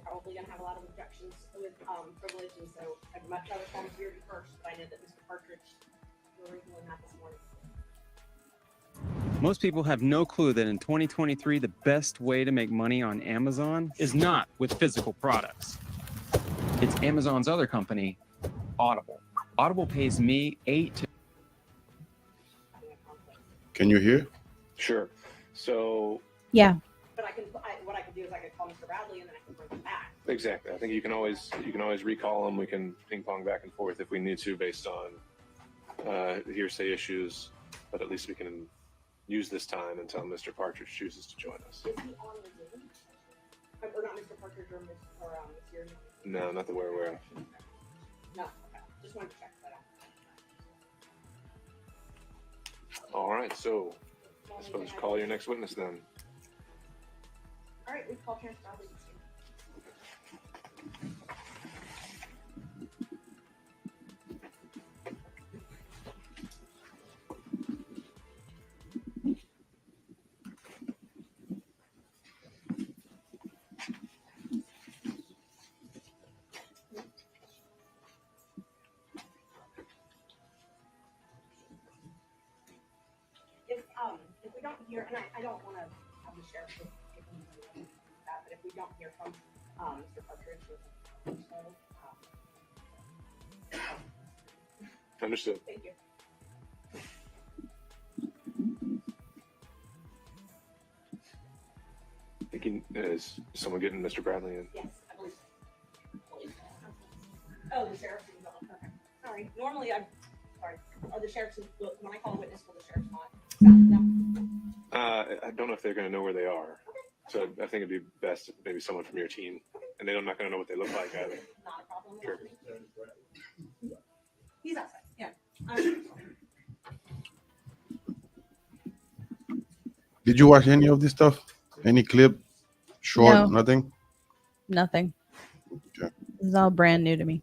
probably going to have a lot of objections with privilege, and so I'd much rather call Mr. Beardy first, but I know that Mr. Partridge will reveal that this morning. Most people have no clue that in 2023, the best way to make money on Amazon is not with physical products. It's Amazon's other company, Audible. Audible pays me Can you hear? Sure. So Yeah. But what I could do is I could call Mr. Bradley and then I can bring him back. exactly, I think you can always recall them. We can ping pong back and forth if we need to, based on hearsay issues. But at least we can use this time until Mr. Partridge chooses to join us. Is he on the Zoom? Or not Mr. Partridge or Ms. No, not that we're aware of. No, okay. Just wanted to check that out. All right, so I suppose call your next witness then. All right, we call Terrence Bradley. If we don't hear, and I don't want to have the sheriff give him that, but if we don't hear from Mr. Partridge, Understood. thank you. Thinking is someone getting Mr. Bradley in? Yes, I believe so. Oh, the sheriff's in. Okay. Sorry. Normally, sorry. Are the sheriff's when I call a witness, will the sheriff's not sound them? I don't know if they're going to know where they are. So I think it'd be best if maybe someone from your team, and they're not going to know what they look like either. Not a problem. Sure. He's outside. Yeah. Did you watch any of this stuff? Any clip? Short? No. Nothing? Nothing. Okay. This is all brand new to me.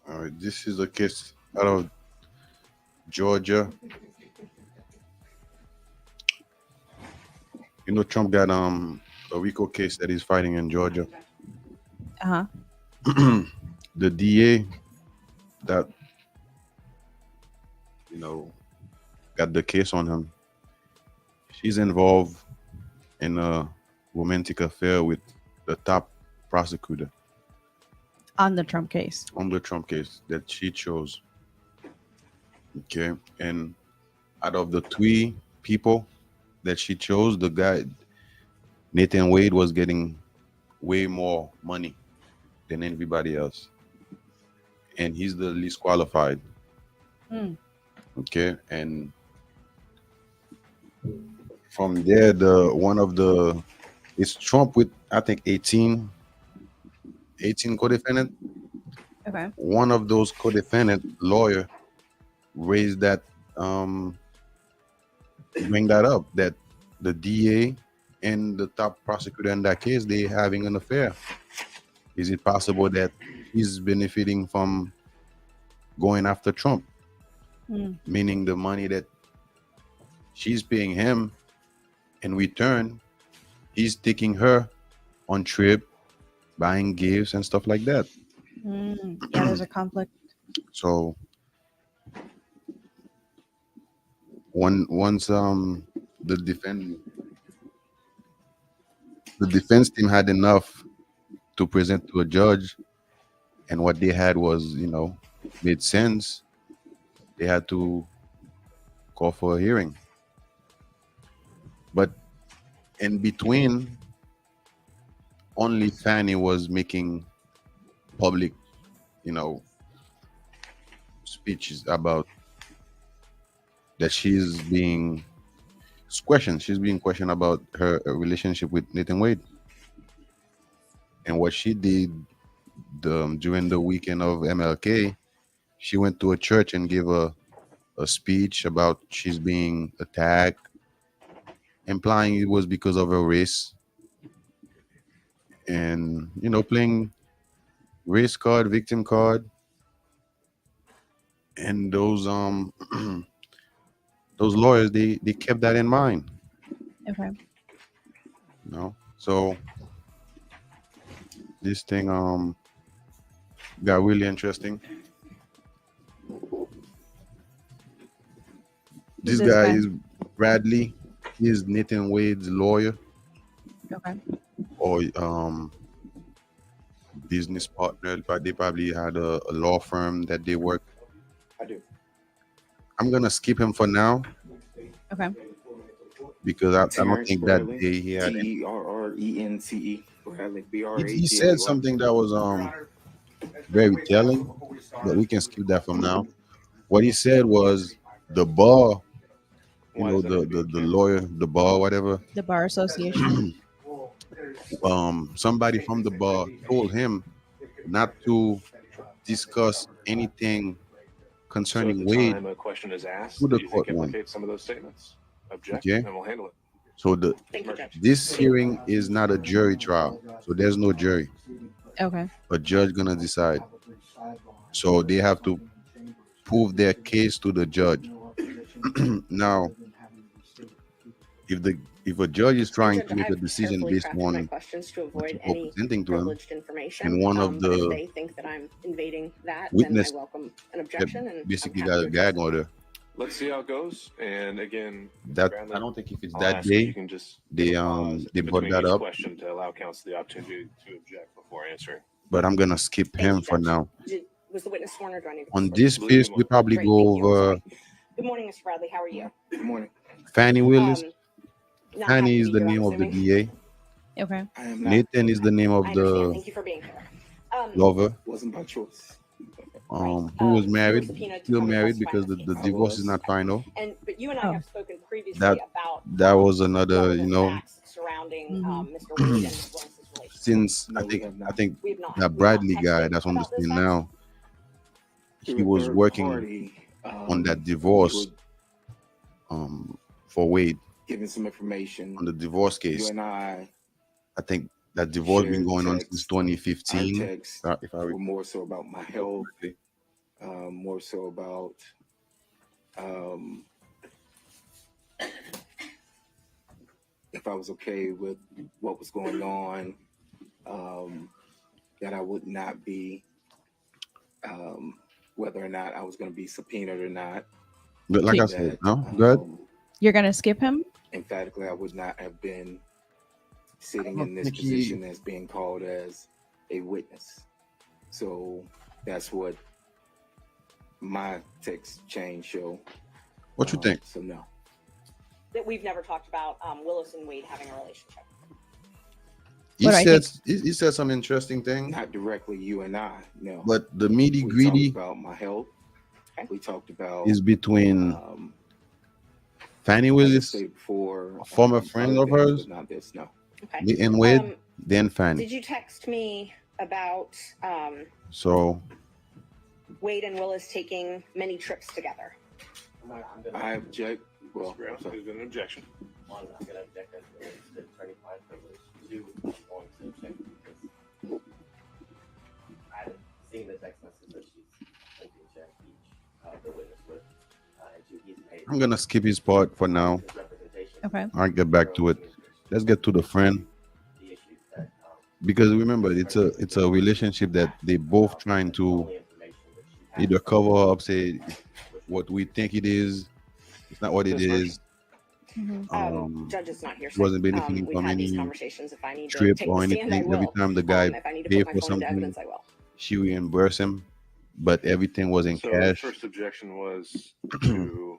All right. This is a case out of Georgia. You know, Trump got a RICO case that he's fighting in Georgia. The DA that got the case on him, she's involved in a romantic affair with the top prosecutor On the Trump case. on the Trump case that she chose. Okay, and out of the 3 people that she chose, the guy Nathan Wade was getting way more money than everybody else, and he's the least qualified. Okay, and from there, it's Trump with I think 18 co-defendant. Okay. One of those co-defendant lawyer raised that bring that up, that the DA and the top prosecutor in that case, they having an affair. Is it possible that he's benefiting from going after Trump? Meaning the money that she's paying him, in return, he's taking her on trip, buying gifts and stuff like that. Yeah, there's a conflict. So once the defense team had enough to present to a judge, and what they had was, made sense, they had to call for a hearing. But in between, only Fani was making public, speeches about that she's being questioned. She's being questioned about her relationship with Nathan Wade. And what she did during the weekend of MLK, she went to a church and gave a speech about she's being attacked, implying it was because of her race. And, playing race card, victim card. And those those lawyers, they kept that in mind. Okay. So This thing got really interesting. This This guy guy. is Bradley. He's Nathan Wade's lawyer Okay. or business partner, but they probably had a law firm that they work. I do. I'm gonna skip him for now Okay. because I don't Terrence think that Bradley, day he had. Terrence Bradley, He said something that was very telling, but we can skip that from now. What he said was the bar, you Why know, does that have to be the a lawyer, the bar, whatever. The Bar Association. Somebody from the bar told him not to discuss anything So at concerning the Wade time a question is asked to that the you think courtroom. implicates some of those statements, object, Okay. and we'll handle it. So Thank you, Judge. this hearing is not a jury trial, so there's no jury. Okay. A judge gonna decide. So they have to prove their case to the judge. Now, if a judge is trying Judge, to make a I've decision carefully based crafted my on questions to what avoid you're any presenting to him, privileged information. and one of but if the they think that I'm invading that, witness then I welcome an that objection. And basically I'm got happy a to address gag order, Let's see how it goes. And again, that Bradley, I don't think if it's I'll that ask if you day can just they give a pause they in brought between that each up, question to allow counsel the opportunity to object before answering. but I'm gonna skip Thank him you, for Judge. now. Was the witness sworn or do I need to? On swear? this Believe piece, him we on. probably Great, go thank you. I'm over sorry. Good morning, Mr. Bradley. How are you? Good morning. Fannie Willis. Not Fannie happy is to the be here, name I'm of the assuming. DA. Okay. I am not. Nathan is the name I of understand. the Thank you for being here. lover. Wasn't by choice. Who was You were married, subpoenaed to still come and married testify because in this the case. divorce is was. not final. But you and I Oh. have spoken previously That about was another, relevant facts surrounding Mhm. Mr. Wade and Willis's relationship. since No, we have not. I think We have not. that We have Bradley not guy texted that's on the about those scene facts. now, Through he a was third working party, on that we divorce were for Wade given some information. on the divorce You case. and I I think that divorce been shared going on since texts. Our 2015. texts If I were recall more so about my health, correctly. more so about if I was okay with what was going on, that I would not be, whether or not I was going to be subpoenaed or not. But like I That said, no, good. You're gonna skip him? emphatically, I would not have been sitting don't in this think he- position as being called as a witness. So that's what my text chain show. What you think? So no. That we've never talked about Willis and Wade having a relationship. He But I said he said some interesting things, Not directly you and I, no. but the meaty We greedy talked about my health. Okay. We talked about is between Fannie as I Willis, stated before, a former other friend of things, hers, but not this, no. Okay. and Wade, then Fannie. Did you text me about So Wade and Willis taking many trips together? I object. Well, Mr. Brown, so there's been an objection. One, I'm gonna object as it relates to attorney-client privilege. Two, I'm going to object because I haven't seen the text message that she's going to check each the witness with, and he's made I'm gonna skip his part for now. his representation. Okay. I'll get back to it. Let's get to the friend, The issues that because remember it's a relationship that they both trying to only information that she has either cover up, say what we think it is, it's not what it Yes, is. Mhm. Judge is not here. wasn't benefiting we've from had these any conversations. If I need to trip take or the stand, I anything. Every will. time the guy If I need to pay put my for phone into something, evidence, I will. she reimburse him, but everything was in So cash. first objection was to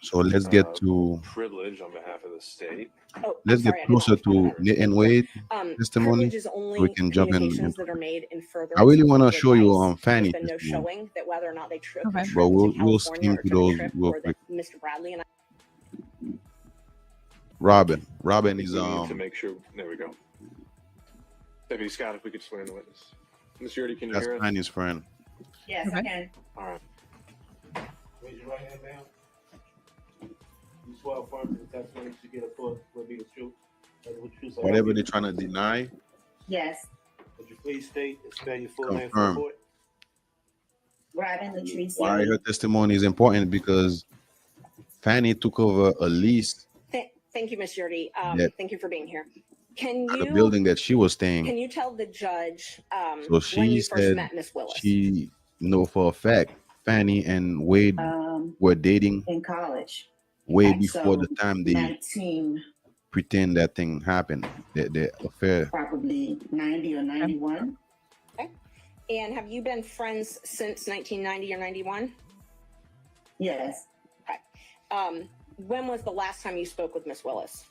So let's get to privilege on behalf of the state. Oh, let's I'm get sorry, I did not closer respond to that. Nathan Wade testimony. Privilege is only we can jump in. communications that are made in furtherance I really of want to legal show you advice. Fannie There's been no testimony, showing that whether or not they trip, Okay. but we'll to California skim or to took a those trip, real or quick. that Mr. Bradley and I. Robin is We need to make sure. There we go. Deputy Scott, if we could swear in the witness. Ms. Yurdy, can you that's hear us? Fannie's friend. Yes, Okay. I can. All right. Raise your right hand, ma'am. You swear affirm that the testimony you get a forth will be the truth. And the truth so help Whatever you. they're trying to deny, Yes. Would you please state and spell your full name for confirm. the court? Robin Latrice. Why her testimony is important because Fannie took over a lease Thank you, Ms. Yurdy. Yeah. Thank you for being here. Can the you building that she was staying. can you tell the judge So when she you first said met Miss Willis? she know for a fact Fanny and Wade were dating in college. way Like, before the so time they 19, pretend that thing happened, the affair. probably 90 or 91. And have you been friends since 1990 or 91? Yes. When was the last time you spoke with Miss Willis?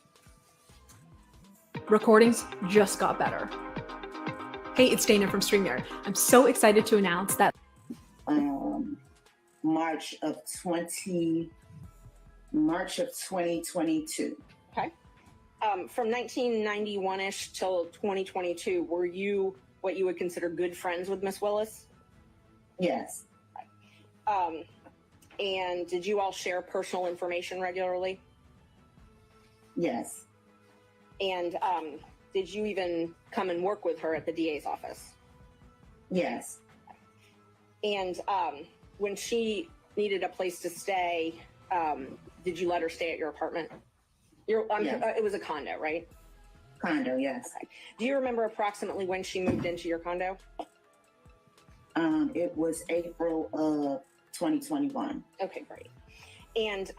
Recordings just got better. Hey, it's Dana from StreamYard. I'm so excited to announce that March of 2022. Okay. From 1991-ish till 2022, were you what you would consider good friends with Miss Willis? Yes. And did you all share personal information regularly? Yes. And did you even come and work with her at the DA's office? Yes. And when she needed a place to stay, did you let her stay at your apartment? Yes. It was a condo, right? Condo, yes. Okay. Do you remember approximately when she moved into your condo? It was April of 2021. Okay, great. And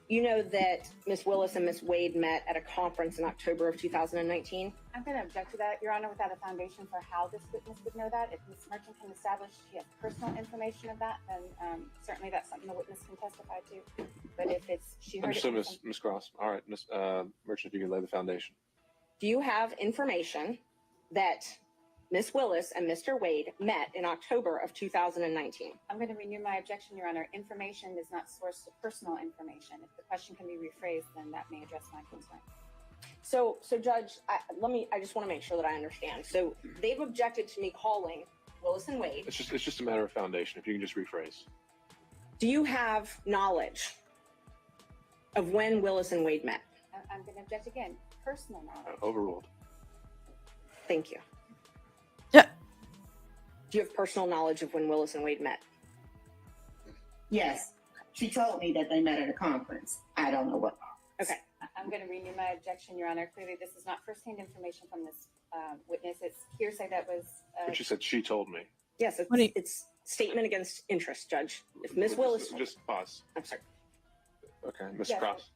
you know that Miss Willis and Miss Wade met at a conference in October of 2019? I'm going to object to that, Your Honor, without a foundation for how this witness would know that. If Ms. Merchant can establish she has personal information of that, then certainly that's something the witness can testify to. But if it's she heard Understood, it, Ms. Cross. All right, Ms. Merchant, if you can lay the foundation. Do you have information that Miss Willis and Mr. Wade met in October of 2019? I'm going to renew my objection, Your Honor. Information is not sourced to personal information. If the question can be rephrased, then that may address my concern. So Judge, I just want to make sure that I understand. So they've objected to me calling Willis and Wade. It's just a matter of foundation. If you can just rephrase. Do you have knowledge of when Willis and Wade met? I'm going to object again. Personal knowledge. Overruled. Thank you. Yeah. Do you have personal knowledge of when Willis and Wade met? Yes. She told me that they met at a conference. I don't know what. Okay. I'm going to renew my objection, Your Honor. Clearly, this is not firsthand information from this witness. It's hearsay that was. But you said she told me. Yes, it's statement against interest, Judge. If Miss Willis, Just pause. I'm sorry. Okay, Ms. Yes. Cross.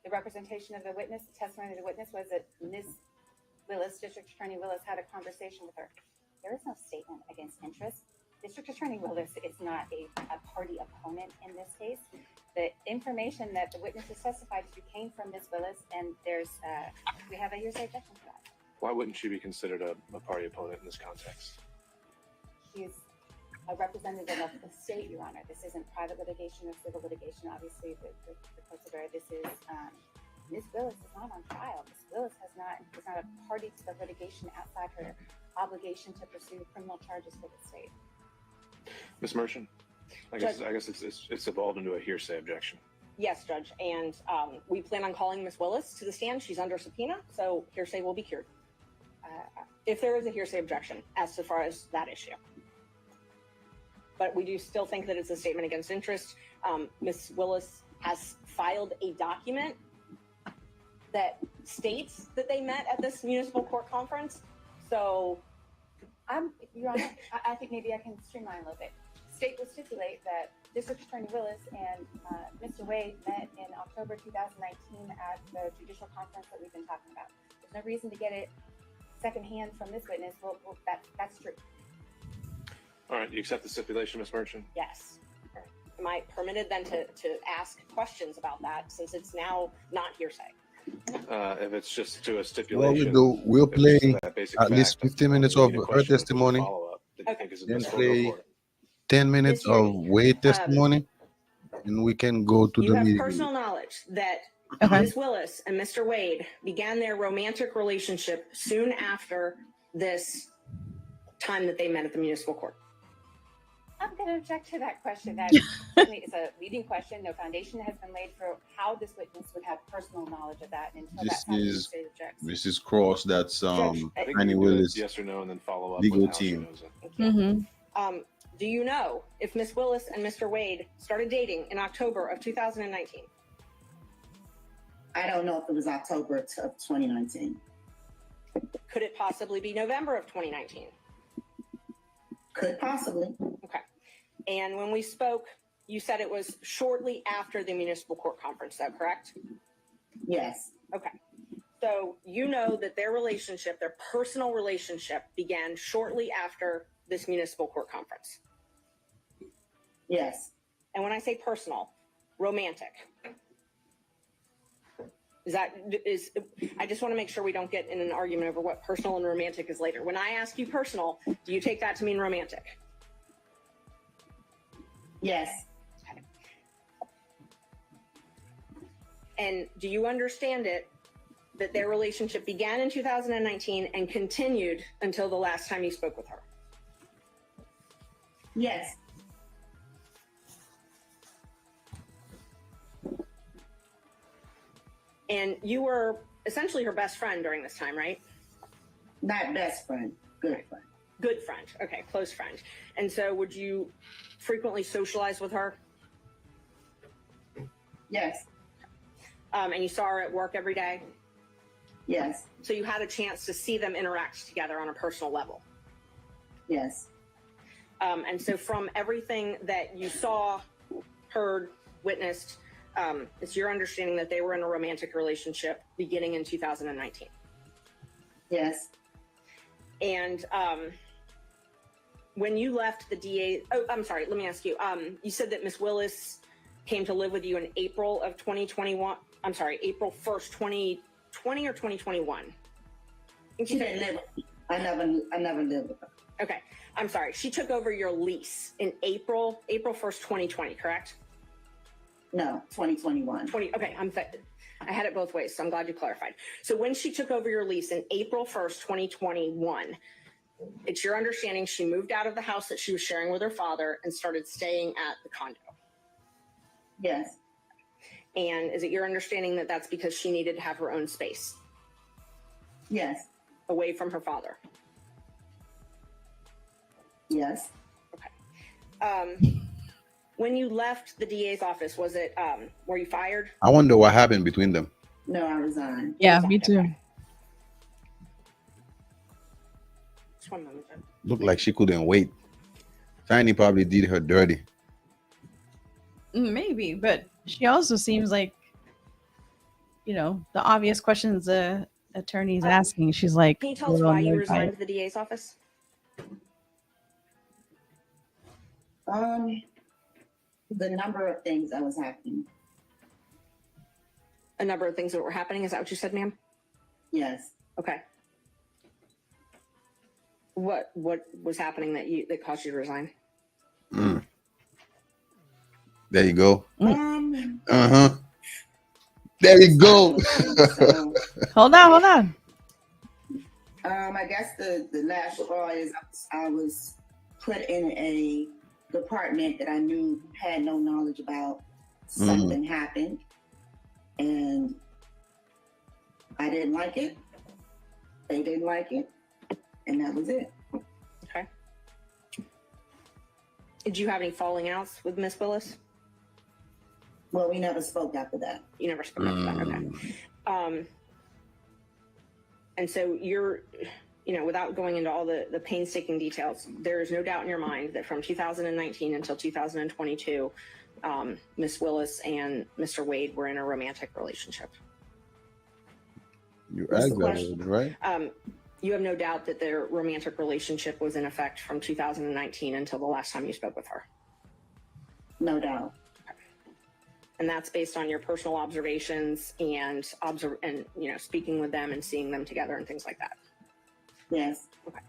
The representation of the witness, the testimony of the witness was that Ms. Willis, District Attorney Willis, had a conversation with her. There is no statement against interest. District Attorney Willis is not a party opponent in this case. The information that the witness has testified to came from Ms. Willis, and we have a hearsay objection to that. Why wouldn't she be considered a party opponent in this context? She's a representative of the state, Your Honor. This isn't private litigation or civil litigation. Obviously, the courts are aware this is Ms. Willis is not on trial. Ms. Willis is not a party to the litigation outside her obligation to pursue criminal charges for the state. Ms. Merchant, I guess it's evolved into a hearsay objection. Yes, Judge. And we plan on calling Miss Willis to the stand. She's under subpoena, so hearsay will be cured. If there is a hearsay objection as far as that issue. But we do still think that it's a statement against interest. Miss Willis has filed a document that states that they met at this municipal court conference. So, Your Honor, I think maybe I can streamline a little bit. State will stipulate that District Attorney Willis and Mr. Wade met in October 2019 at the judicial conference that we've been talking about. There's no reason to get it secondhand from this witness. That's true. All right, you accept the stipulation, Ms. Merchant? yes. Am I permitted then to ask questions about that since it's now not hearsay? If it's just to a What stipulation. we'll if it's play that basic at least fact, 15 minutes you of need a her question, which is a testimony, follow-up that you think is then admissible, play go for it. 10 minutes Miss of Yuri, Wade testimony, and we can go to You the have meeting. personal knowledge that Okay. Ms. Willis and Mr. Wade began their romantic relationship soon after this time that they met at the municipal court. I'm going to object to that question. That certainly is a leading question. No foundation has been laid for how this witness would have personal knowledge of that until This that time is the state objects. Mrs. Cross, that's Judge, I think Fani you can do it Willis. yes or no, and then follow up legal with how she team. knows it. Thank you. Mm-hmm. Do you know if Miss Willis and Mr. Wade started dating in October of 2019? I don't know if it was October of 2019. Could it possibly be November of 2019? Could possibly. Okay. And when we spoke, you said it was shortly after the municipal court conference, though, correct? Yes. Okay. So you know that their relationship, their personal relationship, began shortly after this municipal court conference. Yes. And when I say personal, romantic. I just want to make sure we don't get in an argument over what personal and romantic is later. When I ask you personal, do you take that to mean romantic? Yes. Okay. And do you understand it that their relationship began in 2019 and continued until the last time you spoke with her? Yes. And you were essentially her best friend during this time, right? Not best friend, good friend. Good friend. Okay, close friend. And so would you frequently socialize with her? Yes. And you saw her at work every day? Yes. So you had a chance to see them interact together on a personal level? Yes. And so from everything that you saw, heard, witnessed, it's your understanding that they were in a romantic relationship beginning in 2019? Yes. And when you left the DA, oh, I'm sorry, let me ask you, you said that Ms. Willis came to live with you in April of 2021. I'm sorry, April 1st, 2020 or 2021? She didn't live with me. I never lived with her. Okay, I'm sorry. She took over your lease in April 1st, 2020, correct? No, 2021. Okay, I had it both ways, so I'm glad you clarified. So when she took over your lease in April 1st, 2021, it's your understanding she moved out of the house that she was sharing with her father and started staying at the condo? Yes. And is it your understanding that that's because she needed to have her own space? Yes. Away from her father? Yes. Okay. When you left the DA's office, was it, were you fired? I wonder what happened between them. No, I resigned. Yeah, me too. Okay. Just one moment. Looked like she couldn't wait. Fani probably did her dirty. Maybe, but she also seems like, you know, the obvious questions the attorney's asking. She's like, Can you tell us well, why you no, resigned the DA's office? The number of things that was happening. A number of things that were happening. Is that what you said, ma'am? Yes. Okay. What was happening that caused you to resign? There you go. Uh-huh. There you go. So, hold on. I guess the last straw is I was put in a department that I knew had no knowledge about. Something happened, and I didn't like it. They didn't like it, and that was it. Okay. Did you have any falling outs with Miss Willis? Well, we never spoke after that. You never spoke after that. Okay. And so you're, you know, without going into all the painstaking details, there is no doubt in your mind that from 2019 until 2022, Miss Willis and Mr. Wade were in a romantic relationship. You asked that, right? You have no doubt that their romantic relationship was in effect from 2019 until the last time you spoke with her. No doubt. And that's based on your personal observations and you know, speaking with them and seeing them together and things like that. Yes. Okay.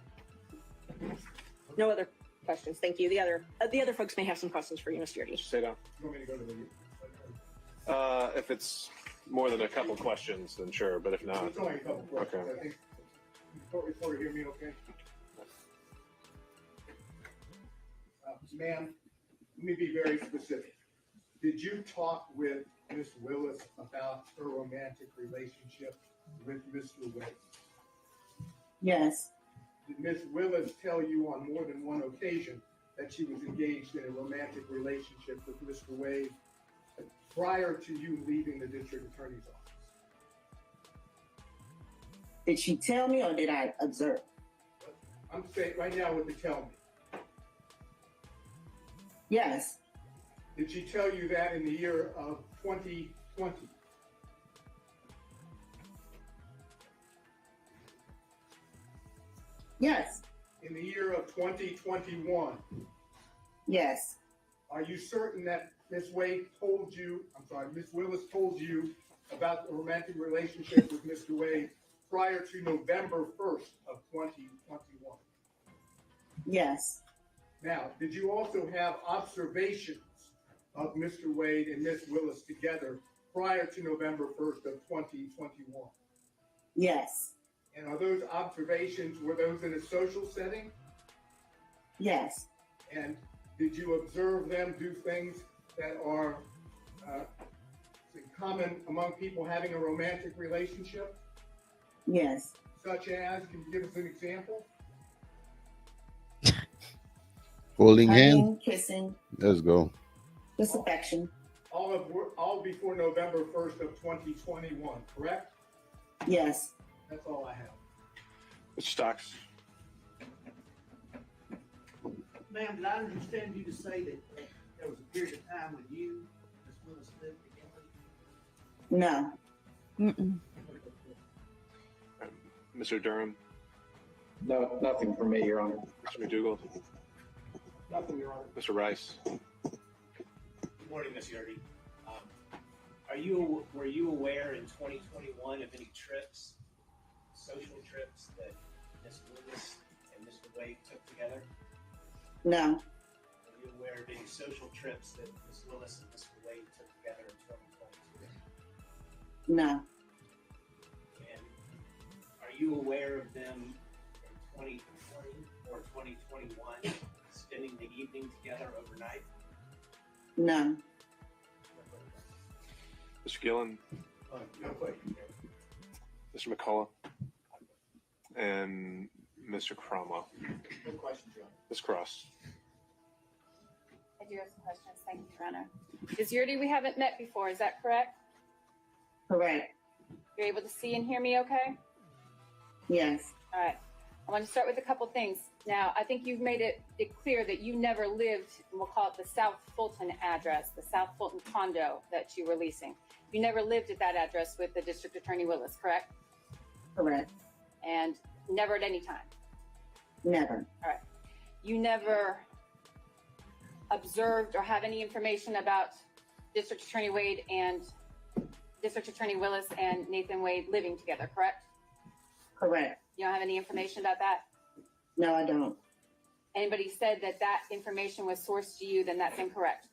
No other questions. Thank you. The other folks may have some questions for you, Mr. Yurdi. Sit down. If it's more than a couple questions, then sure. But if not, It's only a couple questions. Okay. I think the court reporter hear me okay? Ma'am, let me be very specific. Did you talk with Miss Willis about her romantic relationship with Mr. Wade? Yes. Did Miss Willis tell you on more than one occasion that she was engaged in a romantic relationship with Mr. Wade prior to you leaving the district attorney's office? Did she tell me or did I observe? I'm saying right now what to tell me. Yes, Did she tell you that in the year of 2020? yes, In the year of 2021? yes, Are you certain that Ms. Wade told you, I'm sorry, Ms. Willis told you about the romantic relationship with Mr. Wade prior to November 1st of 2021? yes, Now, did you also have observations of Mr. Wade and Ms. Willis together prior to November 1st of 2021? yes, And are those observations, were those in a social setting? yes, And did you observe them do things that are common among people having a romantic relationship? yes. Such as, can you give us an example? Holding hands. Hugging, kissing, Let's go. just affection. All before November 1st of 2021, correct? Yes, That's all I have. Mr. Stocks, Ma'am, did I understand you to say that there was a period of time when you, Ms. Willis, lived together? no, Mm-mm. Mr. Durham, No, nothing from me, Your Honor. Mr. McDougall, Nothing, Your Honor. Mr. Rice. Good morning, Ms. Yardy. Were you aware in 2021 of any trips, social trips that Ms. Willis and Mr. Wade took together? no, Are you aware of any social trips that Ms. Willis and Mr. Wade took together in 2022? no, And are you aware of them in 2020 or 2021 spending the evening together overnight? no, Mr. Gillen, No question. Mr. McCullough, and Mr. Cromwell. No question, Your Honor. Ms. Cross. I do have some questions. Thank you, Your Honor. Ms. Yurdi, we haven't met before, is that correct? correct. You're able to see and hear me okay? Yes, All right. I want to start with a couple things. Now, I think you've made it clear that you never lived, and we'll call it the South Fulton address, the South Fulton condo that you were leasing. You never lived at that address with the District Attorney Willis, correct? correct. And never at any time. Never, You never observed or have any information about District Attorney Wade and District Attorney Willis and Nathan Wade living together, correct? correct. You don't have any information about that? No, I don't. Anybody said that that information was sourced to you, then that's incorrect.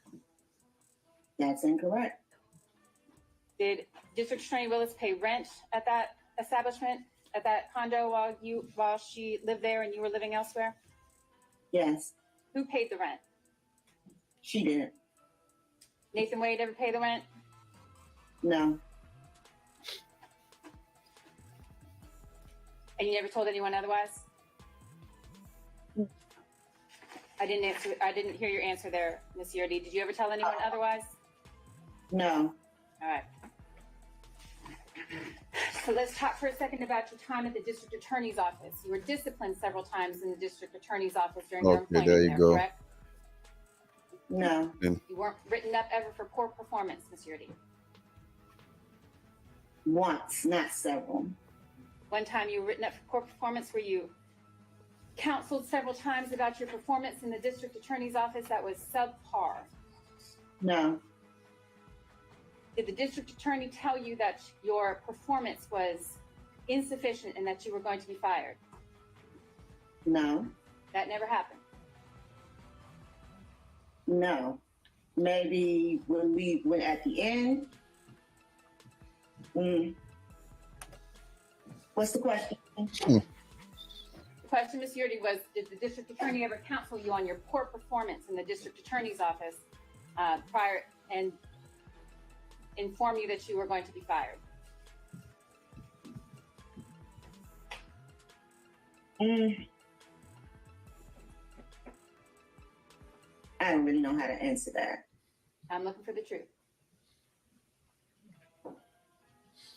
That's incorrect. Did District Attorney Willis pay rent at that establishment, at that condo while she lived there and you were living elsewhere? Yes, Who paid the rent? she did. Nathan Wade ever pay the rent? No, And you never told anyone otherwise? I didn't hear your answer there, Ms. Yurdi. Did you ever tell anyone otherwise? no, All right. So let's talk for a second about your time at the district attorney's office. You were disciplined several times in the district attorney's office during your Okay, employment there you there, go. correct? no, You weren't written up ever for poor performance, Ms. Yurdi. once, not several. One time you were written up for poor performance where you counseled several times about your performance in the district attorney's office that was subpar. No, Did the district attorney tell you that your performance was insufficient and that you were going to be fired? no, That never happened. no. Maybe when we went at the end. What's the question? The question, Ms. Yurdi, was did the district attorney ever counsel you on your poor performance in the district attorney's office prior and inform you that you were going to be fired? I don't really know how to answer that. I'm looking for the truth.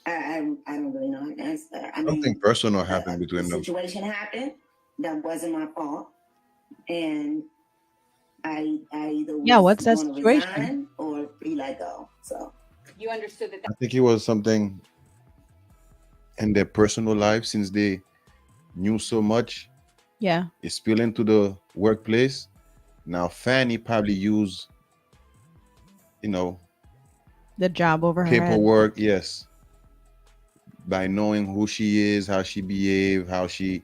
I don't really know how to answer that. I Something personal happened the between them. situation happened. That wasn't my fault, and I either what's that gonna situation? resign or be let go. So You understood that. I think it was something in their personal life since they knew so much. Yeah. It spilled into the workplace. Now Fanny probably used, The job over her head. paperwork, yes, by knowing who she is, how she behave, how she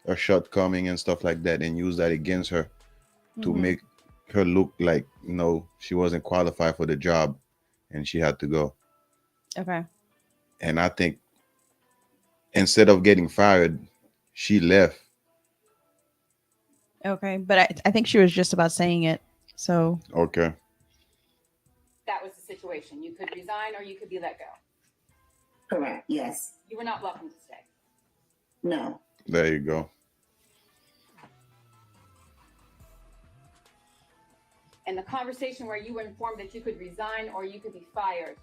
her shortcoming and stuff like that, and use that against her to Mhm. make her look like she wasn't qualified for the job and she had to go. Okay. And I think instead of getting fired, she left. Okay. But I think she was just about saying it. So Okay. That was the situation. You could resign or you could be let go. correct. Yes. You were not welcome to stay. No. There you go. And the conversation where you were informed that you could resign or you could be fired,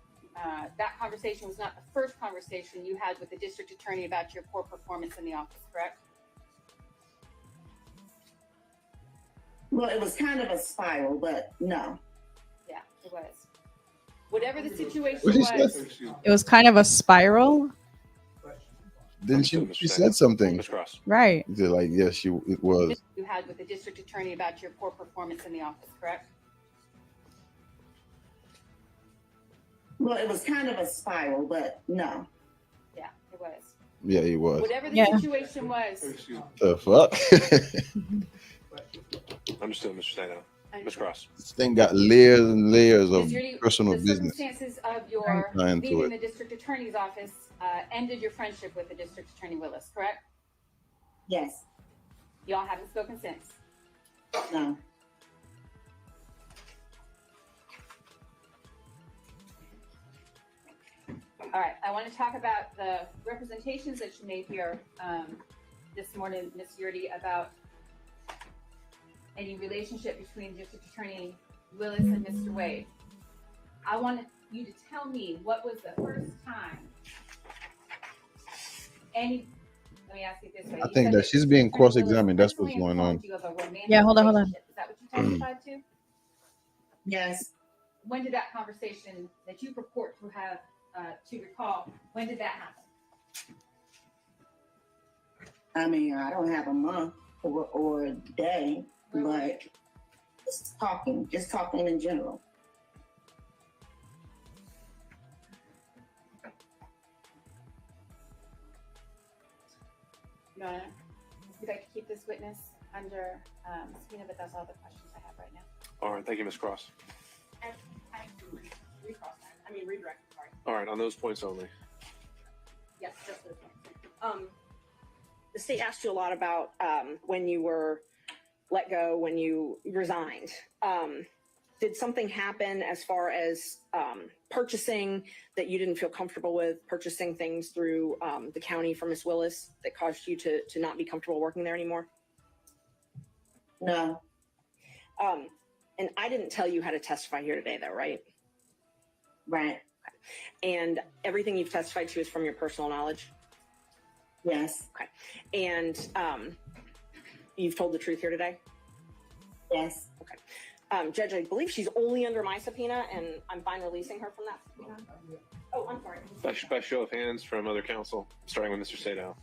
that conversation was not the first conversation you had with the district attorney about your poor performance in the office, correct? Well, it was kind of a spiral, but no. Yeah, it was. Whatever the situation What is was, that? it was kind of a spiral. Then she said something. Ms. Cross. Right. They're like, yes, it was. you had with the district attorney about your poor performance in the office, correct? Well, it was kind of a spiral, but no. Yeah, it was. Yeah, it was. Whatever the situation was, The fuck? Understood, Mr. Sato. Ms. Cross. This thing got layers and layers of Ms. Yurdi, personal the business. circumstances of your Not into leaving it. the district attorney's office ended your friendship with the district attorney Willis, correct? Yes. Y'all haven't spoken since. No. All right, I want to talk about the representations that you made here this morning, Ms. Yurdi, about any relationship between District Attorney Willis and Mr. Wade. I want you to tell me what was the first time let me ask it this way. I You think said that she's being Attorney Willis cross-examined. That's what's personally going on. informed you of a romantic Yeah, hold on. relationship. Is that what you testified to? Yes. When did that conversation that you purport to have to recall, when did that happen? I mean, I don't have a month or a day, but just talking in general. No, we'd like to keep this witness under subpoena, but that's all the questions I have right now. All right, thank you, Ms. Cross. Redirect, sorry. All right, on those points only. Yes, just those ones. The state asked you a lot about when you were let go, when you resigned. Did something happen as far as purchasing that you didn't feel comfortable with, purchasing things through the county for Ms. Willis that caused you to not be comfortable working there anymore? No. And I didn't tell you how to testify here today, though, right? Right. And everything you've testified to is from your personal knowledge? Yes. Okay. And you've told the truth here today? Yes. Okay. Judge, I believe she's only under my subpoena, and I'm fine releasing her from that subpoena. Oh, I'm sorry. By show of hands from other counsel, starting with Mr. Sato.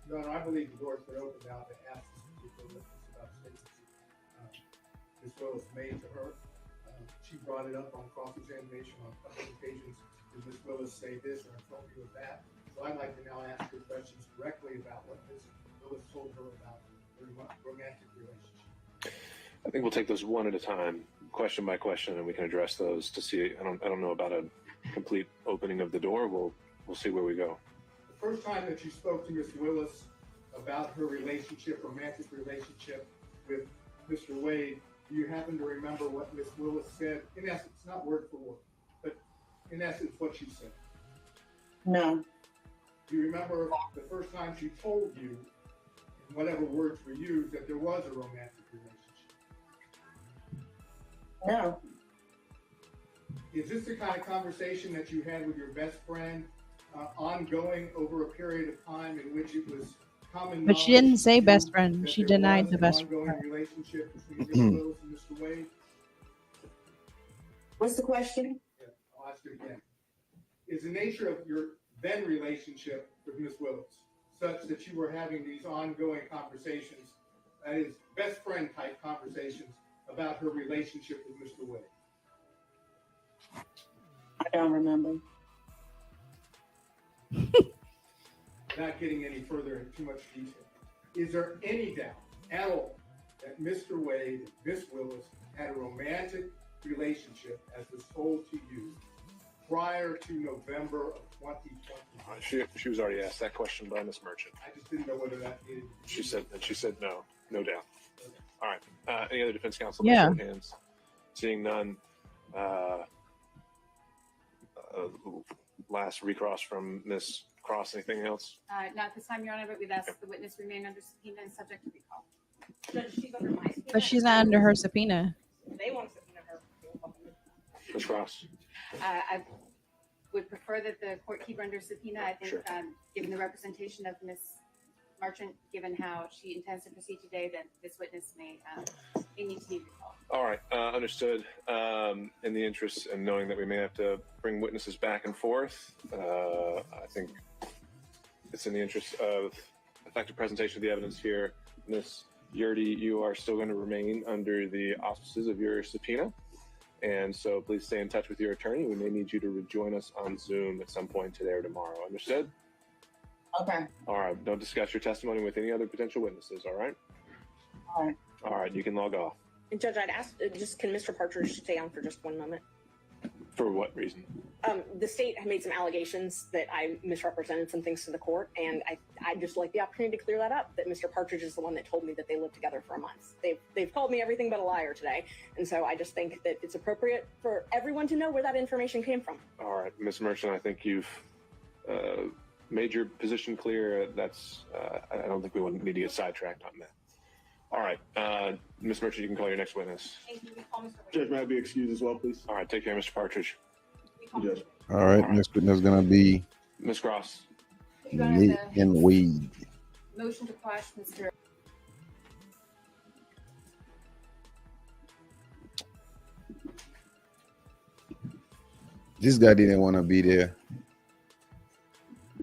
No, I believe the door's been opened now to ask this particular witness about statements Ms. Willis made to her. She brought it up on cross-examination on a couple of occasions. Did Ms. Willis say this or told you of that? So I'd like to now ask her questions directly about what Ms. Willis told her about their romantic relationship. I think we'll take those one at a time, question by question, and we can address those to see. I don't know about a complete opening of the door. We'll see where we go. The first time that you spoke to Ms. Willis about her relationship, romantic relationship with Mr. Wade, do you happen to remember what Ms. Willis said? In essence, not word for word, but in essence, what she said. No. Do you remember the first time she told you, in whatever words were used, that there was a romantic relationship? No. Is this the kind of conversation that you had with your best friend ongoing over a period of time in which it was common But she knowledge didn't say to best you friend. that She there denied was the an best ongoing friend. relationship between Ms. Willis and Mr. Wade? What's the question? Yeah, I'll ask it again. Is the nature of your then relationship with Ms. Willis such that you were having these ongoing conversations, that is, best friend type conversations about her relationship with Mr. Wade? I don't remember. Not getting any further into too much detail. Is there any doubt at all that Mr. Wade and Miss Willis had a romantic relationship, as was told to you, prior to November of 2020? She was already asked that question by Ms. Merchant. I just didn't know whether that needed. She said no, no doubt. All right. Any other defense counsel? Yeah. Show of hands. Seeing none. Last recross from Ms. Cross. Anything else? Not this time, Your Honor, but we'd ask the witness remain under subpoena and subject to recall. Judge, she's under my subpoena. But she's not under her subpoena. They want to subpoena her. Ms. Cross. I would prefer that the court keep her under subpoena. I think, Sure. Given the representation of Ms. Marchant, given how she intends to proceed today, that this witness may need to be recalled. All right, understood. In the interest and knowing that we may have to bring witnesses back and forth, I think it's in the interest of effective presentation of the evidence here. Ms. Yurdi, you are still going to remain under the auspices of your subpoena. And so please stay in touch with your attorney. We may need you to rejoin us on Zoom at some point today or tomorrow. Understood? Okay. All right. Don't discuss your testimony with any other potential witnesses. All right? All right. All right. You can log off. And Judge, I'd ask, just can Mr. Partridge stay on for just 1 moment? For what reason? The state had made some allegations that I misrepresented some things to the court, and I'd just like the opportunity to clear that up, that Mr. Partridge is the one that told me that they lived together for a month. They've called me everything but a liar today, and so I just think that it's appropriate for everyone to know where that information came from. All right, Ms. Merchant, I think you've made your position clear. That's I don't think we need to get sidetracked on that. All right, Ms. Merchant, you can call your next witness. Thank you. We call Mr. Judge, may I be excused as well, please? All right, take care, Mr. Partridge. Judge. All right, next witness is gonna be Ms. Cross. Nathan Wade. Motion to quash Mr. This guy didn't want to be there.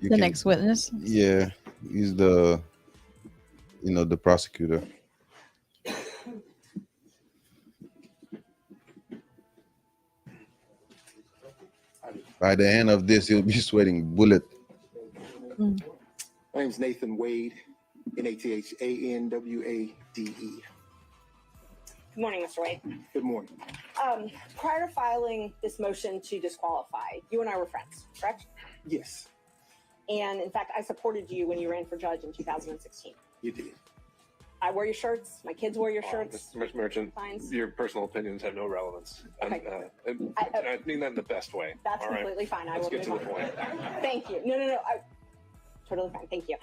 The next witness. Yeah, he's the prosecutor. By the end of this, he'll be sweating bullet. My name's Nathan Wade, Nathanwade. Good morning, Mr. Wade. Good morning. Prior to filing this motion to disqualify, you and I were friends, correct? Yes, And in fact, I supported you when you ran for judge in 2016. you did. I wore your shirts. My kids wore your shirts. Ms. Merchant, Fines. your personal opinions have no relevance. Okay. I mean that in the best way. That's all right? completely fine. I Let's will get to move the on. point. Thank you. No. Totally fine. Thank you.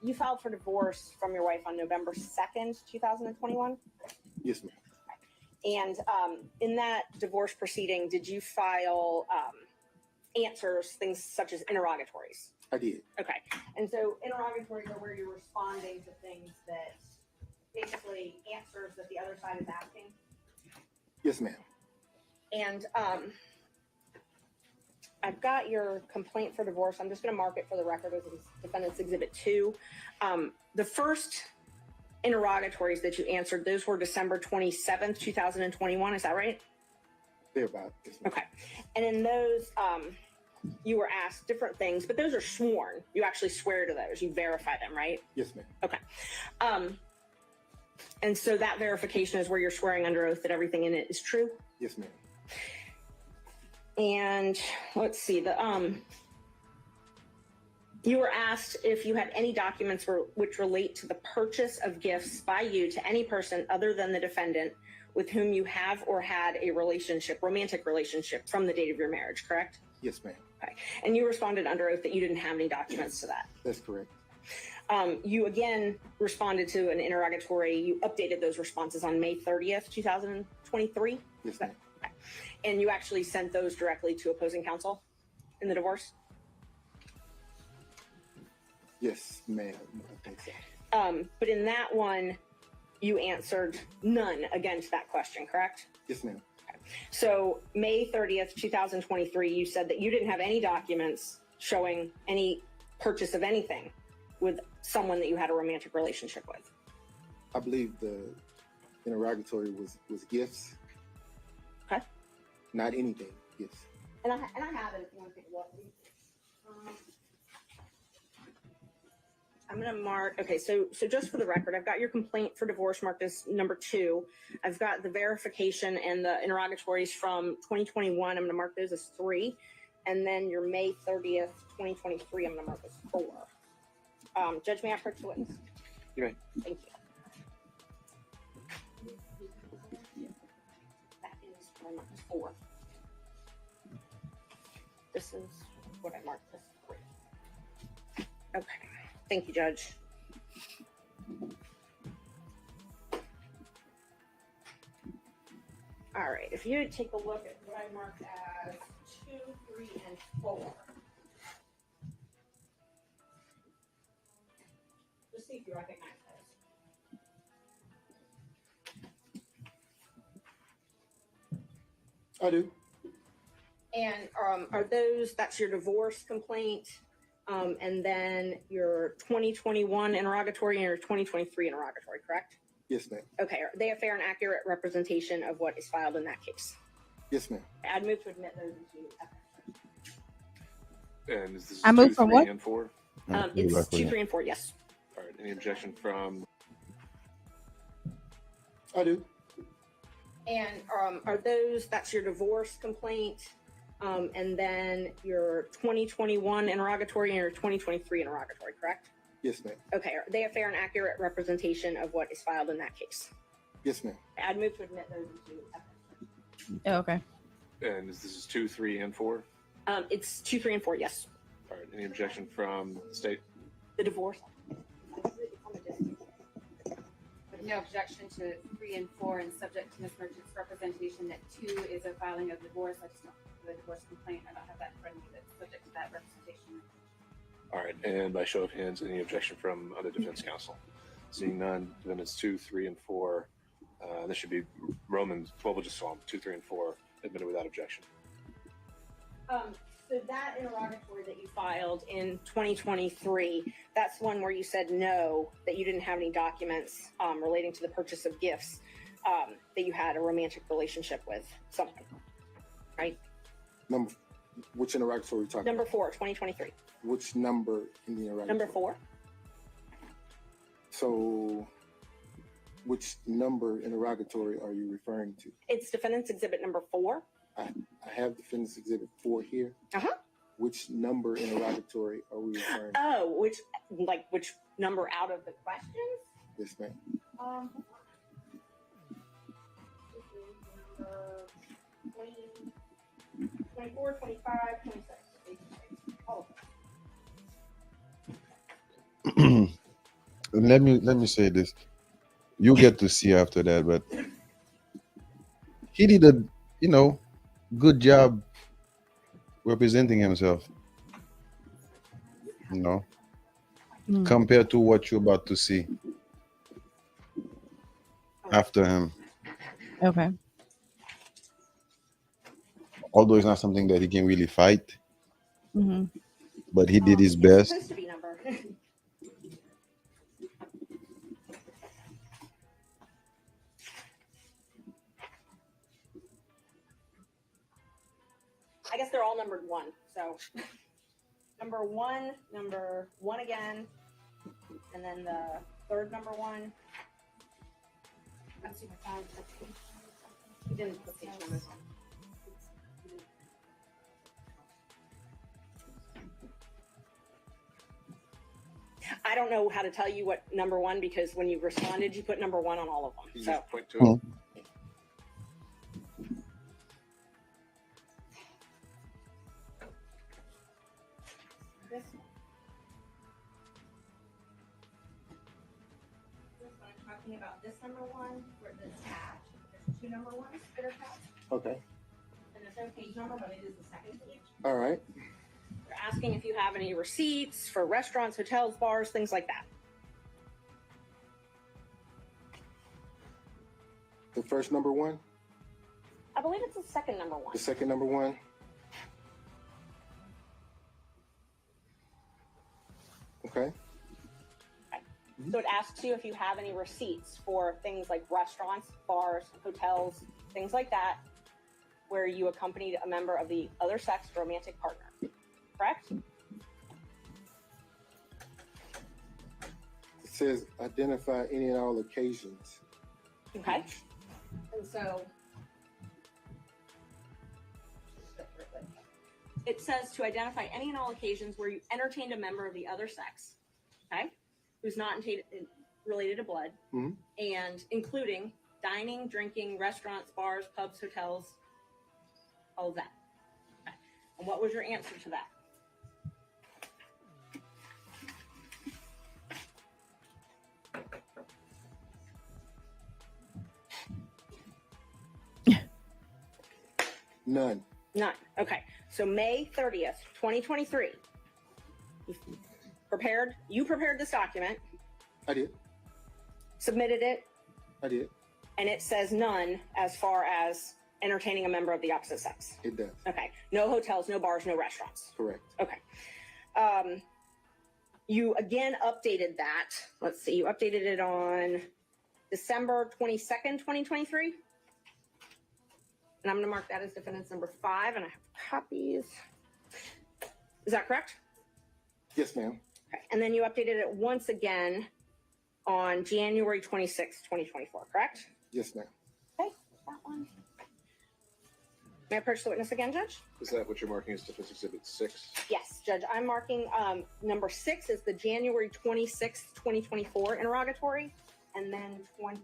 You filed for divorce from your wife on November 2nd, 2021. Yes, ma'am. And in that divorce proceeding, did you file answers, things such as interrogatories? I did. Okay. And so interrogatories are where you're responding to things that basically answers that the other side is asking. Yes, ma'am. And I've got your complaint for divorce. I'm just going to mark it for the record as Defendant's Exhibit 2. The first interrogatories that you answered, those were December 27th, 2021. Is that right? They're about. Yes, ma'am. Okay. And in those, you were asked different things, but those are sworn. You actually swear to those. You verify them, right? Yes, ma'am. Okay. And so that verification is where you're swearing under oath that everything in it is true? Yes, ma'am. And let's see, you were asked if you had any documents which relate to the purchase of gifts by you to any person other than the defendant with whom you have or had a romantic relationship from the date of your marriage, correct? Yes, ma'am. Okay. And you responded under oath that you didn't have any documents to that. That's correct. You again responded to an interrogatory. You updated those responses on May 30th, 2023. Yes, ma'am. Okay. And you actually sent those directly to opposing counsel in the divorce? Yes, ma'am. I think so. But in that one, you answered none against that question, correct? Yes, ma'am. So May 30th, 2023, you said that you didn't have any documents showing any purchase of anything with someone that you had a romantic relationship with. I believe the interrogatory was gifts. Okay. Not anything. Gifts. And I have it if you want to take a look. I'm going to mark, okay, so just for the record, I've got your complaint for divorce marked as number 2. I've got the verification and the interrogatories from 2021. I'm going to mark those as 3. And then your May 30th, 2023, I'm going to mark as 4. Judge, may I approach the witness? You may. Thank you. That is what I marked as 4. This is what I marked as 3. Okay. Thank you, Judge. All right, if you take a look at what I marked as 2, 3, and 4. Just see if you recognize those. I do. And are those, that's your divorce complaint, and then your 2021 interrogatory and your 2023 interrogatory, correct? Yes, ma'am. Okay, are they a fair and accurate representation of what is filed in that case? Yes, ma'am. I'd move to admit those into And is this I move 2, for 3, what? and 4? it's 2, 3, and 4, yes. All right. Any objection from? I do. And are those, that's your divorce complaint, and then your 2021 interrogatory and your 2023 interrogatory, correct? Yes, ma'am. Okay, are they a fair and accurate representation of what is filed in that case? Yes, ma'am. I'd move to admit those into evidence. Oh, okay. And is this 2, 3, and 4? It's 2, 3, and 4, yes. All right. Any objection from the state? The divorce. No objection to 3 and 4, and subject to Ms. Merchant's representation that 2 is a filing of divorce. I just don't the divorce complaint. I don't have that in front of me, but subject to that representation. All right. And by show of hands, any objection from other defense counsel? Seeing none, then it's 2, 3, and 4. This should be Romans. Well, we'll just call them 2, 3, and 4 admitted without objection. So that interrogatory that you filed in 2023, that's one where you said no, that you didn't have any documents relating to the purchase of gifts, that you had a romantic relationship with someone, right? Which interrogatory are you talking Number 4, 2023. Which number in the interrogatory? Number 4. So, which number interrogatory are you referring to? It's defendant's exhibit number 4. I have defendant's exhibit 4 here. Uh-huh. Which number interrogatory are we referring to? Oh, which number out of the questions? Yes, ma'am. 24, 25, 26. All of them. let me say this. You get to see after that, but he did a good job representing himself. Compared to what you're about to see after him. Okay. Although it's not something that he can really fight, Mm-hmm. but he did his It's best. supposed to be number. I guess they're all numbered 1. So number 1 again, and then the third number 1. That's super fine. He didn't put page numbers on. I don't know how to tell you what number 1, because when you responded, you put number 1 on all of them. You So just point to it. this one. I'm talking about this number 1, where it's attached. There's 2 number 1s that are attached. Okay. And there's no page number, but it is the second page. All right. They're asking if you have any receipts for restaurants, hotels, bars, things like that. The first number one, I believe it's the second number one. the second number one. Okay. So it asks you if you have any receipts for things like restaurants, bars, hotels, things like that, where you accompanied a member of the other sex romantic partner. Correct? It says identify any and all occasions. Okay. And so it says to identify any and all occasions where you entertained a member of the other sex, okay, who's not related to blood, Mhm. and including dining, drinking, restaurants, bars, pubs, hotels, all of that. Okay. And what was your answer to that? None. None. Okay. So May 30th, 2023. You prepared this document, I did. submitted it, I did. and it says none as far as entertaining a member of the opposite sex. It does. Okay. No hotels, no bars, no restaurants. Correct. Okay. You again updated that. Let's see. You updated it on December 22nd, 2023. And I'm going to mark that as defendant's number 5, and I have copies. Is that correct? Yes, ma'am. Okay. And then you updated it once again on January 26th, 2024, correct? Yes, ma'am. Okay. That one. May I approach the witness again, Judge? Is that what you're marking as Defense Exhibit 6? Yes, Judge. I'm marking number 6 is the January 26th, 2024 interrogatory, and then that one.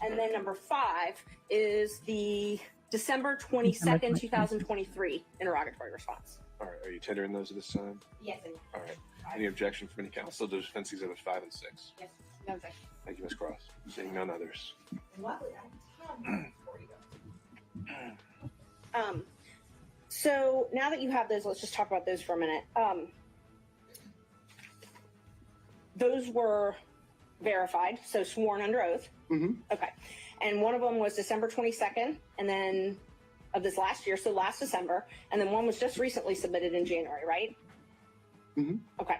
And then number 5 is the December 22nd, 2023 interrogatory response. All right. Are you tendering those at this time? Yes, and All right. Any objection from any counsel to Defense Exhibit 5 and 6? yes, no objection. Thank you, Ms. Cross. Seeing none others. Lovely. I have for you. So now that you have those, let's just talk about those for a minute. Those were verified, so sworn under oath. Mm-hmm. Okay. And one of them was December 22nd, and then of this last year, so last December, and then one was just recently submitted in January, right? Mm-hmm. Okay.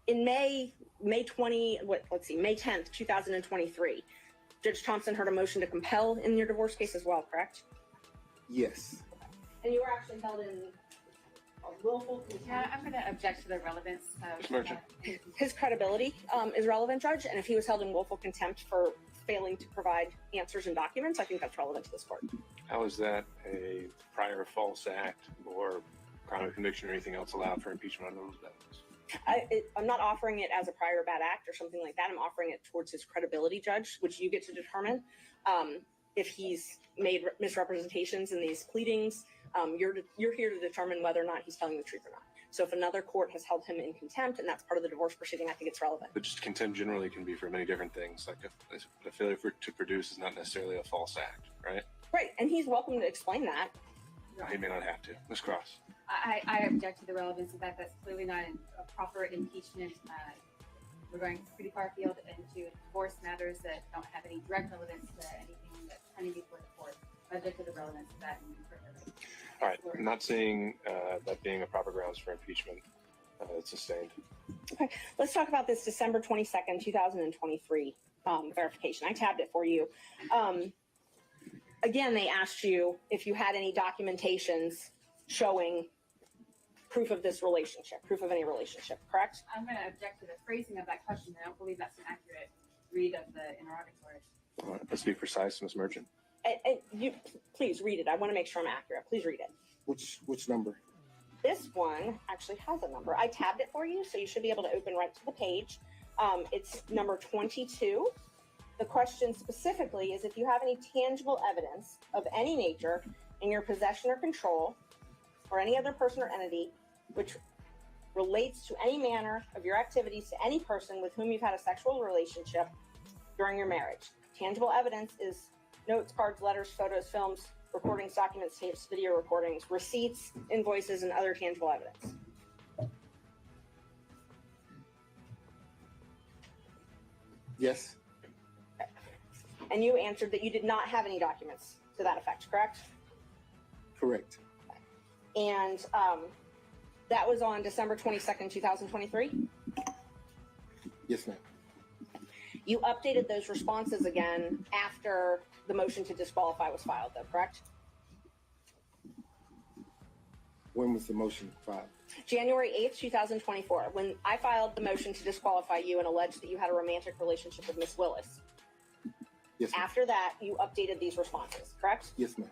In May 10th, 2023, Judge Thompson heard a motion to compel in your divorce case as well, correct? Yes. And you were actually held in a willful contempt. Yeah, I'm going to object to the relevance of Ms. Merchant. His credibility is relevant, Judge, and if he was held in willful contempt for failing to provide answers and documents, I think that's relevant to this court. How is that a prior false act or crime of conviction or anything else allowed for impeachment under those evidence? I'm not offering it as a prior bad act or something like that. I'm offering it towards his credibility, Judge, which you get to determine. If he's made misrepresentations in these pleadings, you're here to determine whether or not he's telling the truth or not. So if another court has held him in contempt and that's part of the divorce proceeding, I think it's relevant. But just contempt generally can be for many different things. Like a failure to produce is not necessarily a false act, right? Right, and he's welcome to explain that. He may not have to. Ms. Cross. I object to the relevance of that. That's clearly not a proper impeachment. We're going pretty far afield into divorce matters that don't have any direct relevance to anything that's pending before the court. I object to the relevance of that. All right. I'm not seeing that being a proper grounds for impeachment. It's sustained. Okay, let's talk about this December 22nd, 2023 verification. I tabbed it for you. Again, they asked you if you had any documentations showing proof of this relationship, proof of any relationship, correct? I'm going to object to the phrasing of that question. I don't believe that's an accurate read of the interrogatory. All right. Let's be precise, Ms. Merchant. And you please read it. I want to make sure I'm accurate. Please read it. Which number? This one actually has a number. I tabbed it for you, so you should be able to open right to the page. It's number 22. The question specifically is if you have any tangible evidence of any nature in your possession or control or any other person or entity which relates to any manner of your activities to any person with whom you've had a sexual relationship during your marriage. Tangible evidence is notes, cards, letters, photos, films, recordings, documents, tapes, video recordings, receipts, invoices, and other tangible evidence? Yes, And you answered that you did not have any documents to that effect, correct? correct. And that was on December 22nd, 2023. Yes, ma'am. You updated those responses again after the motion to disqualify was filed, though, correct? When was the motion filed? January 8th, 2024, when I filed the motion to disqualify you and alleged that you had a romantic relationship with Miss Willis. Yes, ma'am. After that, you updated these responses, correct? Yes, ma'am.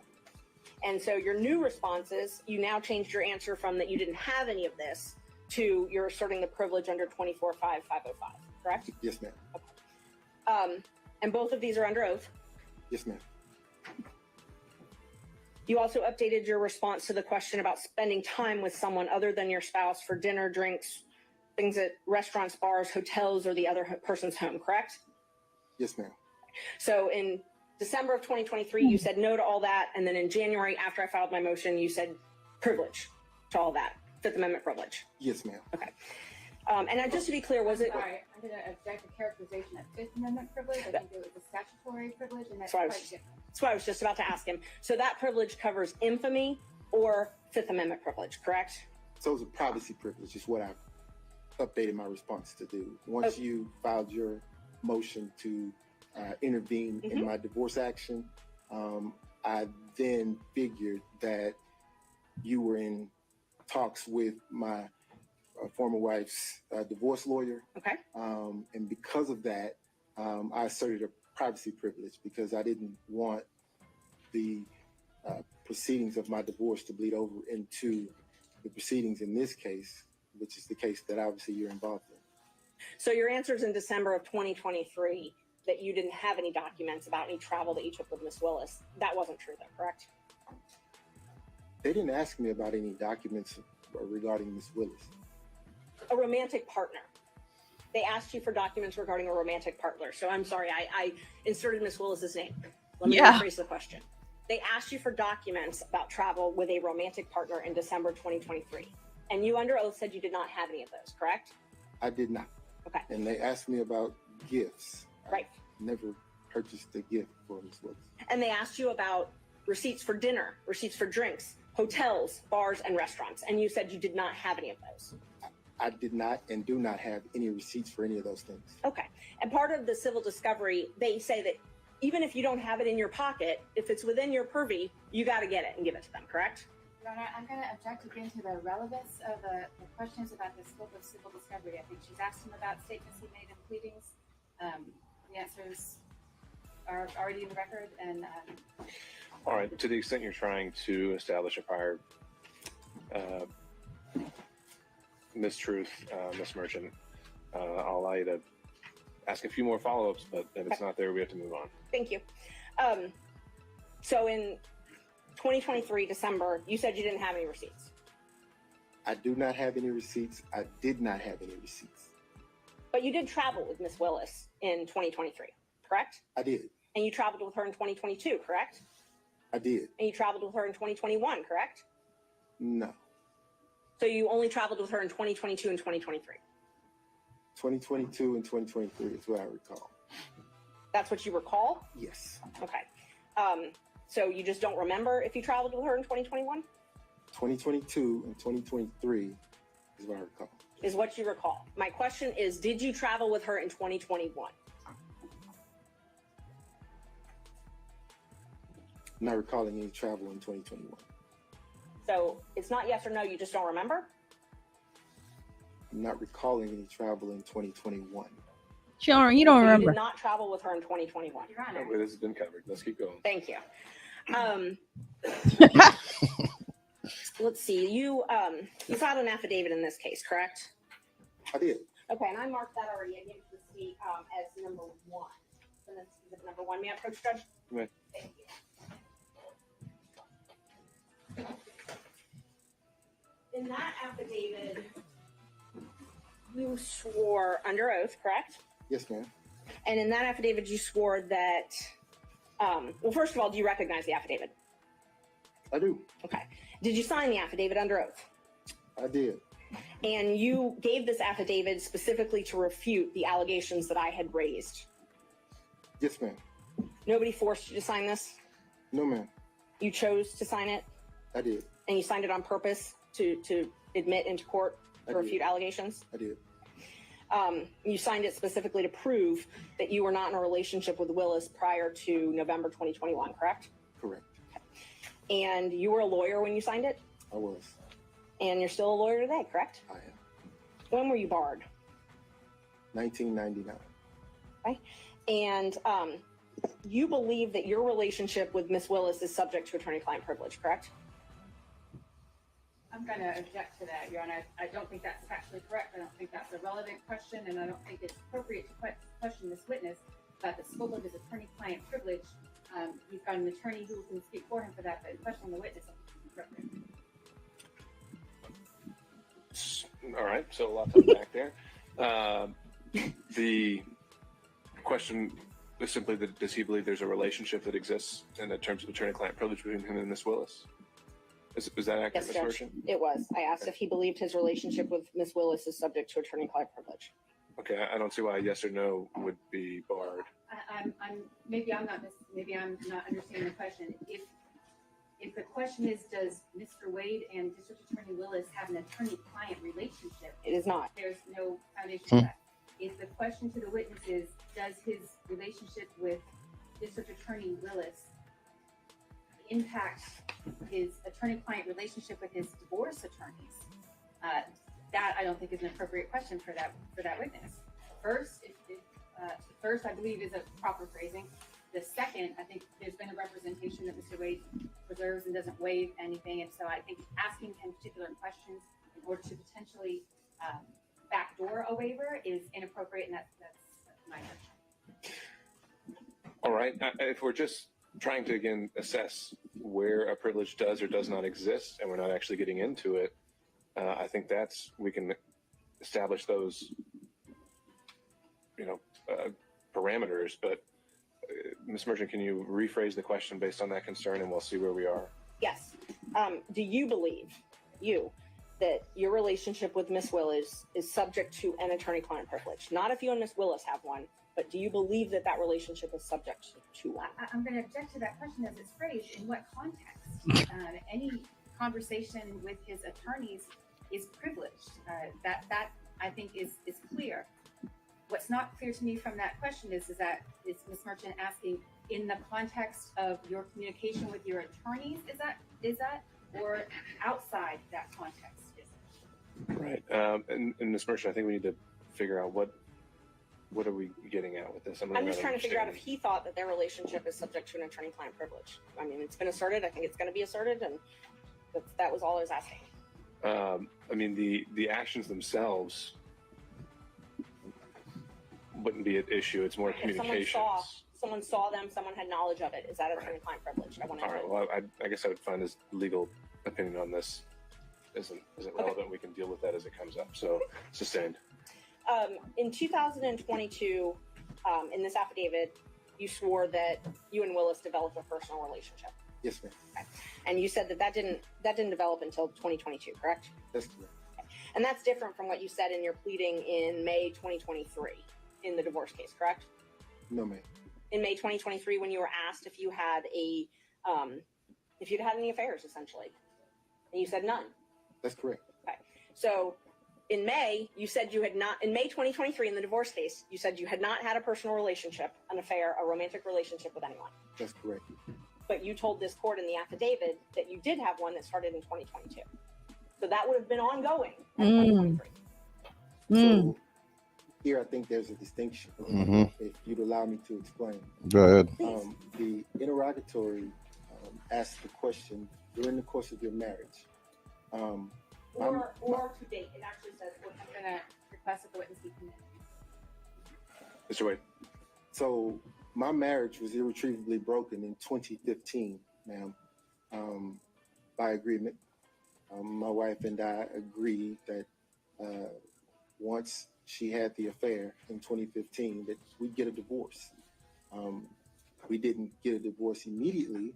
And so your new responses, you now changed your answer from that you didn't have any of this to you're asserting the privilege under 24.5.505, correct? Yes, ma'am. And both of these are under oath. Yes, ma'am. You also updated your response to the question about spending time with someone other than your spouse for dinner, drinks, things at restaurants, bars, hotels, or the other person's home, correct? Yes, ma'am. So in December of 2023, you said no to all that. And then in January, after I filed my motion, you said privilege to all that, Fifth Amendment privilege. Yes, ma'am. Okay. And now just to be clear, was it? Sorry, I'm going to object to characterization of Fifth Amendment privilege. I think it was a statutory privilege, and that's So I quite was- different. That's what I was just about to ask him. So that privilege covers infamy or Fifth Amendment privilege, correct? So it's a privacy privilege is what I've updated my response to do. Once you filed your motion to intervene in my divorce action, I then figured that you were in talks with my former wife's divorce lawyer. Okay. And because of that, I asserted a privacy privilege because I didn't want the proceedings of my divorce to bleed over into the proceedings in this case, which is the case that obviously you're involved in. So your answers in December of 2023 that you didn't have any documents about any travel that you took with Miss Willis, that wasn't true though, correct? They didn't ask me about any documents regarding Miss Willis. A romantic partner. They asked you for documents regarding a romantic partner. So I'm sorry, I inserted Miss Willis's name. Let me rephrase the question. They asked you for documents about travel with a romantic partner in December 2023. And you under oath said you did not have any of those, correct? I did not. Okay. And they asked me about gifts. Right. I never purchased a gift for Miss Willis. And they asked you about receipts for dinner, receipts for drinks, hotels, bars, and restaurants. And you said you did not have any of those. I did not and do not have any receipts for any of those things. Okay. And part of the civil discovery, they say that even if you don't have it in your pocket, if it's within your purview, you got to get it and give it to them, correct? Your Honor, I'm going to object again to the relevance of the questions about the scope of civil discovery. I think she's asked him about statements he made in pleadings. The answers are already in the record, and All right. To the extent you're trying to establish a prior mistruth, Ms. Merchant, I'll allow you to ask a few more follow-ups, but if it's not there, we have to move on. Thank you. So in 2023, December, you said you didn't have any receipts. I do not have any receipts. I did not have any receipts. But you did travel with Miss Willis in 2023, correct? I did. And you traveled with her in 2022, correct? I did. And you traveled with her in 2021, correct? No. So you only traveled with her in 2022 and 2023. 2022 and 2023 is what I recall. That's what you recall? Yes. Okay. So you just don't remember if you traveled with her in 2021? 2022 and 2023 is what I recall. Is what you recall. My question is, did you travel with her in 2021? I'm not recalling any travel in 2021. So it's not yes or no, you just don't remember? I'm not recalling any travel in 2021. Children, you don't So remember. You did not travel with her in 2021. Your Honor. Okay, this has been covered. Let's keep going. Thank you. Let's see. You filed an affidavit in this case, correct? I did. Okay, and I marked that already. I gave it to the state as number 1. So that's is it number 1. May I approach, Judge? Right. Thank you. In that affidavit, you swore under oath, correct? Yes, ma'am. And in that affidavit, you swore that Well, first of all, do you recognize the affidavit? I do. Okay. Did you sign the affidavit under oath? I did. And you gave this affidavit specifically to refute the allegations that I had raised. Yes, ma'am. Nobody forced you to sign this? No, ma'am. You chose to sign it? I did. And you signed it on purpose to admit into court to refute allegations? I did. You signed it specifically to prove that you were not in a relationship with Willis prior to November 2021, correct? Correct. And you were a lawyer when you signed it? I was. And you're still a lawyer today, correct? I am. When were you barred? 1999. Okay. And you believe that your relationship with Miss Willis is subject to attorney-client privilege, correct? I'm going to object to that, Your Honor. I don't think that's factually correct. I don't think that's a relevant question, and I don't think it's appropriate to question this witness about the scope of his attorney-client privilege. He's got an attorney who can speak for him for that, but questioning the witness is appropriate. All right, so a lot to unpack there. The question is simply that does he believe there's a relationship that exists in the terms of attorney-client privilege between him and Miss Willis? Is that accurate, Yes, Ms. Judge. Merchant? It was. I asked if he believed his relationship with Miss Willis is subject to attorney-client privilege. Okay, I don't see why a yes or no would be barred. Maybe I'm not understanding the question. If the question is, does Mr. Wade and District Attorney Willis have an attorney-client relationship? It is not. There's no foundation for that. If the question to the witness is, does his relationship with District Attorney Willis impact his attorney-client relationship with his divorce attorneys? That I don't think is an appropriate question for that witness. First, I believe is a proper phrasing. The second, I think there's been a representation that Mr. Wade preserves and doesn't waive anything, and so I think asking him particular questions in order to potentially backdoor a waiver is inappropriate, and that's my judgment. All right, if we're just trying to, again, assess where a privilege does or does not exist, and we're not actually getting into it, I think we can establish those, parameters. But Ms. Merchant, can you rephrase the question based on that concern, and we'll see where we are? Yes. Do you believe, that your relationship with Miss Willis is subject to an attorney-client privilege? Not if you and Miss Willis have one, but do you believe that that relationship is subject to one? I'm going to object to that question as it's phrased. In what context? Any conversation with his attorneys is privileged. That I think is clear. What's not clear to me from that question is that is Ms. Merchant asking in the context of your communication with your attorneys? Is that or outside that context? Right. And Ms. Merchant, I think we need to figure out what are we getting at with this? I'm just trying to figure out if he thought that their relationship is subject to an attorney-client privilege. I mean, it's been asserted. I think it's going to be asserted, and that was all I was asking. I mean, the actions themselves wouldn't be an issue. It's more If communications. someone saw them, someone had knowledge of it. Is that attorney-client privilege? I want to All right. Well, I guess I would find his legal opinion on this isn't relevant. We can deal with that as it comes up. So sustained. In 2022, in this affidavit, you swore that you and Willis developed a personal relationship. Yes, ma'am. Okay. And you said that didn't develop until 2022, correct? That's correct. Okay. And that's different from what you said in your pleading in May 2023 in the divorce case, correct? No, ma'am. In May 2023, when you were asked if you had if you'd had any affairs, essentially, and you said none. That's correct. Okay. So in May, you said you had not, in May 2023, in the divorce case, you said you had not had a personal relationship, an affair, a romantic relationship with anyone. That's correct. But you told this court in the affidavit that you did have one that started in 2022. So that would have been ongoing in 2023. So here I think there's a distinction. Mhm. If you'd allow me to explain. Go ahead. The interrogatory asked the question during the course of your marriage. Or to date. It actually says I'm going to request that the witness be committed. Mr. Wade. So my marriage was irretrievably broken in 2015, ma'am, by agreement. My wife and I agreed that once she had the affair in 2015, that we'd get a divorce. We didn't get a divorce immediately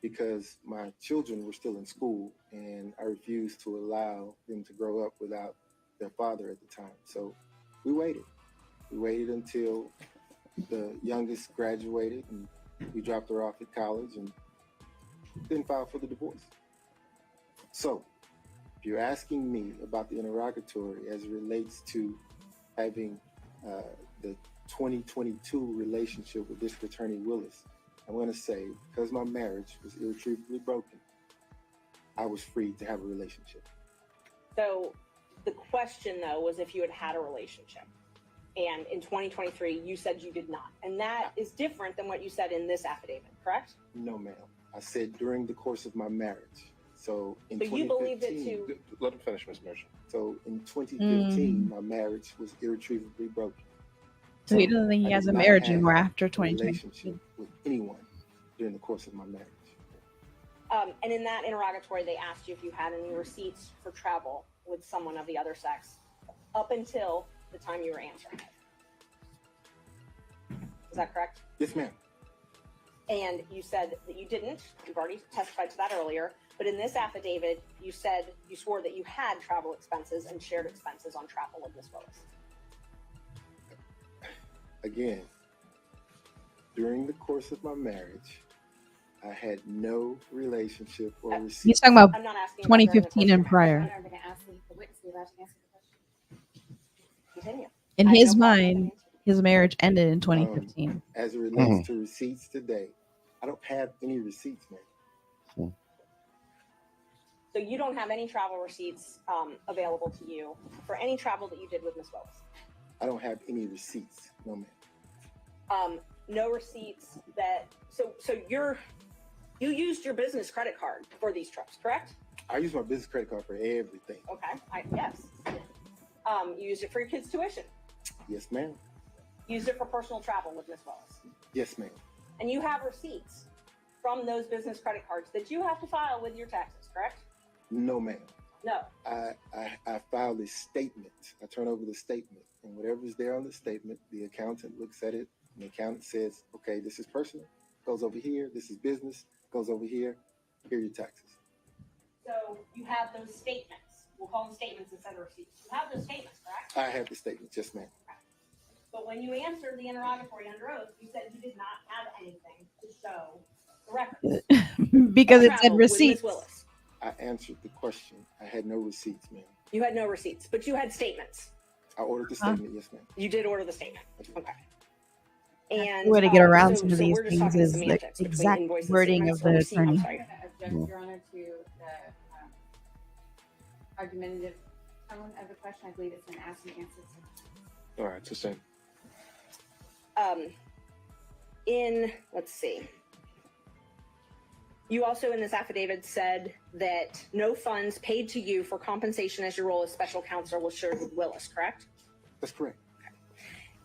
because my children were still in school and I refused to allow them to grow up without their father at the time. So we waited. We waited until the youngest graduated and we dropped her off at college and then filed for the divorce. So if you're asking me about the interrogatory as it relates to having the 2022 relationship with District Attorney Willis, I'm going to say, because my marriage was irretrievably broken, I was free to have a relationship. So the question, though, was if you had had a relationship. And in 2023, you said you did not. And that is different than what you said in this affidavit, correct? No, ma'am. I said during the course of my marriage. So in But you believed it 2015, too. Let him finish, Ms. Merchant. so in 2015, my marriage was irretrievably broken. So he doesn't think he I has did a not marriage have anymore after a 2020. relationship with anyone during the course of my marriage. And in that interrogatory, they asked you if you had any receipts for travel with someone of the other sex up until the time you were answering it. Is that correct? Yes, ma'am. And you said that you didn't. You've already testified to that earlier. But in this affidavit, you said you swore that you had travel expenses and shared expenses on travel with Ms. Willis. Again, during the course of my marriage, I had no relationship or receipt. He's talking about I'm not asking about during the 2015 course and of your prior. I'm going to ask the witness to be allowed to answer the question. Continue. In I have his no problem mind, his marriage ended in 2015. As it relates to receipts today, I don't have any receipts, man. So you don't have any travel receipts available to you for any travel that you did with Ms. Willis. I don't have any receipts, no, ma'am. No receipts that. So you used your business credit card for these trips, correct? I use my business credit card for everything. Okay. Yes. You used it for your kids' tuition. Yes, ma'am. Used it for personal travel with Ms. Willis. Yes, ma'am. And you have receipts from those business credit cards that you have to file with your taxes, correct? No, ma'am. No. I filed a statement. I turn over the statement, and whatever's there on the statement, the accountant looks at it, and the accountant says, okay, this is personal, goes over here, this is business, goes over here, here are your taxes. So you have those statements. We'll call them statements instead of receipts. You have those statements, correct? I have the statement, yes, ma'am. But when you answered the interrogatory under oath, you said you did not have anything to show the records. Because it Travel said with Ms. receipts. Willis. I answered the question. I had no receipts, ma'am. You had no receipts, but you had statements. I ordered the statement, yes, ma'am. You did order the statement. Okay. And The way to get around so some of these we're just things talking is the semantics between exact invoices, wording of statements, or the receipt. I'm attorney. sorry. Object, Your Honor, to the argumentative tone of the question. I believe it's been asked and answered. All right, sustained. Let's see. You also in this affidavit said that no funds paid to you for compensation as your role as special counsel was shared with Willis, correct? That's correct.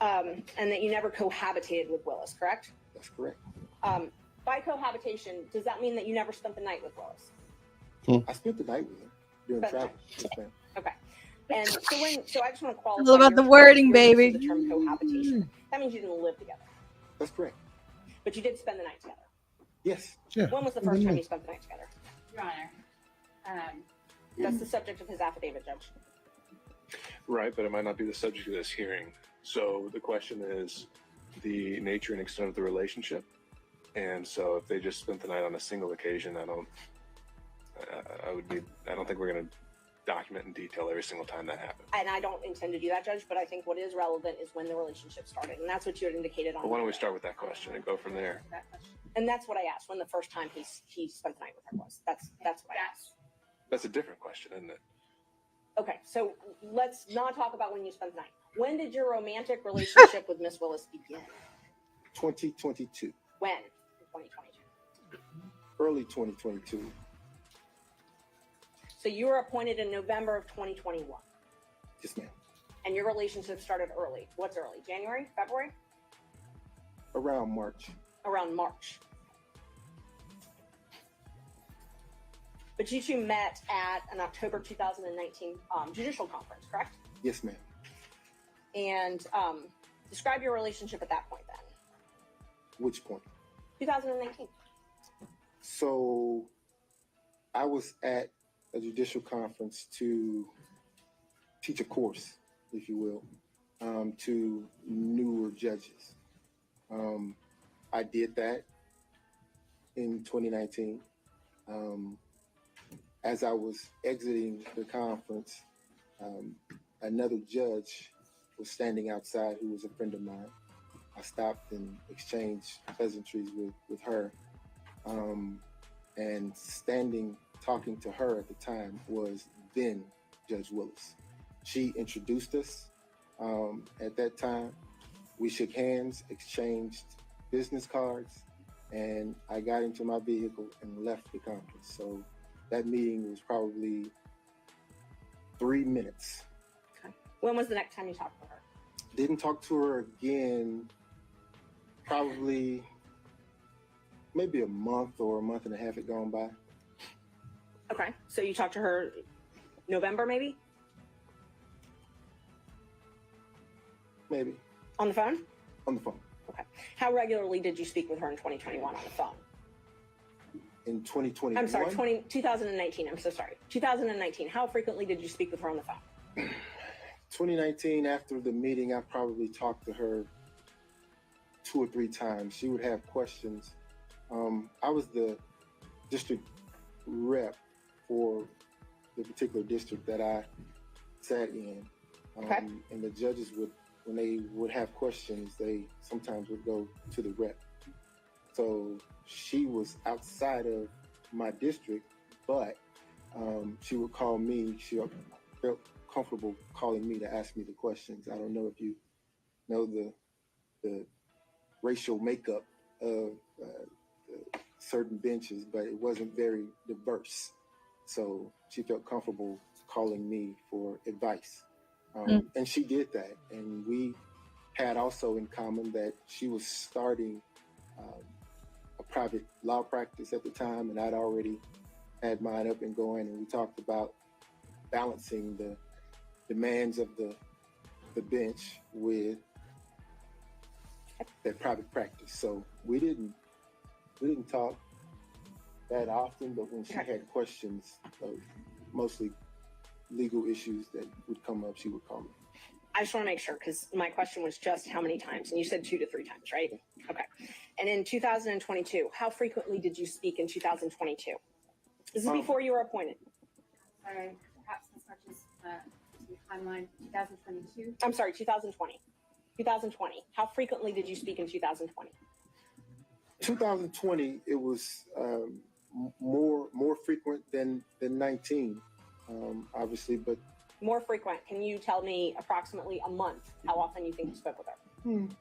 And that you never cohabitated with Willis, correct? That's correct. By cohabitation, does that mean that you never spent the night with Willis? I spent the night with him during But- travel. Yes, ma'am. Okay. And so I just want to qualify. It's all about your the wording, your use of baby. The term cohabitation. That means you didn't live together, That's correct. but you did spend the night together. Yes. Yeah. When was the first time you spent the night together? Your Honor, That's the subject of his affidavit, Judge. Right, but it might not be the subject of this hearing. So the question is the nature and extent of the relationship. And so if they just spent the night on a single occasion, I don't think we're going to document in detail every single time that happened. And I don't intend to do that, Judge, but I think what is relevant is when the relationship started. And that's what you had indicated on. But why don't we start with that question and go from there? that question. And that's what I asked when the first time he spent the night with her was. That's what I asked. That's a different question, isn't it? Okay, so let's not talk about when you spent the night. When did your romantic relationship with Miss Willis begin? 2022. When? In 2022. Early 2022. So you were appointed in November of 2021. Yes, ma'am. And your relationship started early. What's early? January? February? Around March. Around March. But you two met at an October 2019 judicial conference, correct? Yes, ma'am. And describe your relationship at that point then. Which point? 2019. So I was at a judicial conference to teach a course, if you will, to newer judges. I did that in 2019. As I was exiting the conference, another judge was standing outside who was a friend of mine. I stopped and exchanged pleasantries with her. And standing, talking to her at the time was then Judge Willis. She introduced us at that time. We shook hands, exchanged business cards, and I got into my vehicle and left the conference. So that meeting was probably 3 minutes. Okay. When was the next time you talked to her? Didn't talk to her again, probably maybe a month or a month and a half had gone by. Okay. So you talked to her November, maybe? Maybe. On the phone? On the phone. Okay. How regularly did you speak with her in 2021 on the phone? In 2021? I'm sorry, 2019. I'm so sorry. 2019. How frequently did you speak with her on the phone? 2019, after the meeting, I probably talked to her 2 or 3 times. She would have questions. I was the district rep for the particular district that I sat in. Okay. And the judges would, when they would have questions, they sometimes would go to the rep. So she was outside of my district, but she would call me. She felt comfortable calling me to ask me the questions. I don't know if you know the racial makeup of certain benches, but it wasn't very diverse. So she felt comfortable calling me for advice. And she did that. And we had also in common that she was starting a private law practice at the time, and I'd already had mine up and going, and we talked about balancing the demands of the bench with that private practice. So we didn't talk that often, but when she had questions of mostly legal issues that would come up, she would call me. I just want to make sure, because my question was just how many times, and you said 2 to 3 times, right? Okay. And in 2022, how frequently did you speak in 2022? This is before you were appointed. Sorry, perhaps this much is the timeline, 2022. I'm sorry, 2020. 2020. How frequently did you speak in 2020? 2020, it was more frequent than 19, obviously, but More frequent. Can you tell me approximately a month how often you think you spoke with her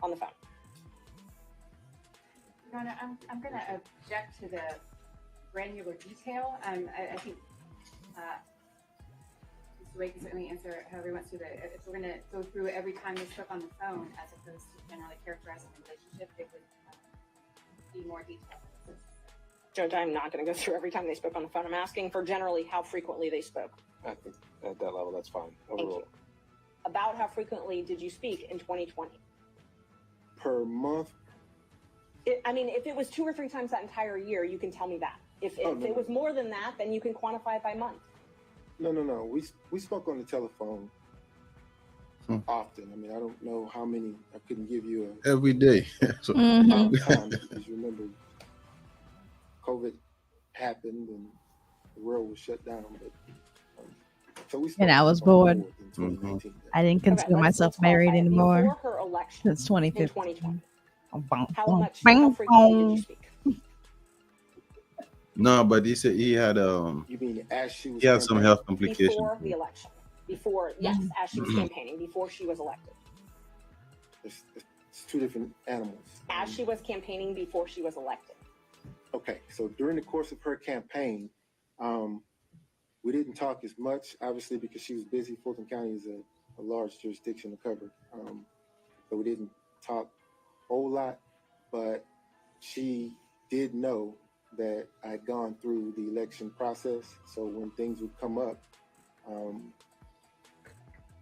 on the phone? Your Honor, I'm going to object to the granular detail. I think Mr. Wade can certainly answer however he wants to, but if we're going to go through every time they spoke on the phone as opposed to generally characterizing the relationship, it would be more detailed. Judge, I'm not going to go through every time they spoke on the phone. I'm asking for generally how frequently they spoke. I think at that level, that's fine. Thank you. About how frequently did you speak in 2020? per month. I mean, if it was 2 or 3 times that entire year, you can tell me that. If no. it was more than that, then you can quantify it by month. No. We spoke on the telephone often. I mean, I don't know how many. I couldn't give you every day. So, time because remember, COVID happened and the world was shut down. But so we. And I was bored. Mm-hmm. I didn't consider myself married anymore Before her election since 2015. in 2020. How Bang, frequently did you speak? No, but he said he had You mean as she was he had some health complications. Before the election. Before, yes, as she was campaigning, before she was elected. It's 2 different animals. As she was campaigning before she was elected. Okay, so during the course of her campaign, we didn't talk as much, obviously, because she was busy. Fulton County is a large jurisdiction to cover. So we didn't talk a whole lot, but she did know that I'd gone through the election process. So when things would come up,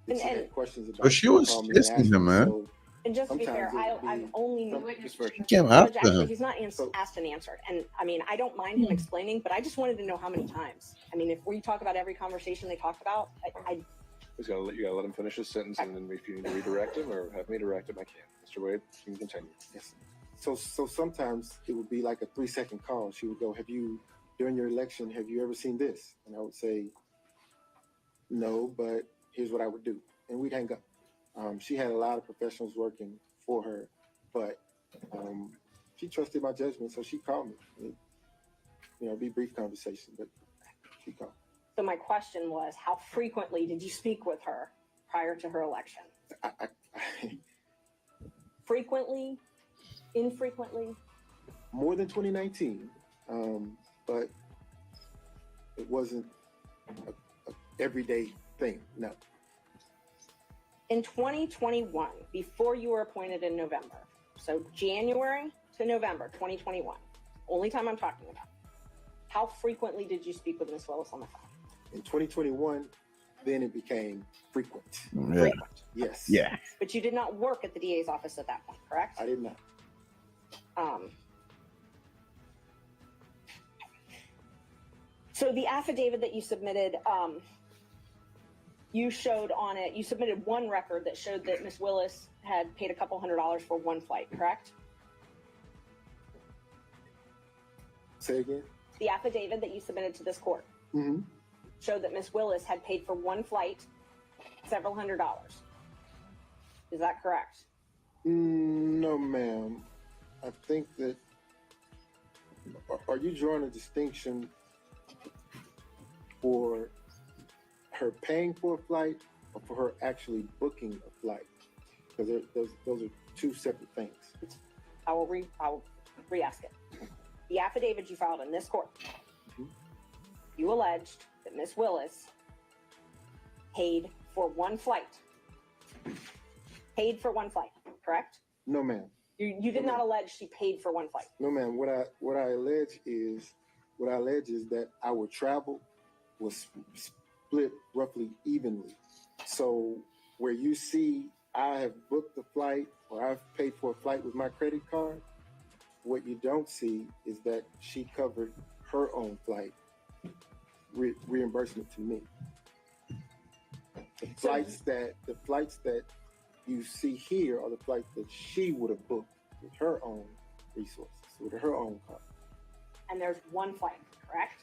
if she had questions about So she was call me and chasing ask him, me. man. So And just to be fair, Sometimes it would I've be- only Just for- Came Judge, after actually, him. he's not asked and answered. And I mean, I don't mind him explaining, but I just wanted to know how many times. I mean, if we talk about every conversation they talked about, I You gotta let him finish his sentence, and then if you need to redirect him or have me direct him, I can. Mr. Wade, you can continue. Yes. So sometimes it would be like a 3-second call. She would go, during your election, have you ever seen this? And I would say, no, but here's what I would do. And we'd hang up. She had a lot of professionals working for her, but she trusted my judgment, so she called me. It'd be a brief conversation, but she called. so my question was, how frequently did you speak with her prior to her election? Frequently? Infrequently? More than 2019, but it wasn't a everyday thing. No. In 2021, before you were appointed in November, so January to November 2021, only time I'm talking about, how frequently did you speak with Ms. Willis on the phone? In 2021, then it became frequent. Yeah. Frequent. Yes. Yeah. But you did not work at the DA's office at that point, correct? I did not. So the affidavit that you submitted, you showed on it, you submitted one record that showed that Ms. Willis had paid a couple $100s for one flight, correct? Say again? The affidavit that you submitted to this court Mm-hmm. showed that Ms. Willis had paid for one flight several $100s. Is that correct? No, ma'am. I think that. Are you drawing a distinction for her paying for a flight or for her actually booking a flight? Because those are two separate things. I will re-ask it. The affidavit you filed in this court, you alleged that Ms. Willis paid for one flight. Paid for one flight, correct? No, ma'am. You did not allege she paid for one flight. No, ma'am. What I allege is that our travel was split roughly evenly. So where you see I have booked a flight or I've paid for a flight with my credit card, what you don't see is that she covered her own flight reimbursement to me. The flights that you see here are the flights that she would have booked with her own resources, with her own car. And there's one flight, correct?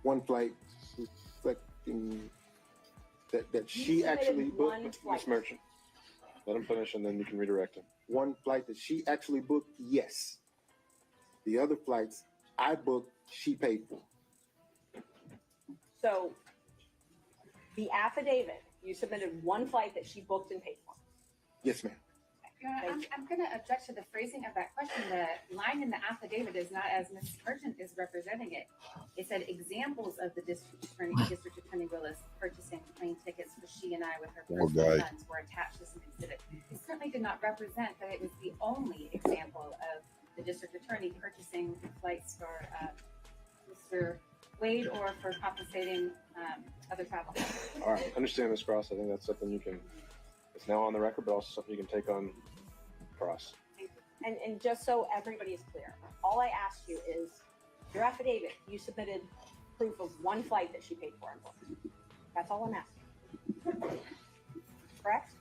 One flight reflecting that she submitted actually one booked. flight. Ms. Merchant, let him finish, and then you can redirect him. One flight that she actually booked, yes. The other flights I booked, she paid for. So the affidavit, you submitted one flight that she booked and paid for. Yes, ma'am. Your Honor, I'm going to object to the phrasing of that question. The line in the affidavit is not as Ms. Merchant is representing it. It said examples of the District Attorney Willis purchasing plane tickets for she and I with her Poor personal guy. funds were attached to some exhibit. It certainly did not represent that it was the only example of the District Attorney purchasing flights for Mr. Wade or for compensating other travel. All right, understand, Ms. Cross. I think that's something you can. It's now on the record, but also something you can take on cross. And just so everybody is clear, all I asked you is your affidavit, you submitted proof of one flight that she paid for and booked. That's all I'm asking. Correct?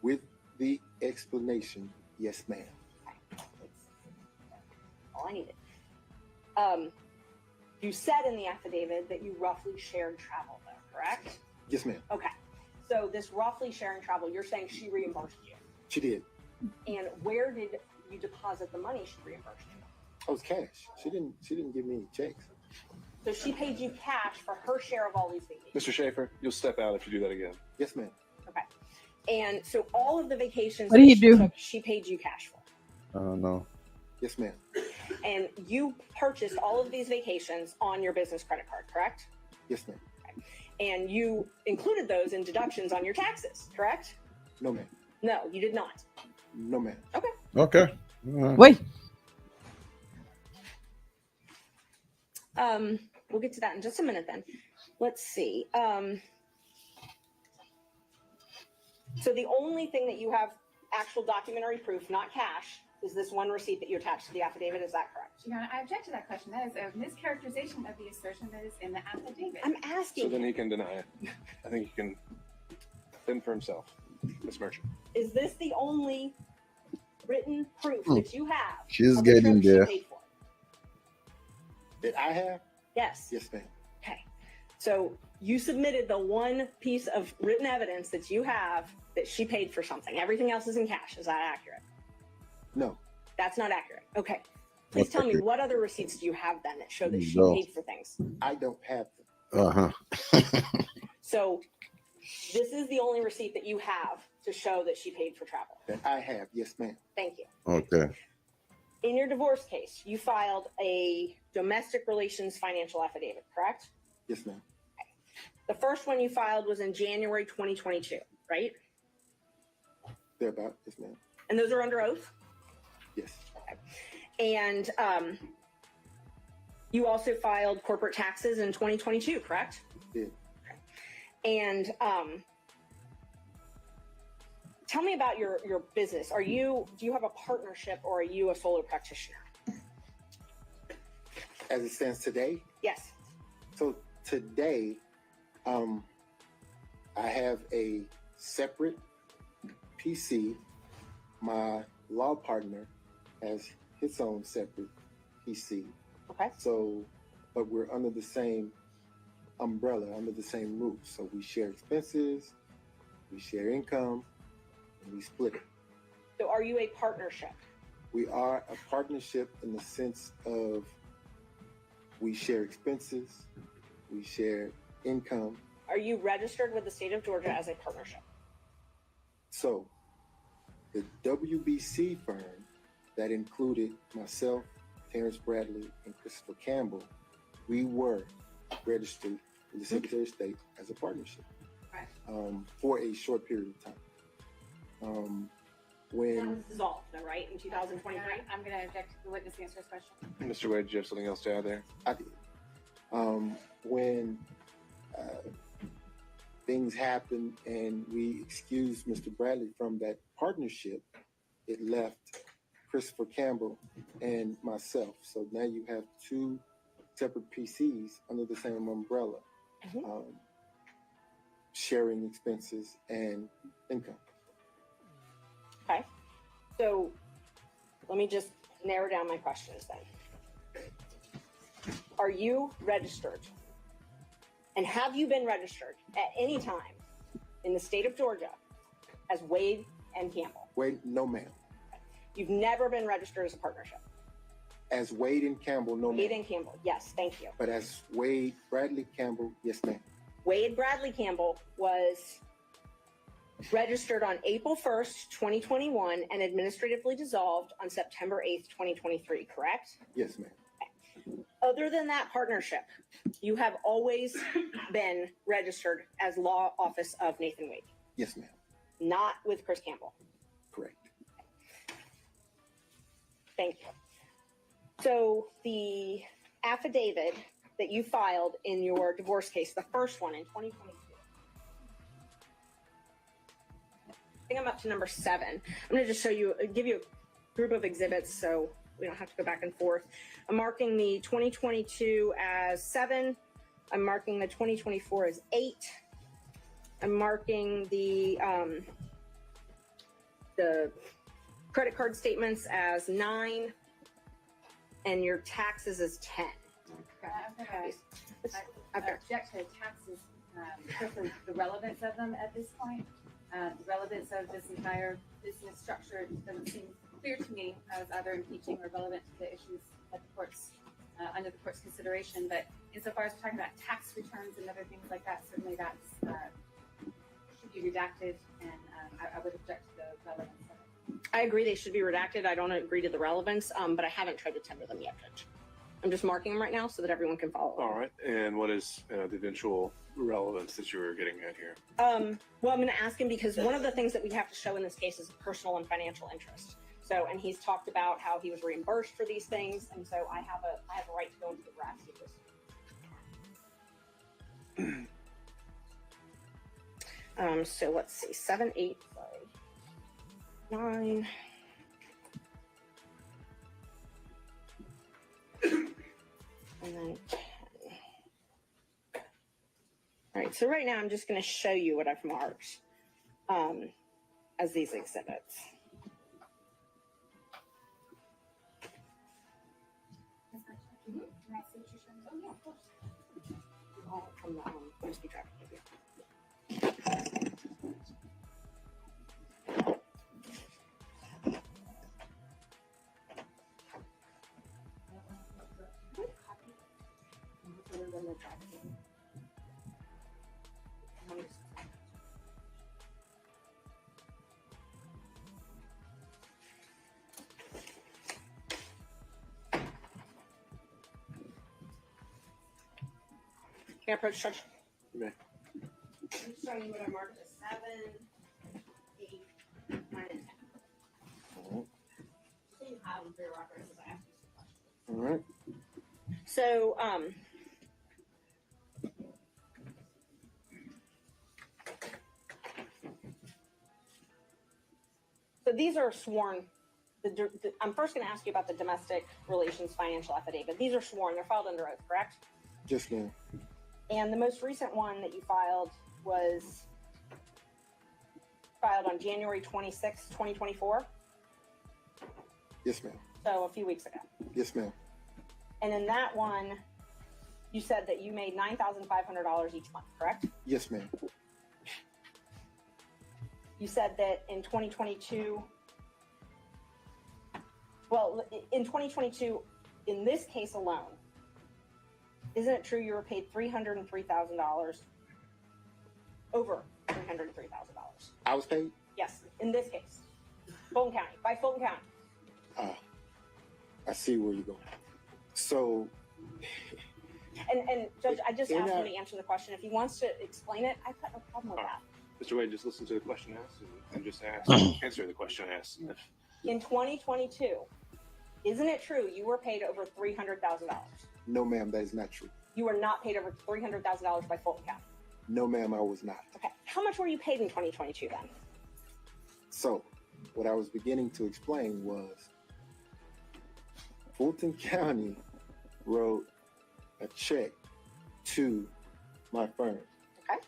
With the explanation, yes, ma'am. All I needed. You said in the affidavit that you roughly shared travel though, correct? Yes, ma'am. Okay. So this roughly sharing travel, you're saying she reimbursed you. She did. And where did you deposit the money she reimbursed you? Oh, it was cash. She didn't give me any checks. So she paid you cash for her share of all these vacations. Mr. Schaefer, you'll step out if you do that again. Yes, ma'am. Okay. And so all of the vacations What do you that she do? took, she paid you cash for. No. Yes, ma'am. And you purchased all of these vacations on your business credit card, correct? Yes, ma'am. And you included those in deductions on your taxes, correct? No, ma'am. No, you did not. No, ma'am. Okay. Okay. Wait. We'll get to that in just a minute then. Let's see. So the only thing that you have actual documentary proof, not cash, is this one receipt that you attached to the affidavit. Is that correct? Your Honor, I object to that question. That is a mischaracterization of the assertion that is in the affidavit. I'm asking. So then he can deny it. I think he can fend for himself, Ms. Merchant. Is this the only written proof that you have? She's of the getting trip she there. paid for? That I have? Yes. Yes, ma'am. Okay. So you submitted the one piece of written evidence that you have that she paid for something. Everything else is in cash. Is that accurate? No. That's not accurate. Okay. Please tell me, what other receipts do you have then that show that she No. paid for things? I don't have them. So this is the only receipt that you have to show that she paid for travel. That I have. Yes, ma'am. Thank you. Okay. In your divorce case, you filed a domestic relations financial affidavit, correct? Yes, ma'am. The first one you filed was in January 2022, right? Thereabout. Yes, ma'am. And those are under oath? Yes. And you also filed corporate taxes in 2022, correct? Did. And tell me about your business. Do you have a partnership or are you a solo practitioner? As it stands today? Yes. So today, I have a separate PC. My law partner has his own separate PC. Okay. So, but we're under the same umbrella, under the same roof. So we share expenses, we share income, and we split it. So are you a partnership? We are a partnership in the sense of we share expenses, we share income. Are you registered with the state of Georgia as a partnership? So the WBC firm that included myself, Terrence Bradley, and Christopher Campbell, we were registered with the Secretary of State as a partnership for a short period of time. That was dissolved, though, right, in 2023? I'm going to object to the witness answer his question. Mr. Wade, do you have something else to add there? I did. When things happened and we excused Mr. Bradley from that partnership, it left Christopher Campbell and myself. So now you have two separate PCs under the same umbrella, sharing expenses and income. Okay. So let me just narrow down my questions then. Are you registered? And have you been registered at any time in the state of Georgia as Wade and Campbell? Wade, no ma'am. You've never been registered as a partnership? As Wade and Campbell, no ma'am. Wade and Campbell, yes, thank you. But as Wade Bradley Campbell, yes ma'am. Wade Bradley Campbell was registered on April 1st, 2021 and administratively dissolved on September 8th, 2023, correct? Yes ma'am. Other than that partnership, you have always been registered as law office of Nathan Wade, Yes ma'am. not with Chris Campbell. Correct. Thank you. So the affidavit that you filed in your divorce case, the first one in 2022, I think I'm up to number 7. I'm going to just give you a group of exhibits so we don't have to go back and forth. I'm marking the 2022 as 7. I'm marking the 2024 as 8. I'm marking the credit card statements as 9, and your taxes as 10. I'm going to object to taxes because of the relevance of them at this point. The relevance of this entire business structure doesn't seem clear to me as either impeaching or relevant to the issues at the courts, under the court's consideration. But insofar as we're talking about tax returns and other things like that, certainly that should be redacted, and I would object to the relevance of it. I agree they should be redacted. I don't agree to the relevance, but I haven't tried to tender them yet, Judge. I'm just marking them right now so that everyone can follow. All right. And what is the eventual relevance that you were getting at here? Well, I'm going to ask him because one of the things that we have to show in this case is personal and financial interest. So, and he's talked about how he was reimbursed for these things, and so I have a right to go into the veracity of this. So let's see, 7, 8, 9. And then 10. All right, so right now I'm just going to show you what I've marked as these exhibits. Can I see what you're showing? Oh, yeah, of course. All from the USB drive. Can I approach Judge? Okay. I'm showing you what I marked as 7, 8, 9, and 10. So you have them for your records as I ask you some questions. All right. So, so these are sworn. I'm first going to ask you about the domestic relations financial affidavit. These are sworn. They're filed under oath, correct? Yes, ma'am. And the most recent one that you filed was filed on January 26, 2024. Yes, ma'am. So a few weeks ago. Yes, ma'am. And in that one, you said that you made $9,500 each month, correct? Yes, ma'am. You said that in 2022, well, in 2022, in this case alone, isn't it true you were paid $303,000? Over $303,000. I was paid? Yes, in this case. Fulton County, by Fulton County. I see where you're going. So, And Judge, I just In asked a- him to answer the question. If he wants to explain it, I've got no problem with that. Mr. Wade, just listen to the question asked and just answer the question asked. In 2022, isn't it true you were paid over $300,000? no, ma'am, that is not true. You were not paid over $300,000 by Fulton County. No, ma'am, I was not. Okay. How much were you paid in 2022 then? So, what I was beginning to explain was Fulton County wrote a check to my firm. Okay.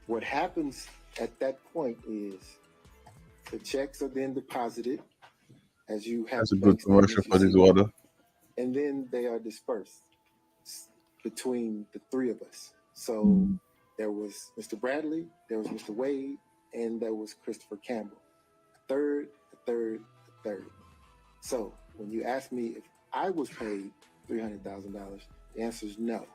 What happens at that point is the checks are then deposited as you have. That's a good bank commercial statements, for you this see, water. and then they are dispersed between the three of us. So there was Mr. Bradley, there was Mr. Wade, and there was Christopher Campbell. A third. So when you ask me if I was paid $300,000, the answer is no.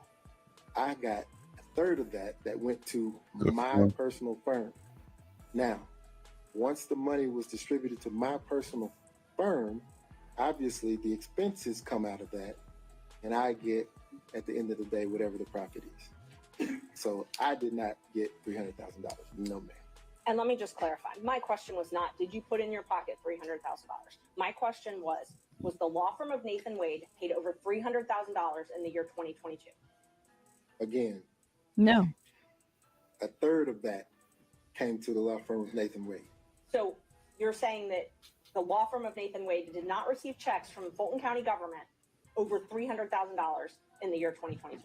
I got a third of that went to my personal firm. Now, once the money was distributed to my personal firm, obviously the expenses come out of that, and I get at the end of the day whatever the profit is. So I did not get $300,000. No, ma'am. And let me just clarify. My question was not, did you put in your pocket $300,000? My question was the law firm of Nathan Wade paid over $300,000 in the year 2022? Again, No. a third of that came to the law firm of Nathan Wade. So you're saying that the law firm of Nathan Wade did not receive checks from Fulton County government over $300,000 in the year 2022?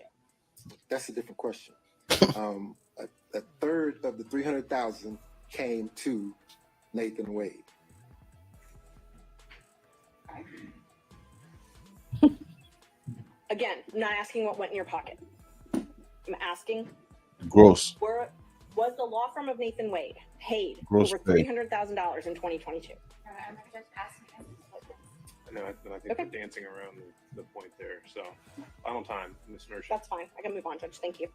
That's a different question. A third of the $300,000 came to Nathan Wade. Again, I'm not asking what went in your pocket. I'm asking, Gross. was the law firm of Nathan Wade paid Gross over pay. $300,000 in 2022? I'm just asking him. No, I think Okay. we're dancing around the point there. So, final time, Ms. Mershon. That's fine. I can move on, Judge. Thank you.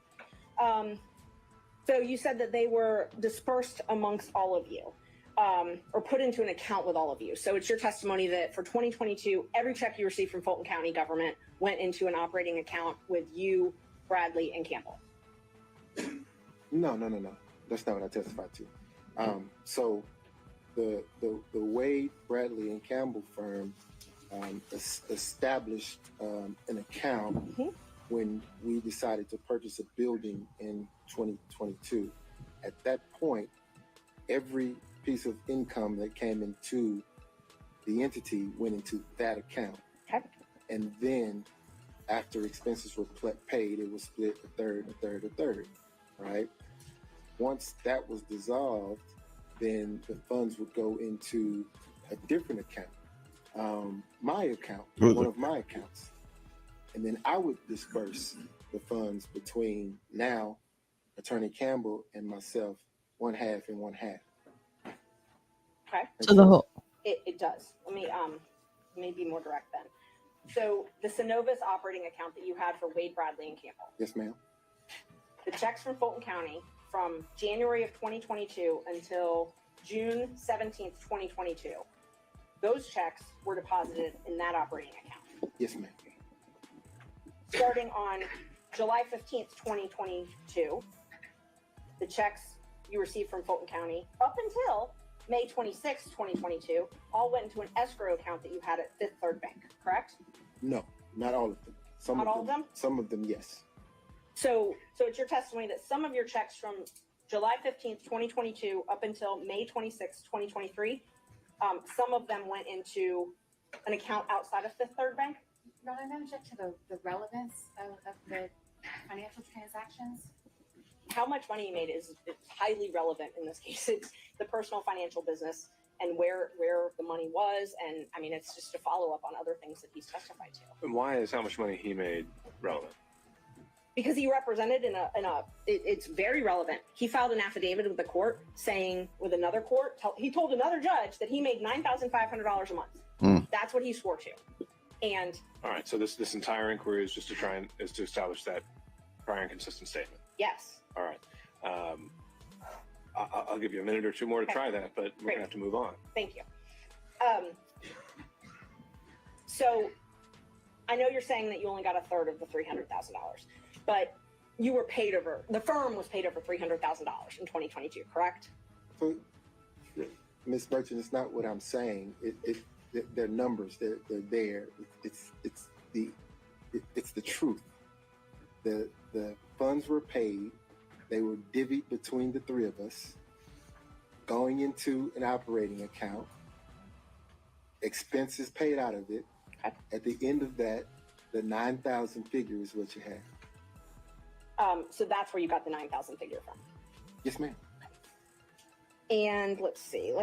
So you said that they were dispersed amongst all of you, or put into an account with all of you. So it's your testimony that for 2022, every check you received from Fulton County government went into an operating account with you, Bradley, and Campbell. No. That's not what I testified to. So the Wade, Bradley, and Campbell firm established an account when we decided to purchase a building in 2022 At that point, every piece of income that came into the entity went into that account. Okay. And then after expenses were paid, it was split a third, right? Once that was dissolved, then the funds would go into a different account, my account, one of my accounts. And then I would disperse the funds between now Attorney Campbell and myself, one half and one half. Okay. So the whole. It does. Let me be more direct then. So the Synovus operating account that you had for Wade, Bradley, and Campbell, Yes, ma'am. the checks from Fulton County from January of 2022 until June 17th, 2022, those checks were deposited in that operating account. Yes, ma'am. Starting on July 15th, 2022, the checks you received from Fulton County up until May 26th, 2022, all went into an escrow account that you had at Fifth Third Bank, correct? No, not all of them. Not all of them? Some of them, yes. So it's your testimony that some of your checks from July 15th, 2022 up until May 26th, 2023, some of them went into an account outside of Fifth Third Bank? Ron, I'm object to the relevance of the financial transactions. How much money you made is highly relevant in this case. It's the personal financial business and where the money was. And I mean, it's just a follow up on other things that he's testified to. And why is how much money he made relevant? Because he represented it's very relevant. He filed an affidavit with the court saying, with another court, he told another judge that he made $9,500 a month. That's what he swore to. And all right, so this entire inquiry is just to establish that prior and consistent statement. Yes. All right. I'll give you a minute or two more to try that, but we're gonna have to move on. Thank you. So I know you're saying that you only got a third of the $300,000, but you were paid over. The firm was paid over $300,000 in 2022, correct? So, Ms. Merchant, it's not what I'm saying. They're numbers. They're there. It's the truth. The funds were paid. They were divvied between the three of us, going into an operating account. Expenses paid out of it. At the end of that, the 9,000 figure is what you have. So that's where you got the 9,000 figure from. Yes, ma'am. And let's see.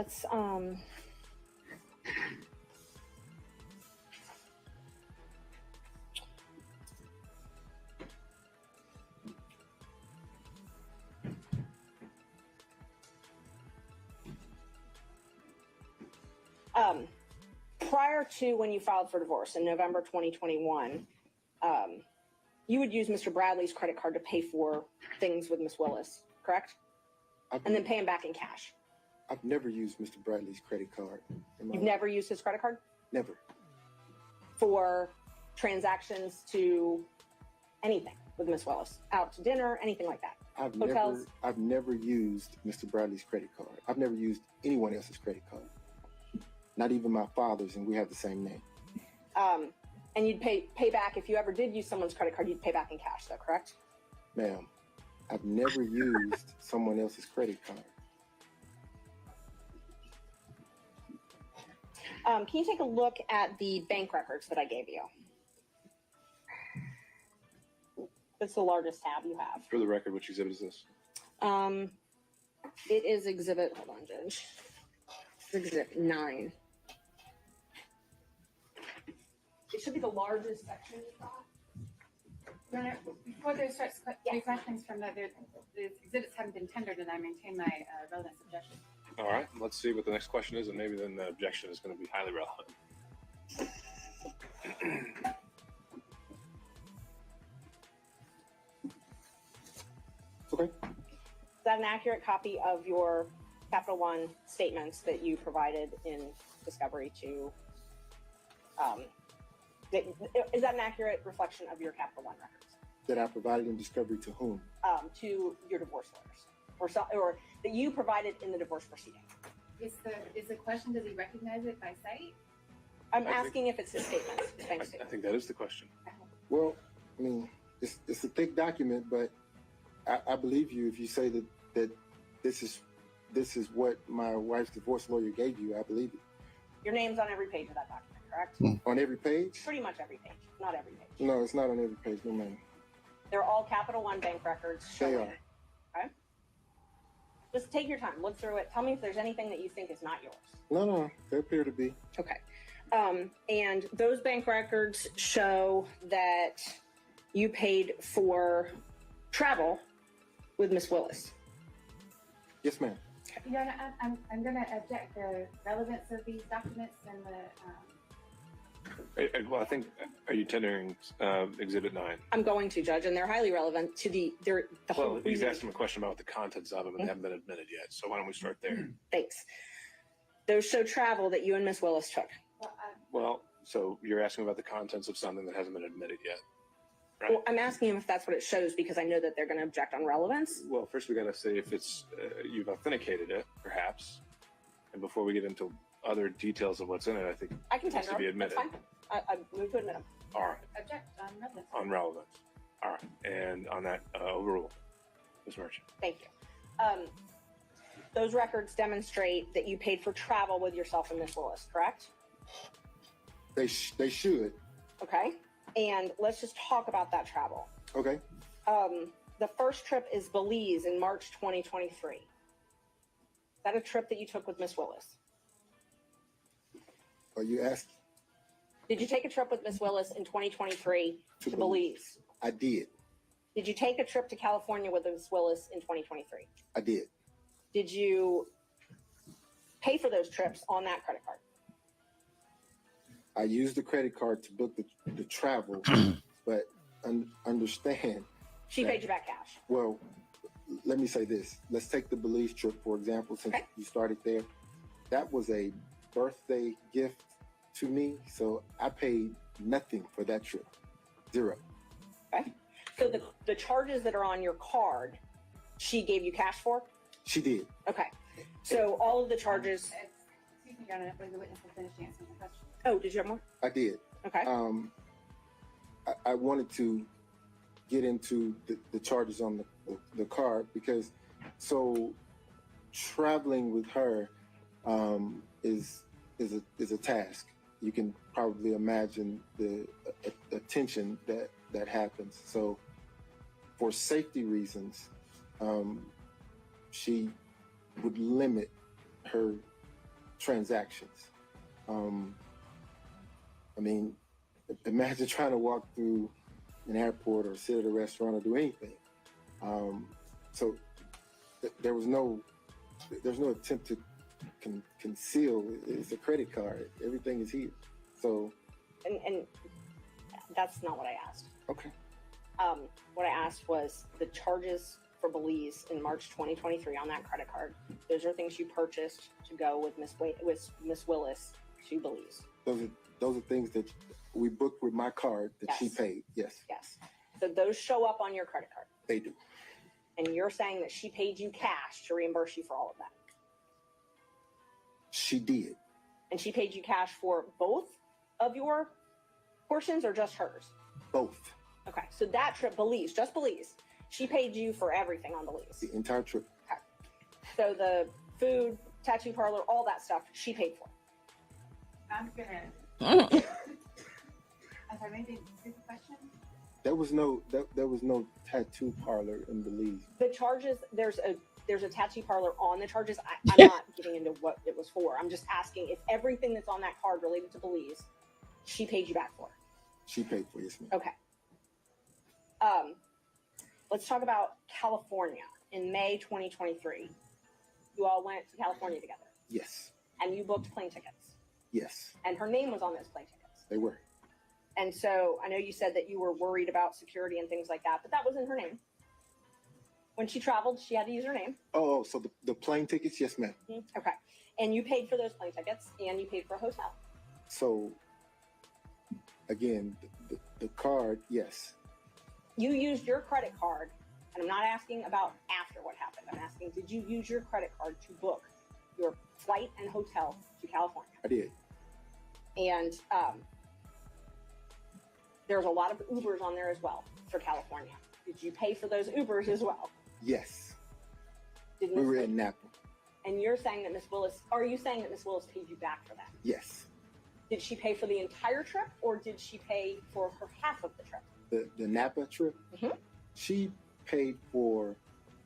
Prior to when you filed for divorce in November 2021, you would use Mr. Bradley's credit card to pay for things with Miss Willis, correct? And then pay him back in cash. I've never used Mr. Bradley's credit card. You've never used his credit card? Never. For transactions to anything with Miss Willis, out to dinner, anything like that? Hotels? I've never used Mr. Bradley's credit card. I've never used anyone else's credit card. Not even my father's, and we have the same name. And you'd pay back, if you ever did use someone's credit card, you'd pay back in cash, though, correct? Ma'am, I've never used someone else's credit card. Can you take a look at the bank records that I gave you? That's the largest tab you have. For the record, which exhibit is this? It is exhibit, hold on, Judge. It's exhibit 9. It should be the largest section you've got. Before there starts three questions from the exhibits haven't been tendered, and I maintain my relevance objection. All right, let's see what the next question is, and maybe then the objection is going to be highly relevant. Okay. Is that an accurate copy of your Capital One statements that you provided in discovery to? Is that an accurate reflection of your Capital One records? That I provided in discovery to whom? To your divorce lawyers, or that you provided in the divorce proceeding. Is the question, does he recognize it by sight? I'm asking if it's his statement. I think that is the question. Well, I mean, it's a thick document, but I believe you if you say that this is what my wife's divorce lawyer gave you. I believe it. Your name's on every page of that document, correct? On every page? Pretty much every page, not every page. No, it's not on every page. No, ma'am. They're all Capital One bank records They showing are. it. Okay? Just take your time, look through it. Tell me if there's anything that you think is not yours. No, they appear to be. Okay. And those bank records show that you paid for travel with Miss Willis. Yes, ma'am. Your Honor, I'm going to object the relevance of these documents and the, Well, I think, are you tendering Exhibit 9? I'm going to, Judge, and they're highly relevant to the whole Well, he's reason. asked him a question about the contents of them, and they haven't been admitted yet. So why don't we start there? Thanks. Those show travel that you and Miss Willis took. Well, so you're asking about the contents of something that hasn't been admitted yet, right? Well, I'm asking him if that's what it shows because I know that they're going to object on relevance. Well, first we got to say if it's you've authenticated it, perhaps, and before we get into other details of what's in it, I think I can it needs tender to be them. That's admitted. fine. I move to admit them. All right, object on relevance. on relevance. All right, and on that overrule, Ms. Merchant. Thank you. Those records demonstrate that you paid for travel with yourself and Miss Willis, correct? They should. Okay. And let's just talk about that travel. Okay. The first trip is Belize in March 2023. Is that a trip that you took with Miss Willis? Are you asking? Did you take a trip with Miss Willis in 2023 to Belize? I did. Did you take a trip to California with Miss Willis in 2023? I did. Did you pay for those trips on that credit card? I used the credit card to book the travel, but understand. She paid you back cash. Well, let me say this. Let's take the Belize trip, for example, since you started there. That was a birthday gift to me, so I paid nothing for that trip. Zero. Okay. So the charges that are on your card, she gave you cash for? She did. Okay. So all of the charges. Excuse me, Your Honor, I believe the witness has finished answering the question. Oh, did you have more? I did. Okay. I wanted to get into the charges on the card because traveling with her is a task. You can probably imagine the attention that happens. So for safety reasons, she would limit her transactions. I mean, imagine trying to walk through an airport or sit at a restaurant or do anything. So there's no attempt to conceal. It's a credit card. Everything is here. So, and that's not what I asked. Okay. What I asked was the charges for Belize in March 2023 on that credit card. Those are things you purchased to go with Miss Willis to Belize. Those are things that we booked with my card that she Yes. paid. Yes. Yes. So those show up on your credit card. They do. And you're saying that she paid you cash to reimburse you for all of that. She did. And she paid you cash for both of your portions or just hers? Both. Okay. So that trip, Belize, just Belize, she paid you for everything on Belize. The entire trip. Okay. So the food, tattoo parlor, all that stuff, she paid for. I'm gonna. I'm sorry, maybe repeat the question. There was no tattoo parlor in Belize. The charges, there's a tattoo parlor on the charges. I'm not getting into what it was for. I'm just asking if everything that's on that card related to Belize, she paid you back for. She paid for, yes, ma'am. Okay. Let's talk about California. In May 2023, you all went to California together, Yes. and you booked plane tickets, Yes. and her name was on those plane tickets. They were. And so I know you said that you were worried about security and things like that, but that wasn't her name. When she traveled, she had to use her name. Oh, so the plane tickets, yes, ma'am. Okay. And you paid for those plane tickets, and you paid for a hotel. So again, the card, yes. You used your credit card, and I'm not asking about after what happened. I'm asking, did you use your credit card to book your flight and hotel to California? I did. And there's a lot of Ubers on there as well for California. Did you pay for those Ubers as well? Yes. Did We Miss were in Napa. And you're saying that Miss Willis, are you saying that Miss Willis paid you back for that? Yes. Did she pay for the entire trip, or did she pay for her half of the trip? The Napa trip, she paid for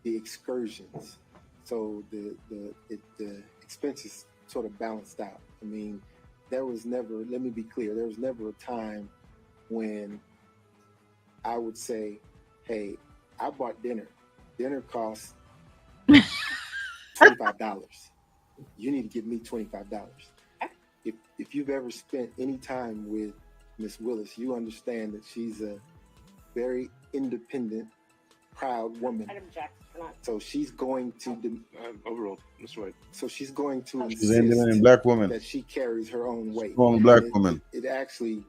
the excursions. So the expenses sort of balanced out. I mean, there was never, let me be clear, there was never a time when I would say, hey, I bought dinner. Dinner costs $25. You need to give me $25. If you've ever spent any time with Miss Willis, you understand that she's a very independent, proud woman. I'd object. Not. So she's going to overruled, Mr. Wade. So she's going to She's an insist independent black woman. that she carries her own weight. Strong black woman. It actually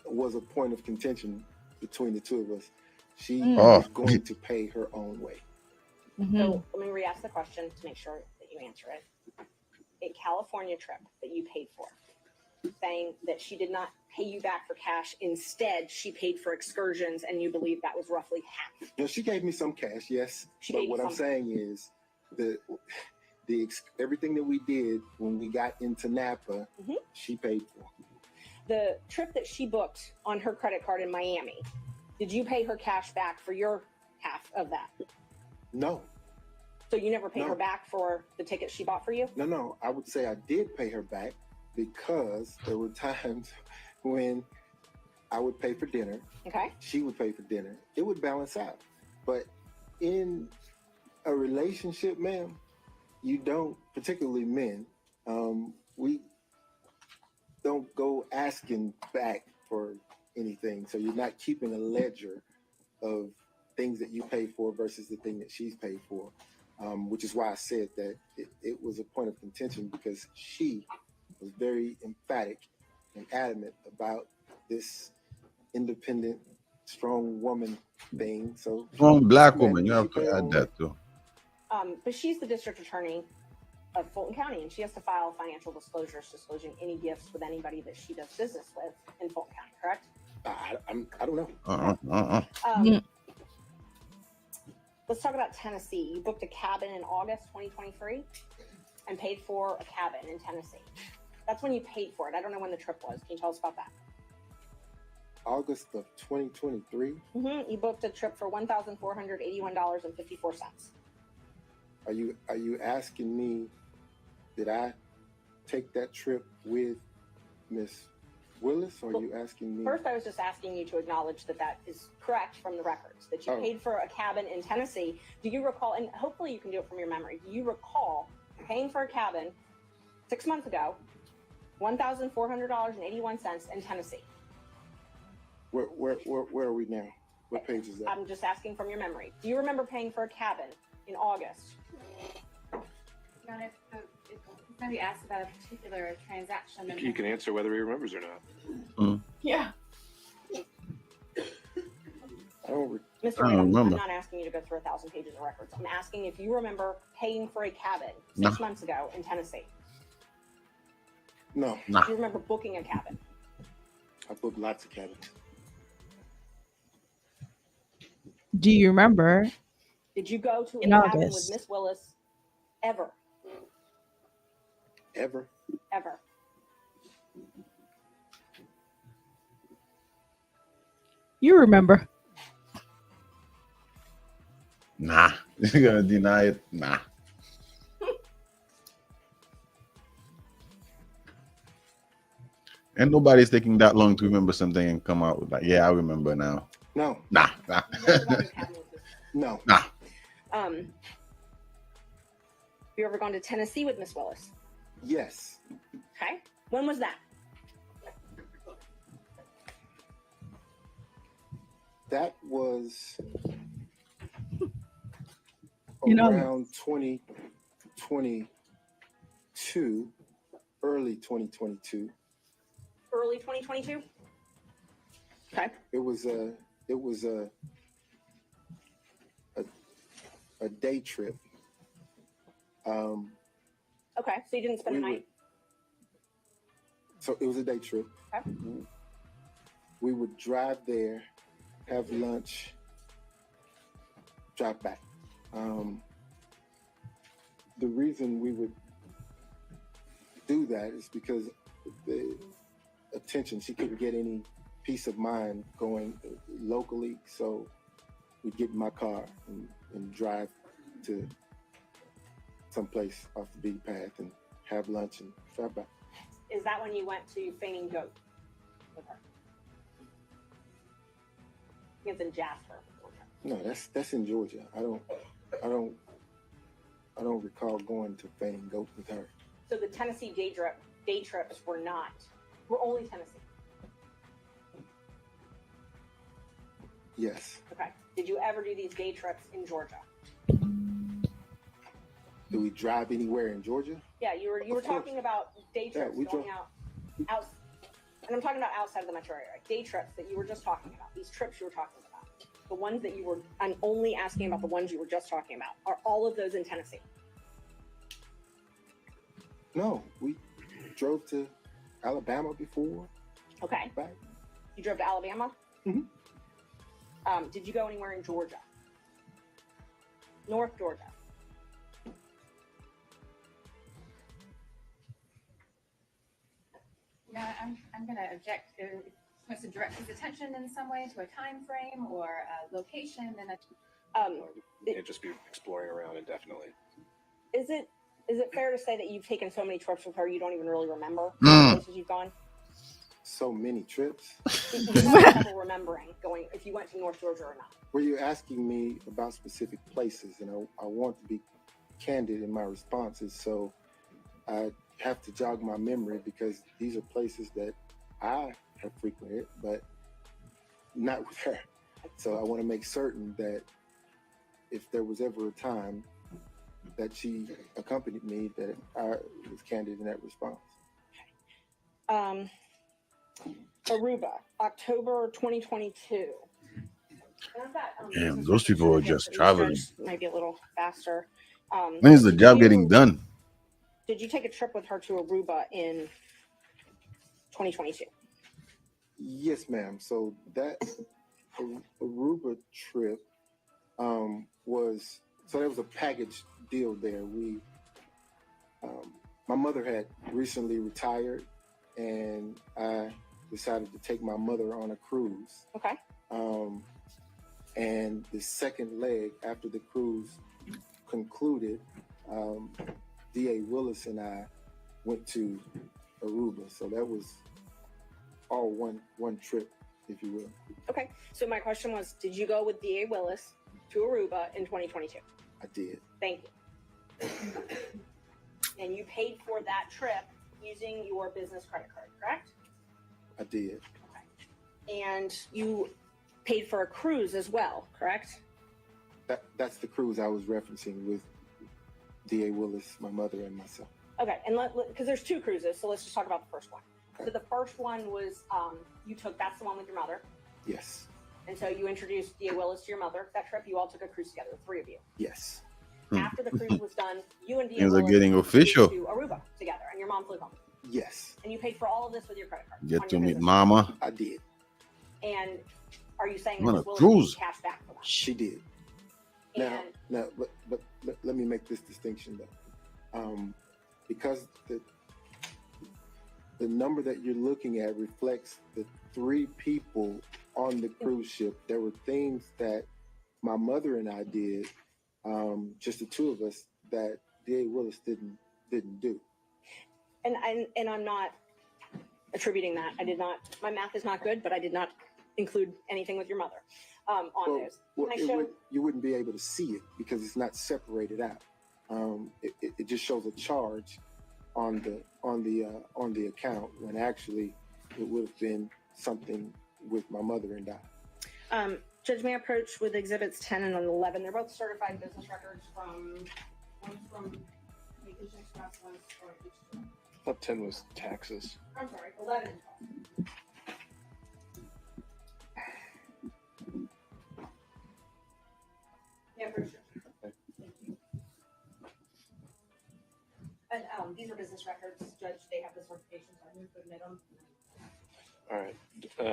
was a point of contention between the two of us. She Oh. is going to pay her own way. So let me re-ask the question to make sure that you answer it. A California trip that you paid for, saying that she did not pay you back for cash. Instead, she paid for excursions, and you believe that was roughly half. You know, she gave me some cash, yes. But what I'm saying is the everything that we did when we got into Napa, she paid for. The trip that she booked on her credit card in Miami, did you pay her cash back for your half of that? No. So you never paid No. her back for the ticket she bought for you? No. I would say I did pay her back because there were times when I would pay for dinner. Okay. She would pay for dinner. It would balance out. But in a relationship, ma'am, you don't, particularly men, we don't go asking back for anything. So you're not keeping a ledger of things that you pay for versus the thing that she's paid for. Which is why I said that it was a point of contention because she was very emphatic and adamant about this independent, strong woman thing. So Strong black she woman. You managed have pay her to add own that too. But she's the district attorney of Fulton County, and she has to file financial disclosures disclosing any gifts with anybody that she does business with in Fulton County, correct? I don't know. Let's talk about Tennessee. You booked a cabin in August 2023 and paid for a cabin in Tennessee. That's when you paid for it. I don't know when the trip was. Can you tell us about that? August of 2023. You booked a trip for $1,481.54. Are you asking me, did I take that trip with Miss Willis, or are you asking me? First, I was just asking you to acknowledge that that is correct from the records, that you paid for a cabin in Tennessee. Do you recall, and hopefully you can do it from your memory, do you recall paying for a cabin 6 months ago, $1,400.81 in Tennessee? Where are we now? What page is that? I'm just asking from your memory. Do you remember paying for a cabin in August? Not if somebody asked about a particular transaction. He can answer whether he remembers or not. Yeah. Mr. Wade, I'm not asking you to go through 1,000 pages of records. I'm asking if you remember paying for a cabin 6 months ago in Tennessee. No. Do you remember booking a cabin? I booked lots of cabins. Do you remember? Did you go to a In cabin with August. Miss Willis ever? Ever? Ever. You remember? Nah. You're gonna deny it? Nah. And nobody's taking that long to remember something and come out with like, yeah, I remember now. No. Nah. No. Nah. You ever gone to Tennessee with Miss Willis? Yes. Okay. When was that? That was You know- around 2022, early 2022. Early 2022? Okay. It was a day trip. Okay. So you didn't spend the night? So it was a day trip. Okay. We would drive there, have lunch, drive back. the reason we would do that is because the attention, she couldn't get any peace of mind going locally, so we'd get in my car and drive to someplace off the beaten path and have lunch and drive back. Is that when you went to Fainting Goat with her? It's in Jasper. No, that's in Georgia. I don't recall going to Fainting Goat with her. So the Tennessee day trips were only Tennessee. Yes. Okay. Did you ever do these day trips in Georgia? Do we drive anywhere in Georgia? Yeah, you were talking about day trips we going drove- out, and I'm talking about outside of the metro area. Day trips that you were just talking about. These trips you were talking about. The ones that you were. I'm only asking about the ones you were just talking about. Are all of those in Tennessee? No, we drove to Alabama before. Okay. Back. You drove to Alabama? Mm-hmm. Did you go anywhere in Georgia? North Georgia? Now, I'm going to object. If he wants to direct his attention in some way to a time frame or a location, then It'd just be exploring around indefinitely. Is it fair to say that you've taken so many trips with her you don't even really remember Mm. how many places you've gone? So many trips. You have trouble remembering going if you went to North Georgia or not. Were you asking me about specific places? And I want to be candid in my responses, so I have to jog my memory because these are places that I have frequented, but not with her. So I want to make certain that if there was ever a time that she accompanied me, that I was candid in that response. Aruba, October 2022. Damn, those people are just traveling. Might be a little faster. When is the did job you- getting done? Did you take a trip with her to Aruba in 2022? Yes, ma'am. So that Aruba trip there was a package deal there. My mother had recently retired, and I decided to take my mother on a cruise. Okay. And the second leg after the cruise concluded, D.A. Willis and I went to Aruba. So that was all one trip, if you will. Okay. So my question was, did you go with D.A. Willis to Aruba in 2022? I did. Thank you. And you paid for that trip using your business credit card, correct? I did. Okay. And you paid for a cruise as well, correct? That's the cruise I was referencing with D.A. Willis, my mother, and myself. Okay, and because there's two cruises, so let's just talk about the first one. Okay. So the first one was that's the one with your mother, Yes. and so you introduced D.A. Willis to your mother. That trip, you all took a cruise together, the three of you. Yes. After the cruise was done, you and D.A. Things are Willis getting official. flew to Aruba together, and your mom flew home. Yes. And you paid for all of this with your credit card. Get on to your meet business mama. I did. card. And are you saying I'm on that a Ms. Willis cruise. gave cash back for that? She did. Now, And but let me make this distinction though, because the number that you're looking at reflects the three people on the cruise ship. There were things that my mother and I did, just the two of us, that D.A. Willis didn't do. And I'm not attributing that. I did not. My math is not good, but I did not include anything with your mother on those. Well, Can I show? you wouldn't be able to see it because it's not separated out. It just shows a charge on the account when actually it would have been something with my mother and I. Judge, may I approach with exhibits 10 and 11? They're both certified business records one's from Vacation Express, one's from H2. I thought 10 was taxes. I'm sorry, 11 and 12. Yeah, for sure. And these are business records, Judge. They have the certification, so I'm going to admit them. All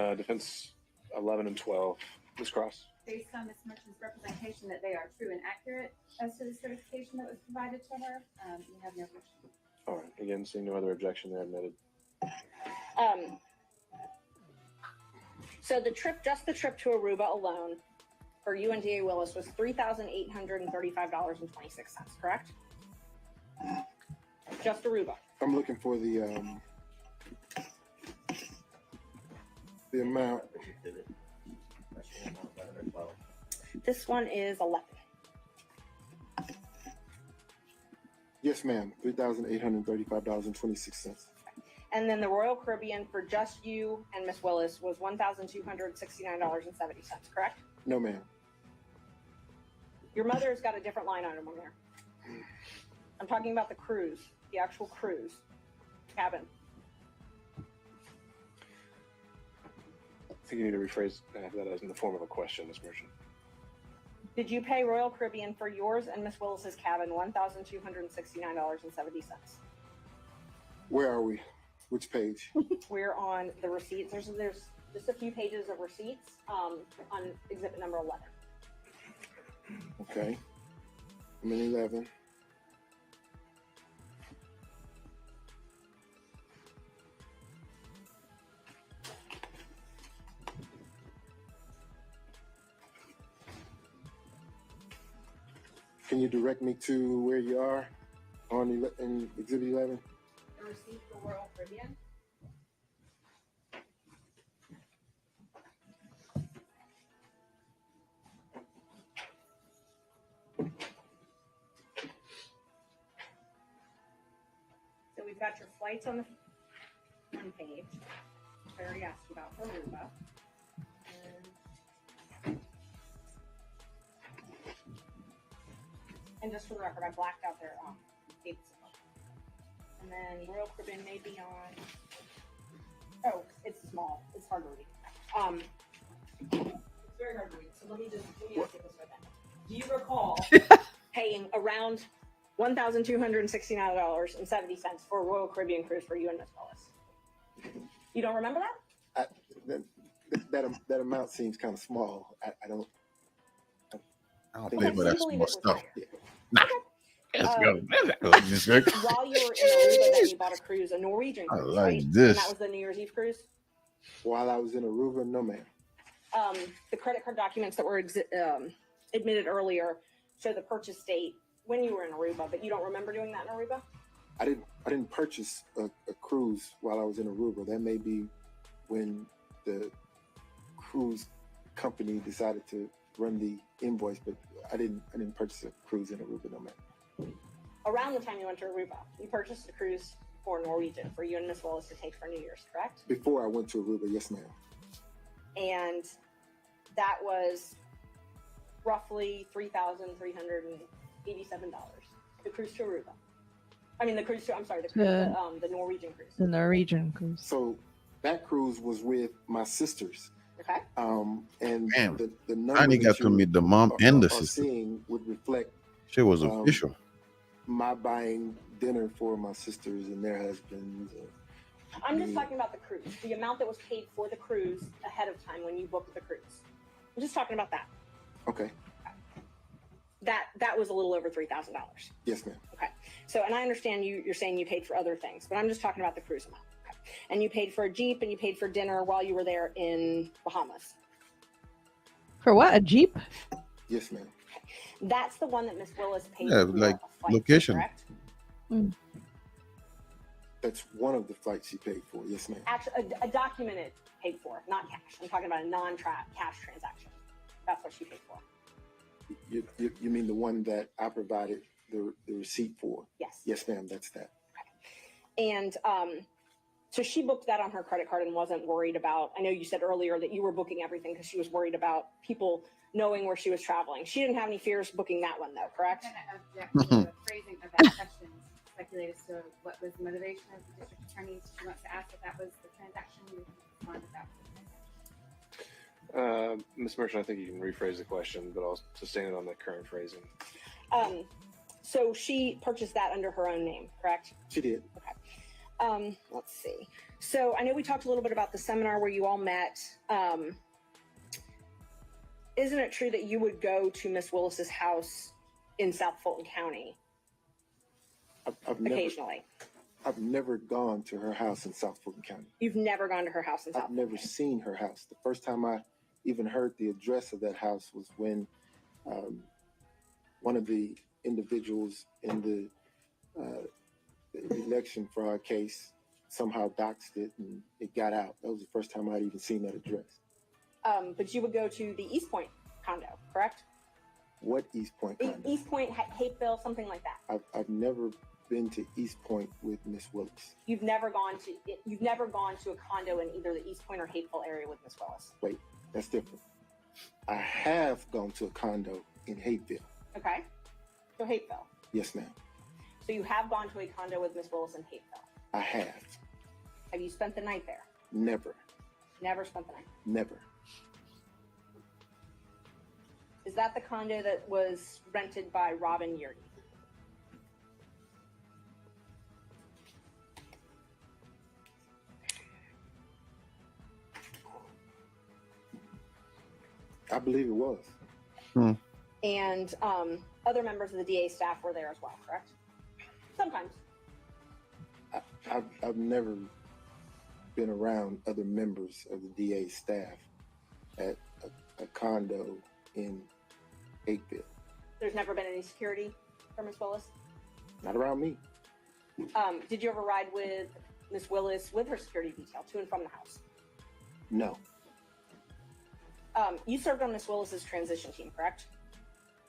right. Defense 11 and 12. Ms. Cross. based on Ms. Merchant's representation that they are true and accurate as to the certification that was provided to her, you have no objection. All right. Again, seeing no other objection, they're admitted. So the trip to Aruba alone for you and DA Willis was $3,835.26, correct? Just Aruba. I'm looking for the amount. This one is 11. Yes, ma'am. $3,835.26. And then the Royal Caribbean for just you and Miss Willis was $1,269.70, correct? No, ma'am. Your mother's got a different line item on there. I'm talking about the cruise, the actual cruise cabin. I think you need to rephrase that as in the form of a question, Ms. Merchant. Did you pay Royal Caribbean for yours and Miss Willis's cabin $1,269.70? Where are we? Which page? We're on the receipts. There's just a few pages of receipts on exhibit number 11. Okay. I'm in 11. Can you direct me to where you are on in exhibit 11? The receipt for Royal Caribbean. So we've got your flights on the one page. I already asked you about Aruba. And just for the record, I blacked out their dates. And then Royal Caribbean may be on. Oh, it's small. It's hard to read. It's very hard to read. So let me ask you this right then. Do you recall paying around $1,269.70 for a Royal Caribbean cruise for you and Miss Willis? You don't remember that? That amount seems kind of small. I don't pay for that small stuff. Nah. Let's go. While you were in Aruba, then you bought a cruise, a Norwegian I cruise, like right? this. And that was the New Year's Eve cruise? While I was in Aruba, no, ma'am. The credit card documents that were admitted earlier show the purchase date when you were in Aruba, but you don't remember doing that in Aruba? I didn't purchase a cruise while I was in Aruba. That may be when the cruise company decided to run the invoice, but I didn't purchase a cruise in Aruba, no, ma'am. Around the time you went to Aruba, you purchased a cruise for Norwegian for you and Miss Willis to take for New Year's, correct? Before I went to Aruba, yes, ma'am. And that was roughly $3,387. The cruise to Aruba. I mean, the cruise to, I'm sorry, the Norwegian cruise. The Norwegian cruise. So that cruise was with my sisters. Okay. And Damn. the number I only that got to you meet the mom and the are sister. seeing would reflect She was official. my buying dinner for my sisters and their husbands. I'm just talking about the cruise, the amount that was paid for the cruise ahead of time when you booked the cruise. I'm just talking about that. Okay. That was a little over $3,000. Yes, ma'am. Okay. So, and I understand you're saying you paid for other things, but I'm just talking about the cruise amount. Okay. And you paid for a Jeep and you paid for dinner while you were there in Bahamas. For what? A Jeep? Yes, ma'am. That's the one that Miss Willis paid Yeah, for like a flight, location. correct? That's one of the flights she paid for. Yes, ma'am. Actually, a documented paid for, not cash. I'm talking about a non-cash transaction. That's what she paid for. You mean the one that I provided the receipt for? Yes. Yes, ma'am. That's that. And so she booked that on her credit card and wasn't worried about, I know you said earlier that you were booking everything because she was worried about people knowing where she was traveling. She didn't have any fears booking that one though, correct? I'm going to object to the phrasing of that question. Speculate as to what was the motivation of the district attorney. She wants to ask if that was the transaction. We can respond if that was the transaction. Ms. Merchant, I think you can rephrase the question, but I'll sustain it on the current phrasing. So she purchased that under her own name, correct? She did. Okay. Let's see. So I know we talked a little bit about the seminar where you all met. isn't it true that you would go to Miss Willis's house in South Fulton County occasionally? I've never gone to her house in South Fulton County. You've never gone to her house in South I've Fulton never County? seen her house. The first time I even heard the address of that house was when one of the individuals in the election fraud case somehow doxed it and it got out. That was the first time I'd even seen that address. But you would go to the East Point condo, correct? What East Point condo? East Point, Hapeville, something like that. I've never been to East Point with Miss Willis. You've never gone to a condo in either the East Point or Hapeville area with Miss Willis. Wait, that's different. I have gone to a condo in Hapeville. Okay. So Hapeville. Yes, ma'am. So you have gone to a condo with Miss Willis in Hapeville. I have. Have you spent the night there? Never. Never spent the night. Never. Is that the condo that was rented by Robin Yurdy? I believe it was. And other members of the DA staff were there as well, correct? Sometimes. I've never been around other members of the DA staff at a condo in Hapeville. There's never been any security for Miss Willis? Not around me. Did you ever ride with Miss Willis with her security detail to and from the house? No. You served on Miss Willis's transition team, correct?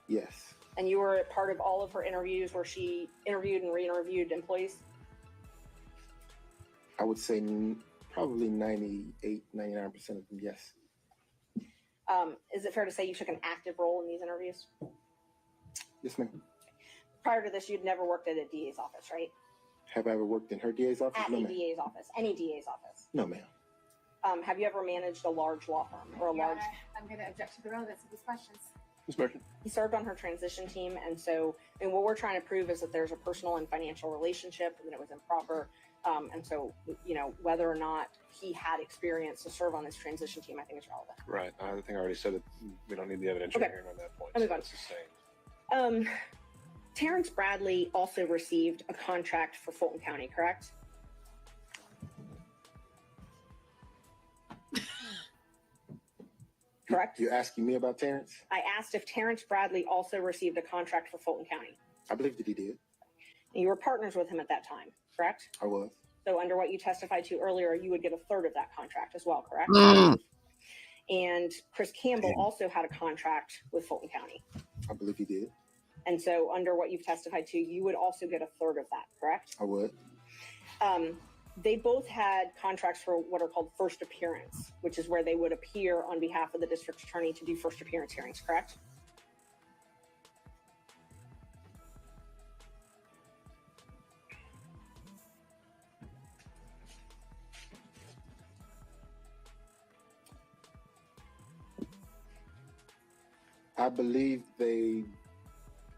Yes. And you were part of all of her interviews where she interviewed and re-interviewed employees? I would say probably 98, 99% of them, yes. Is it fair to say you took an active role in these interviews? Yes, ma'am. Prior to this, you'd never worked at a DA's office, right? Have I ever worked in her DA's office? At No, a ma'am. DA's office, any DA's office. No, ma'am. Have you ever managed a large law firm or a Your large? Honor, I'm going to object to the relevance of these questions. Ms. Merchant. He served on her transition team, and so, and what we're trying to prove is that there's a personal and financial relationship, and that it was improper. And so, you know, whether or not he had experience to serve on this transition team, I think is relevant. Right. I think I already said that we don't need the evidentiary Okay. hearing on that point. I'll move on. It's the same. Terrence Bradley also received a contract for Fulton County, correct? Correct? You're asking me about Terrence? I asked if Terrence Bradley also received a contract for Fulton County. I believe that he did. You were partners with him at that time, correct? I was. So under what you testified to earlier, you would get a third of that contract as well, correct? And Chris Campbell also had a contract with Fulton County. I believe he did. And so under what you've testified to, you would also get a third of that, correct? I would. They both had contracts for what are called first appearance, which is where they would appear on behalf of the district attorney to do first appearance hearings, correct? I believe they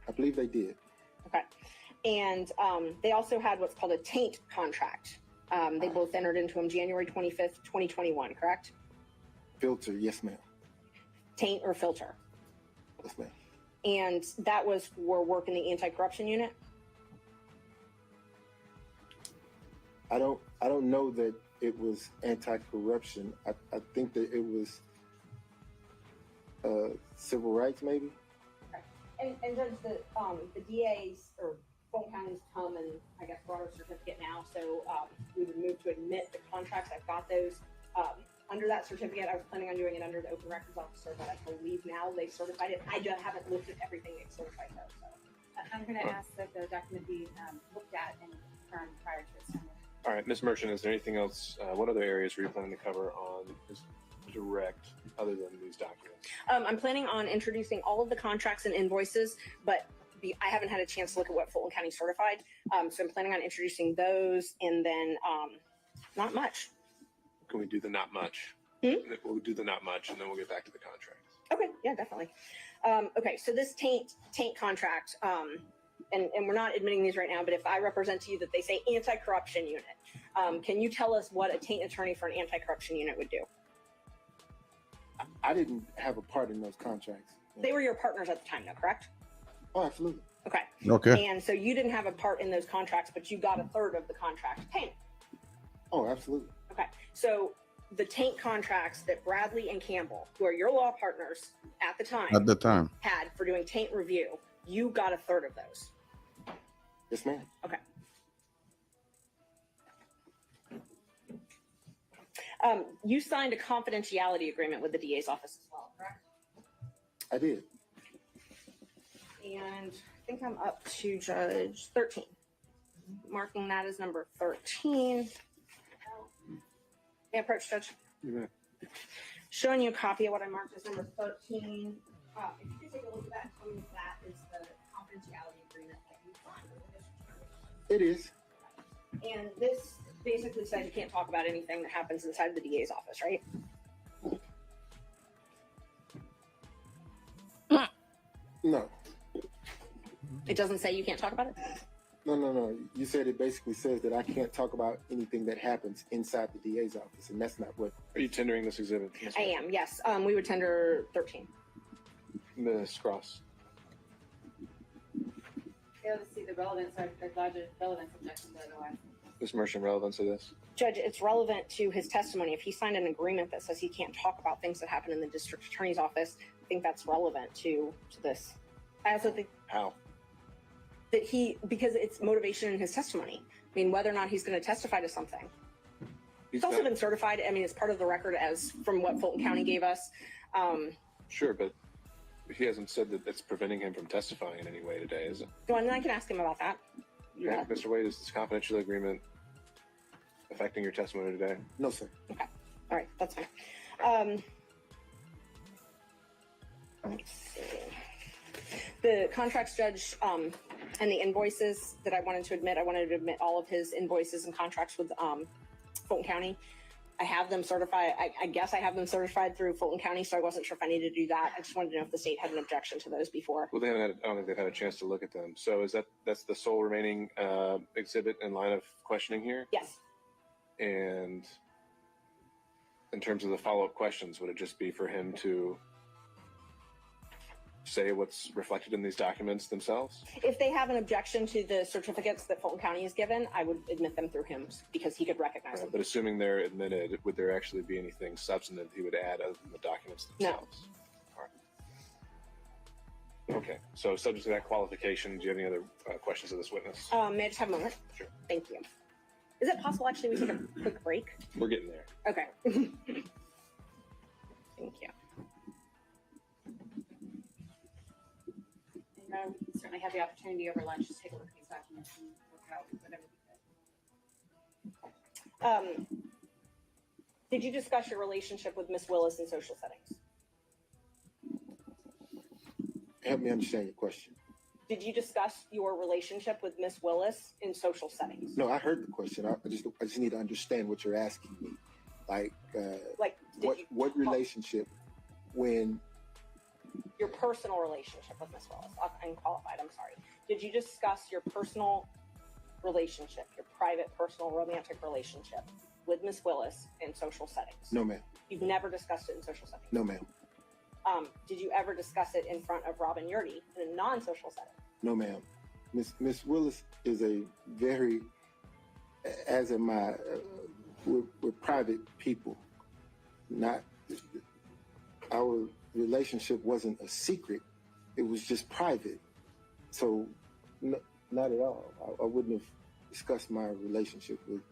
did. Okay. And they also had what's called a taint contract. They both entered into them January 25th, 2021, correct? Filter, yes, ma'am. Taint or filter. Yes, ma'am. And that was for work in the anti-corruption unit? I don't know that it was anti-corruption. I think that it was civil rights, maybe. And Judge, the DA's or Fulton County's come and I guess brought our certificate now, so we would move to admit the contracts. I've got those. Under that certificate, I was planning on doing it under the open records officer, but I believe now they've certified it. I just haven't looked at everything they've certified though. So I'm going to ask that the document be looked at and confirmed prior to its sending. All right, Ms. Merchant, is there anything else? What other areas were you planning to cover on this direct other than these documents? I'm planning on introducing all of the contracts and invoices, but I haven't had a chance to look at what Fulton County certified. So I'm planning on introducing those and then not much. Can we do the not much? We'll do the not much, and then we'll get back to the contracts. Okay, yeah, definitely. Okay, so this taint contract, and we're not admitting these right now, but if I represent to you that they say anti-corruption unit, can you tell us what a taint attorney for an anti-corruption unit would do? I didn't have a part in those contracts. They were your partners at the time, though, correct? Oh, absolutely. Okay. Okay. And so you didn't have a part in those contracts, but you got a third of the contract payment. Oh, absolutely. Okay. So the taint contracts that Bradley and Campbell, who are your law partners at the time, had for doing taint review, you got a third of those. Yes, ma'am. Okay. You signed a confidentiality agreement with the DA's office as well, correct? I did. And I think I'm up to Judge 13. Marking that as number 13. May I approach, Judge? Yeah. Showing you a copy of what I marked as number 13. If you could take a look at that and tell me if that is the confidentiality agreement that you signed with the district attorney. It is. And this basically says you can't talk about anything that happens inside the DA's office, right? No. It doesn't say you can't talk about it? No. You said it basically says that I can't talk about anything that happens inside the DA's office, and that's not what. Are you tendering this exhibit? I am, yes. We would tender 13. Ms. Cross. Fail to see the relevance or the larger relevance objections otherwise. Ms. Mershon, relevance of this? Judge, it's relevant to his testimony. If he signed an agreement that says he can't talk about things that happen in the district attorney's office, I think that's relevant to this. I also think How? that because it's motivation in his testimony. I mean, whether or not he's going to testify to something. It's also been certified. I mean, it's part of the record as from what Fulton County gave us. Sure, but he hasn't said that it's preventing him from testifying in any way today, is it? Well, and I can ask him about that. Yeah. Mr. Wade, is this confidential agreement affecting your testimony today? No, sir. Okay. All right. That's fine. Let's see. The contracts judge and the invoices that I wanted to admit all of his invoices and contracts with Fulton County. I have them certified. I guess I have them certified through Fulton County, so I wasn't sure if I needed to do that. I just wanted to know if the state had an objection to those before. Well, I don't think they've had a chance to look at them. So that's the sole remaining exhibit in line of questioning here? Yes. And in terms of the follow-up questions, would it just be for him to say what's reflected in these documents themselves? If they have an objection to the certificates that Fulton County has given, I would admit them through him because he could recognize them. But assuming they're admitted, would there actually be anything substantive he would add other than the documents themselves? No. All right. Okay. So subject to that qualification, do you have any other questions of this witness? May I just have a moment? Sure. Thank you. Is it possible actually we take a quick break? We're getting there. Okay. Thank you. And we certainly have the opportunity over lunch to take a look at these documents and work out whatever we could. Did you discuss your relationship with Miss Willis in social settings? Help me understand your question. Did you discuss your relationship with Miss Willis in social settings? No, I heard the question. I just need to understand what you're asking me. What relationship when your personal relationship with Miss Willis? Unqualified, I'm sorry. Did you discuss your personal relationship, your private, personal, romantic relationship with Miss Willis in social settings? No, ma'am. You've never discussed it in social settings? No, ma'am. Did you ever discuss it in front of Robin Yurdy in a non-social setting? No, ma'am. Miss Willis is a very, as am I, we're private people. Not, our relationship wasn't a secret. It was just private. So, not at all. I wouldn't have discussed my relationship with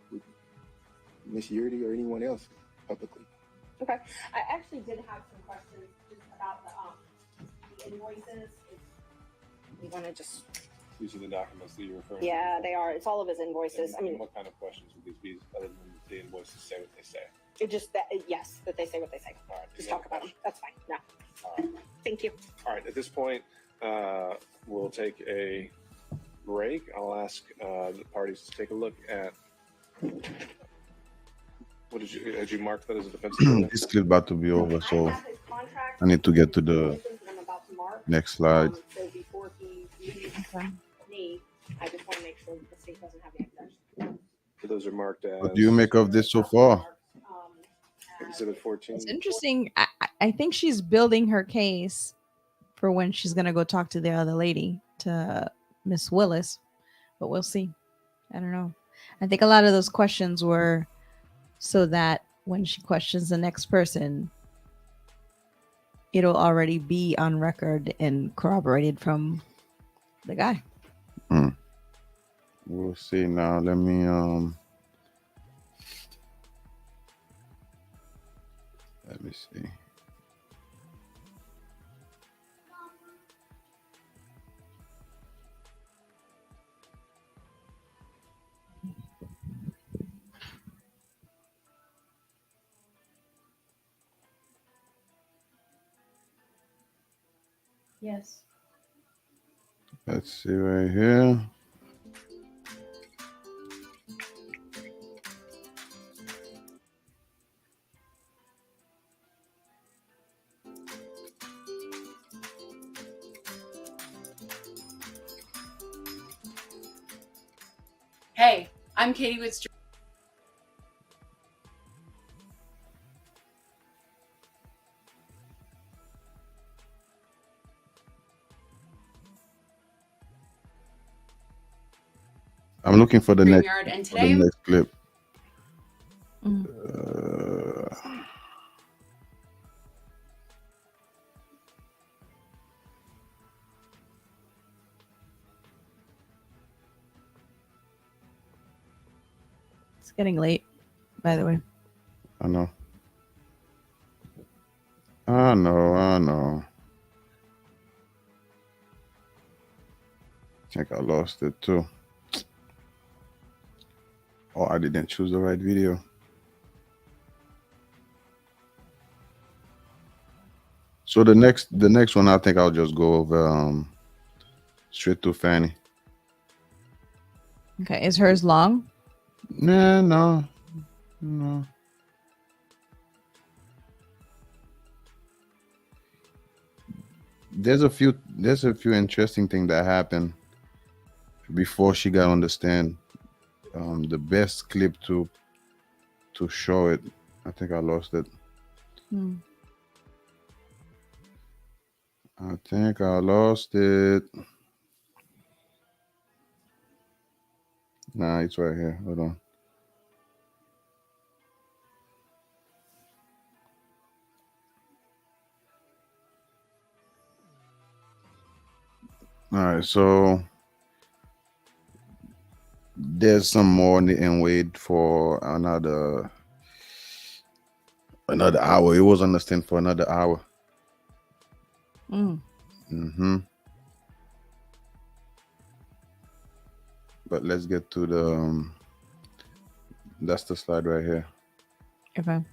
Miss Yurdy or anyone else publicly. Okay. I actually did have some questions just about the invoices. You want to just... These are the documents that you're referring to? Yeah, they are. It's all of his invoices. And what kind of questions would these be other than the invoices say what they say? It just that yes, that they say what they say. All right. Just talk about them. That's fine. No. All right. Thank you. All right. At this point, we'll take a break. I'll ask the parties to take a look at. What had you marked that as a defense? This clip about to be over, so I need to get to the next slide. So before he leaves me, I just want to make sure that the state doesn't have any objection. So those are marked as. What do you make of this so far? Exhibit 14. It's interesting. I think she's building her case for when she's gonna go talk to the other lady, to Miss Willis, but we'll see. I don't know. I think a lot of those questions were so that when she questions the next person, it'll already be on record and corroborated from the guy. We'll see now. Let me see. Yes. Let's see right here. Hey, I'm Katie with I'm looking for the next, StreamYard, and for the today next clip. It's getting late, by the way. I know. I know. I think I lost it too. Oh, I didn't choose the right video. So the next one, I think I'll just go over straight to Fani. Okay, is hers long? Nah, no. There's a few interesting things that happened before she got on the stand. The best clip to show it, I think I lost it. I think I lost it. Nah, it's right here. Hold on. All right, so there's some more and wait for another hour. It was on the stand for another hour. But let's get to the that's the slide right here. Okay.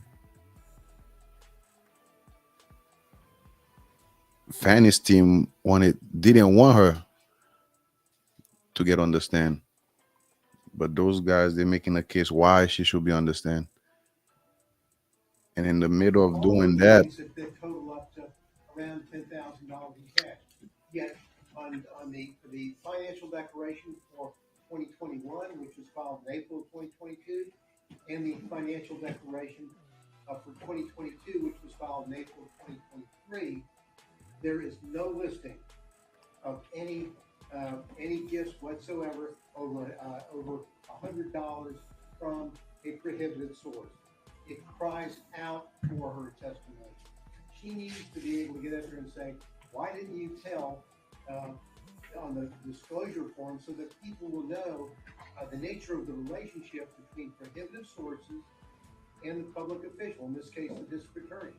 Fanny's team didn't want her to get on the stand, but those guys, they're making a case why she should be on the stand. And in the middle of doing that, They total up to around $10,000 in cash. Yet on the financial declaration for 2021, which was filed in April of 2022, and the financial declaration for 2022, which was filed in April of 2023, there is no listing of any gifts whatsoever over $100 from a prohibited source. It cries out for her testimony. She needs to be able to get up there and say, why didn't you tell on the disclosure form, so that people will know the nature of the relationship between prohibitive sources and the public official, in this case, the district attorney,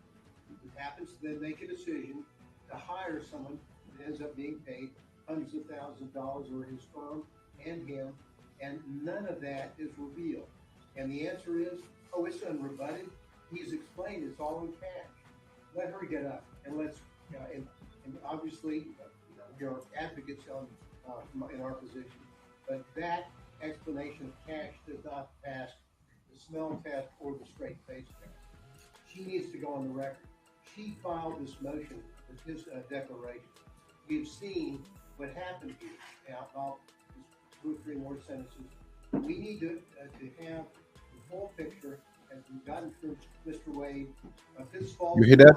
who happens to then make a decision to hire someone that ends up being paid hundreds of thousands of dollars, or his firm and him, and none of that is revealed. And the answer is, oh, it's unrebutted. He's explained it's all in cash. Let her get up and let's, and obviously, we are advocates in our position, but that explanation of cash does not pass the smell test or the straight face test. She needs to go on the record. She filed this motion with his declaration. We've seen what happened here. Now, I'll just 2 or 3 more sentences. We need to have the full picture as we've gotten through Mr. Wade, of his fault. You hear that?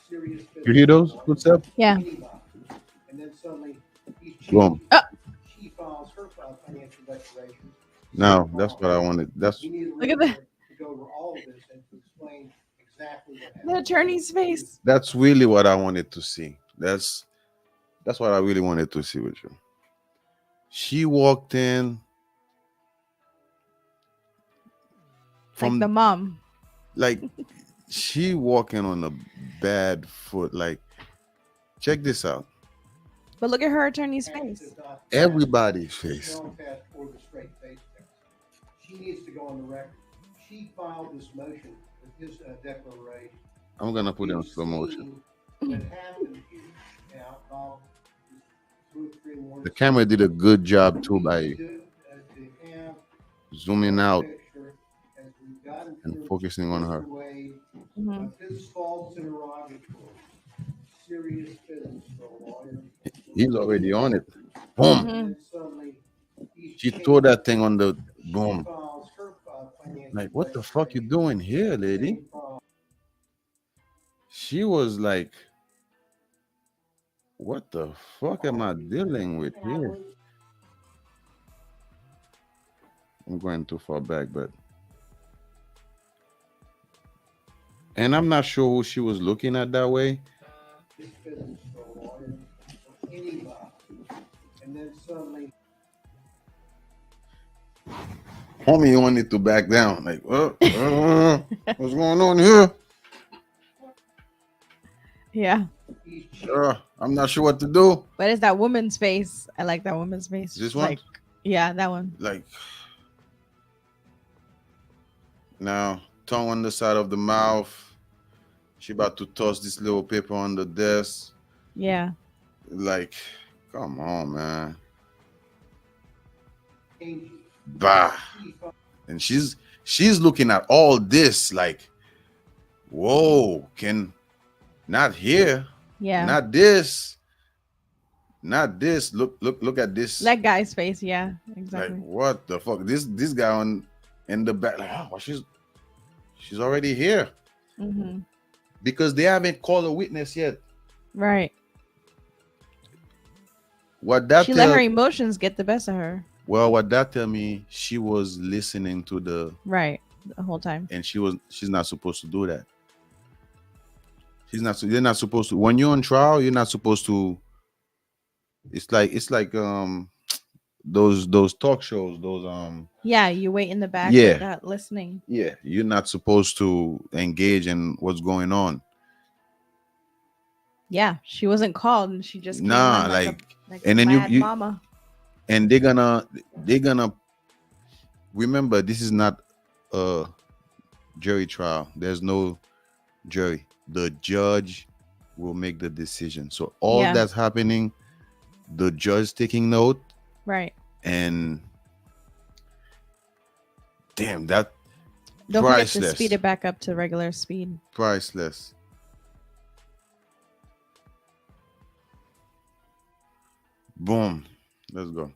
Serious You hear those footsteps? Yeah. And then suddenly he's Boom. changed. She files her financial declarations. Now that's what I wanted. That's We need Look at that. to go over all of this and to explain exactly what happened. The attorney's face. that's really what I wanted to see. That's what I really wanted to see with you. She walked in Like from the mom. like she walking on a bad foot. Like, check this out. But look at her attorney's face. Everybody's face. Smell test or the straight face test. She needs to go on the record. She filed this motion with his declaration. I'm gonna put it on slow motion. What happened here now involved 2 or 3 more. The camera did a good job too by zooming out and focusing on her. Mhm. His faults interrogatory. Serious business for a lawyer. He's already on it. Boom. And suddenly he's She threw that thing on the boom. files her financial Like, what the fuck you doing here, lady? She was like, what the fuck am I dealing with here? I'm going too far back, but and I'm not sure who she was looking at that way. this business for a lawyer, for anybody. And then suddenly Homie, you wanted to back down. Like, what's going on here? Yeah. I'm not sure what to do. But it's that woman's face. I like that woman's face. This one? Like, yeah, that one. Like, now, tongue on the side of the mouth. She about to toss this little paper on the desk. Yeah. Like, come on, man. Bah. And she's looking at all this like, whoa, not here. Yeah. Not this. Not this. Look at this. That guy's face. Yeah, exactly. Like, what the fuck? This guy on in the back, like, oh, she's already here. Mm-hmm. Because they haven't called a witness yet. Right. What that She let her emotions get the best of her. Well, what that tell me, she was listening to the right the whole time, and she's not supposed to do that. You're not supposed to. When you're on trial, you're not supposed to. It's like those talk shows, yeah, you wait in the back, yeah, like that, listening. Yeah, you're not supposed to engage in what's going on. Yeah, she wasn't called, and she just came nah, on like a and then you mama. And they're gonna remember, this is not a jury trial. There's no jury. The judge will make the decision. So all that's happening, the judge taking note. Right. And damn, that don't forget priceless. to speed it back up to regular speed. Priceless. Boom. Let's go.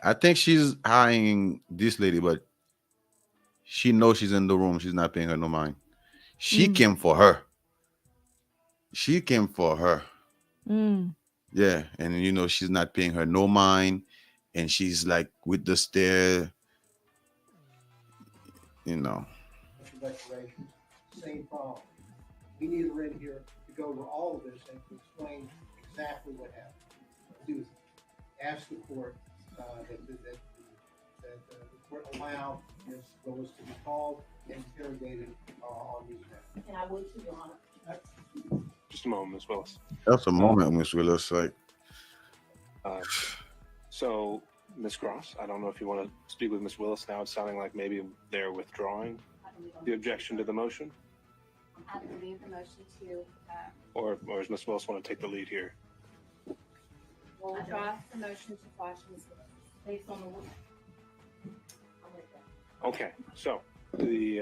I think she's hiring this lady, but she knows she's in the room. She's not paying her no mind. She came for her. She came for her. Yeah, and she's not paying her no mind, and she's like with the stare. Same problem. We need her in here to go over all of this and to explain exactly what happened. Do ask the court that the court allow Ms. Willis to be called and interrogated on these matters. And I would too, Your Honor. Just a moment, Ms. Willis. That's a moment, Ms. Willis. Like, so, Ms. Cross, I don't know if you want to speak with Ms. Willis now. It's sounding like maybe they're withdrawing the objection to the motion. I believe the motion to. Or does Ms. Willis want to take the lead here? We'll withdraw the motion to quash Ms. Willis based on the. Okay, so the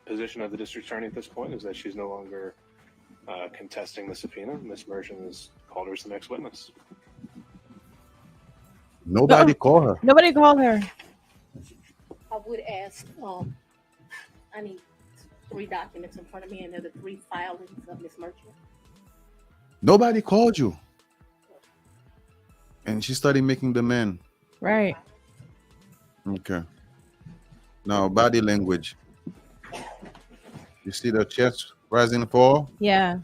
position of the district attorney at this point is that she's no longer contesting the subpoena. Ms. Mershon has called her as the next witness. Nobody call her. Nobody called her. I would ask, I need 3 documents in front of me, and they're the 3 filings of Ms. Merchant. Nobody called you. And she started making demand. Right. Okay. Now, body language. You see the chest rising and fall? Yeah.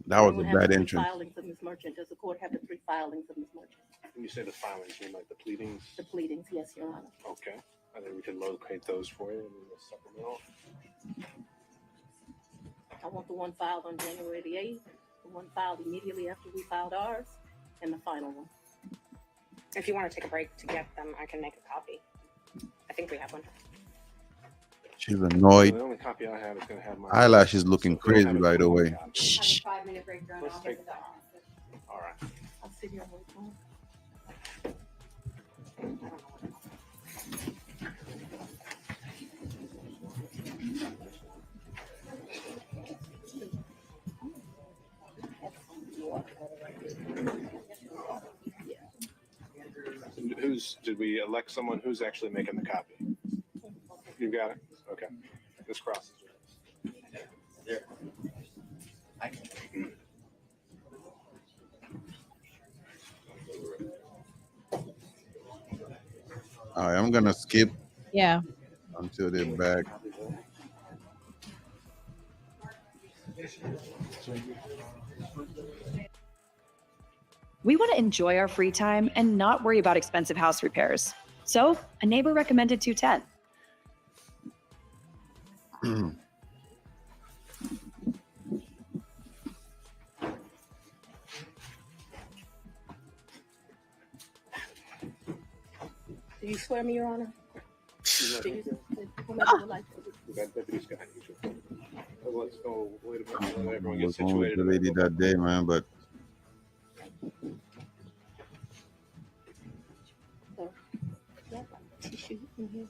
That was a Anyone have bad the 3 entrance. filings of Ms. Merchant? Does the court have the 3 filings of Ms. Merchant? When you say the filings, you mean like the pleadings? The pleadings, yes, Your Honor. Okay. I think we can locate those for you in the supplemental. I want the one filed on January the 8th, the one filed immediately after we filed ours, and the final one. If you want to take a break to get them, I can make a copy. I think we have one. She's annoyed. The only copy I have is going to have my Eyelashes looking So if we crazy, don't have by it, the we'll way. have it. Shh. 5-minute break, Your Honor. Let's I'll get take- the documents. All right. I'll sit here and wait for him. Did we elect someone who's actually making the copy? You got it? Okay. This crosses. All right, I'm gonna skip Yeah. until they're back. We want to enjoy our free time and not worry about expensive house repairs. So, a neighbor recommended 210. Do you swear me, Your Honor? Do you, whomever would like to. That deputy's got it. Let's go. Wait a minute. Let everyone I get was home with situated. the lady that day, man, but Tissue in here.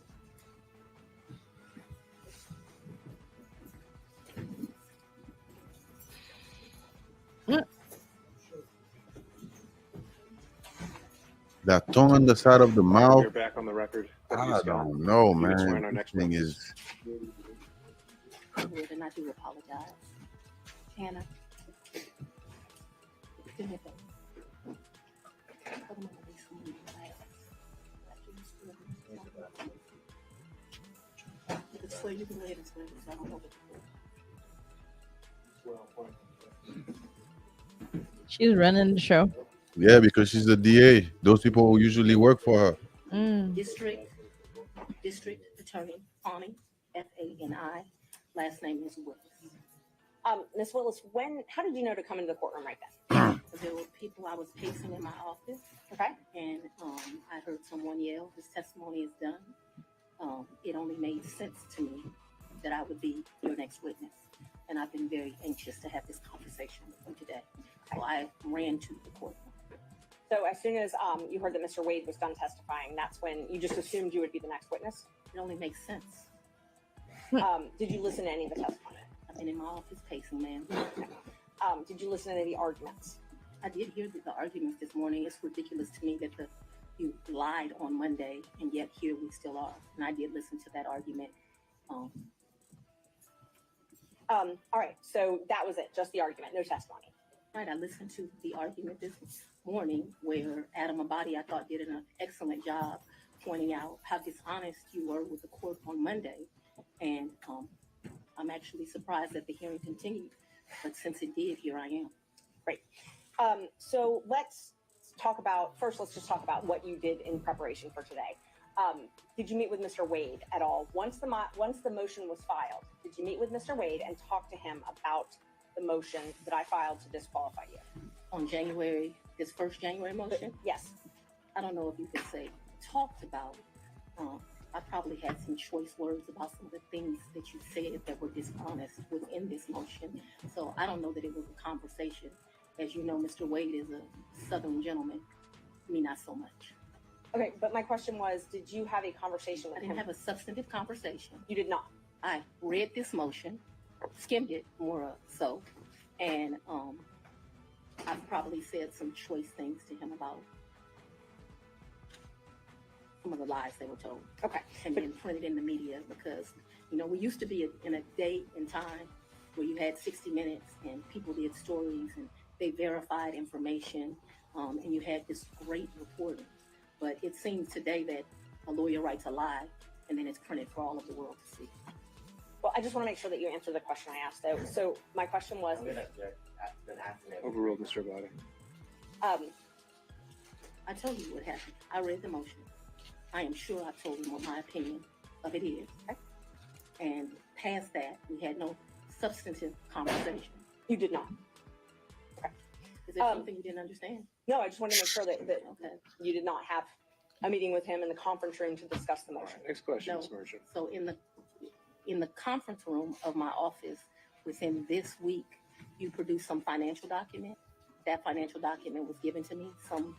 that tongue on the side of the mouth, You're back on the record. I don't know, You can swear in man. our This next thing witness. is I would, and I do apologize. Hannah. Give me that. Put 'em on the lease when you relax. You can swear, you can go ahead and swear, because I don't know what to do. She's running the show. yeah, because she's the DA. Those people who usually work for her. District Attorney Fani, Fani. Last name is Willis. Ms. Willis, how did you know to come into the courtroom right then? There were people I was pacing in my office. Okay. And I heard someone yell, "His testimony is done." It only made sense to me that I would be your next witness. And I've been very anxious to have this conversation with you today. So I ran to the courtroom. So as soon as you heard that Mr. Wade was done testifying, that's when you just assumed you would be the next witness? It only makes sense. Did you listen to any of the testimony? I've been in my office pacing, ma'am. Did you listen to any of the arguments? I did hear the arguments this morning. It's ridiculous to me that you lied on Monday, and yet here we still are. And I did listen to that argument. All right, so that was it, just the argument, no testimony. Right, I listened to the argument this morning where Adam Abadi, I thought, did an excellent job pointing out how dishonest you were with the court on Monday. And I'm actually surprised that the hearing continued. But since it did, here I am. Great. So let's just talk about what you did in preparation for today. Did you meet with Mr. Wade at all? Once the motion was filed, did you meet with Mr. Wade and talk to him about the motion that I filed to disqualify you? On this first January motion? Yes. I don't know if you could say talked about. I probably had some choice words about some of the things that you said that were dishonest within this motion. So I don't know that it was a conversation. As you know, Mr. Wade is a Southern gentleman. Me, not so much. Okay, but my question was, did you have a conversation with I him? didn't have a substantive conversation. You did not? I read this motion. skimmed it more so, and I've probably said some choice things to him about some of the lies they were told. Okay. And then printed in the media because, you know, we used to be in a day and time where you had 60 Minutes and people did stories and they verified information, and you had this great reporting. But it seems today that a lawyer writes a lie and then it's printed for all of the world to see. Well, I just want to make sure that you answer the question I asked, though. So my question was, I'm gonna object. I've been asking every- Overruled, Mr. Abadi. I told you what happened. I read the motion. I am sure I told him what my opinion of it is. Okay? And past that, we had no substantive conversation. You did not. Okay. Is there something you didn't understand? No, I just wanted to make sure that Okay. you did not have a meeting with him in the conference room to discuss the motion. Next question, No. Ms. Merchant. So in the conference room of my office within this week, you produced some financial document. That financial document was given to me, something,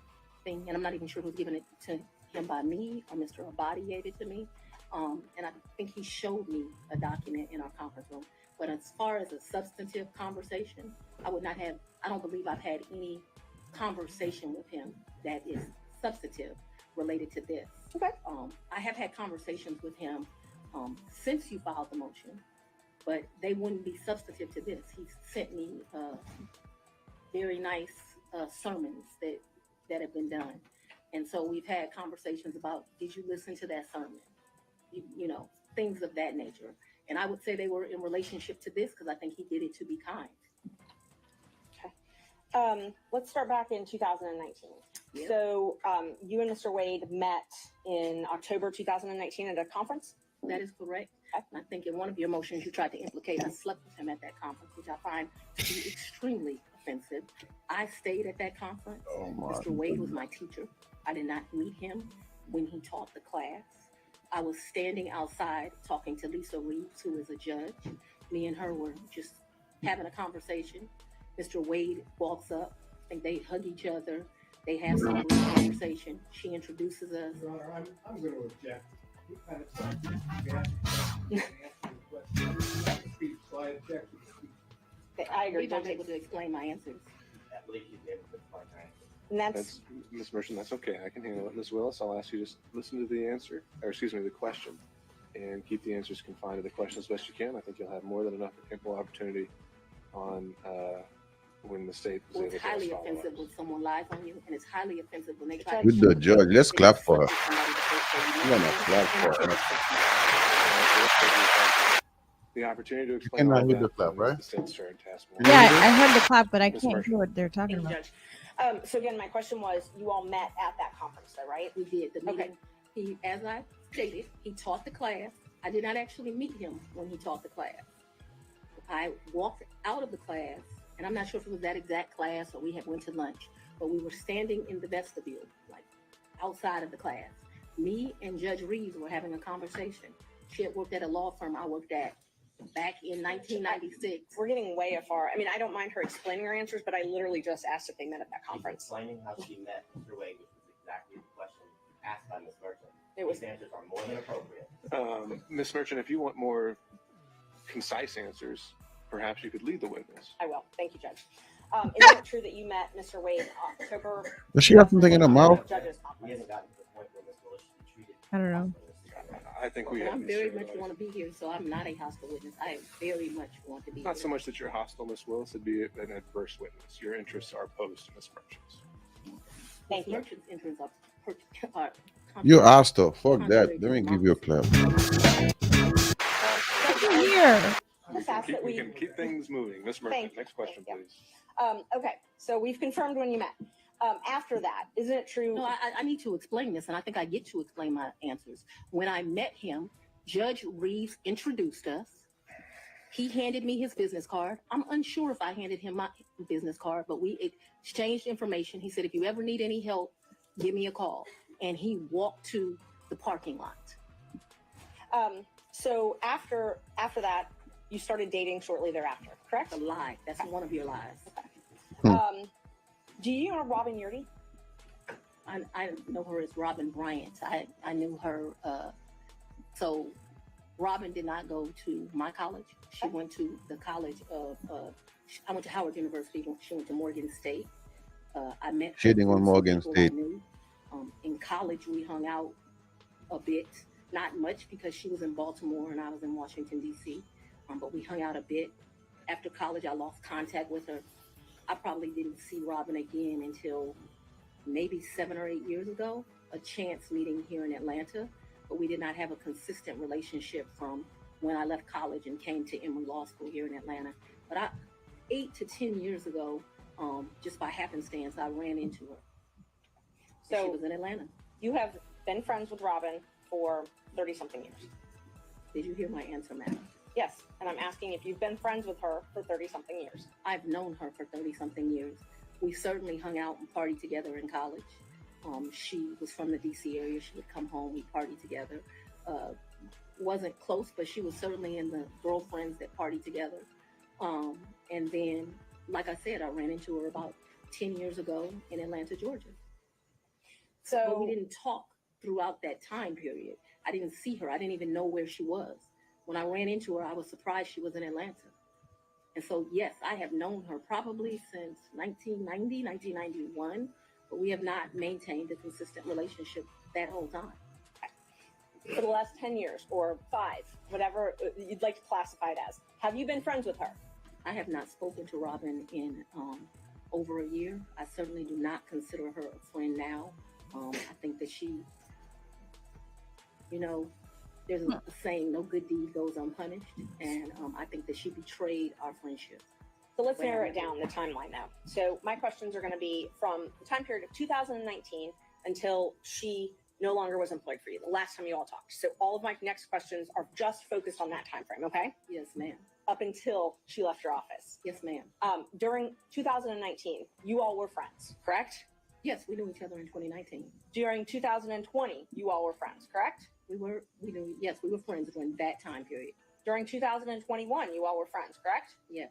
and I'm not even sure who's given it to him by me or Mr. Abadi gave it to me. And I think he showed me a document in our conference room. But as far as a substantive conversation, I don't believe I've had any conversation with him that is substantive related to this. Okay. I have had conversations with him since you filed the motion, but they wouldn't be substantive to this. He sent me very nice sermons that have been done. And so we've had conversations about, did you listen to that sermon? You know, things of that nature. And I would say they were in relationship to this because I think he did it to be kind. Let's start back in 2019. Yep. So you and Mr. Wade met in October 2019 at a conference? That is correct. And I think in one of your motions you tried to implicate I slept with him at that conference, which I find to be extremely offensive. I stayed at that conference. Oh my Mr. Wade was my teacher. I did not meet him when he taught the class. I was standing outside talking to Lisa Reeves, who is a judge. Me and her were just having a conversation. Mr. Wade walks up. I think they hug each other. They have some brief conversation. She introduces us. Your Honor, I'm going to object. You kind of said you asked the question, speech, so I object to the speech. I agree. We weren't able to explain my answers. I believe you did with the partner. And That's Ms. Merchant. That's okay. I can handle it. Ms. Willis, I'll ask you to just listen to the answer, or excuse me, the question, and keep the answers confined to the question as best you can. I think you'll have more than enough ample opportunity on when the state is Well, able it's to highly follow up. offensive when someone lies on you, and it's highly offensive when they try With to the judge, let's they clap for her. subject somebody to hurt We're gonna clap for her. The opportunity to You explain all cannot hear that the clap, is right? the state's turn to ask more. Yeah, I heard the clap, but I Ms. can't Merchant. hear what they're talking Thank you, about. Judge. So again, my question was, you all met at that conference, though, right? We did the meeting. Okay. He, as I stated, he taught the class. I did not actually meet him when he taught the class. I walked out of the class, and I'm not sure if it was that exact class or we had went to lunch, but we were standing in the vestibule, like outside of the class. Me and Judge Reeves were having a conversation. She had worked at a law firm I worked at back in 1996. We're getting way afar. I mean, I don't mind her explaining her answers, but I literally just asked if they met at that She's conference. explaining how she met Mr. Wade, which was exactly the question asked by Ms. Merchant. It was These answers are more than appropriate. Ms. Merchant, if you want more concise answers, perhaps you could lead the witness. I will. Thank you, Judge. Isn't it true that you met Mr. Wade October? Does she have something in her mouth? Judge's We conference. haven't gotten to the point where Ms. Willis should be treated. I don't know. I think we And have. I'm very Mr. much Abadi. want to be here, so I'm not a hostile witness. I very much want to be Not here. so much that you're hostile, Ms. Willis. It'd be an adverse witness. Your interests are opposed to Ms. Merchant's. Thank you. Merchant's interests are You asked her. Fuck contrary that. to Let me the give you a clap. Here. Just ask that We we. can keep things moving. Ms. Merchant, Thank you. next question, Thank you. please. Okay, so we've confirmed when you met. After that, isn't it true? No, I need to explain this, and I think I get to explain my answers. When I met him, Judge Reeves introduced us. He handed me his business card. I'm unsure if I handed him my business card, but we exchanged information. He said, if you ever need any help, give me a call. And he walked to the parking lot. So after that, you started dating shortly thereafter, correct? That's a lie. That's one of your lies. Do you know Robin Yurdy? I know her as Robin Bryant. I knew her. So Robin did not go to my college. She went to the college of, I went to Howard University. She went to Morgan State. I met her Shading on through some Morgan people State. I knew. In college, we hung out a bit, not much because she was in Baltimore and I was in Washington, D.C., but we hung out a bit. After college, I lost contact with her. I probably didn't see Robin again until maybe 7 or 8 years ago, a chance meeting here in Atlanta, but we did not have a consistent relationship from when I left college and came to Emory Law School here in Atlanta. But 8 to 10 years ago, just by happenstance, I ran into her. So she was in Atlanta. You have been friends with Robin for 30-something years. Did you hear my answer, ma'am? Yes, and I'm asking if you've been friends with her for 30-something years. I've known her for 30-something years. We certainly hung out and partied together in college. She was from the D.C. area. She would come home, we'd party together. Wasn't close, but she was certainly in the girlfriends that party together. And then, like I said, I ran into her about 10 years ago in Atlanta, Georgia. But we didn't talk throughout that time period. I didn't see her. I didn't even know where she was. When I ran into her, I was surprised she was in Atlanta. And so, yes, I have known her probably since 1990, 1991, but we have not maintained a consistent relationship that whole time. For the last 10 years or 5, whatever you'd like to classify it as, have you been friends with her? I have not spoken to Robin in over a year. I certainly do not consider her a friend now. I think that she, there's a saying, no good deed goes unpunished. And I think that she betrayed our friendship. So let's narrow it down, the timeline now. So my questions are going to be from the time period of 2019 until she no longer was employed for you, the last time you all talked. So all of my next questions are just focused on that time frame, okay? Yes, ma'am. Up until she left your office. Yes, ma'am. During 2019, you all were friends, correct? Yes, we knew each other in 2019. During 2020, you all were friends, correct? We were friends during that time period. During 2021, you all were friends, correct? Yes.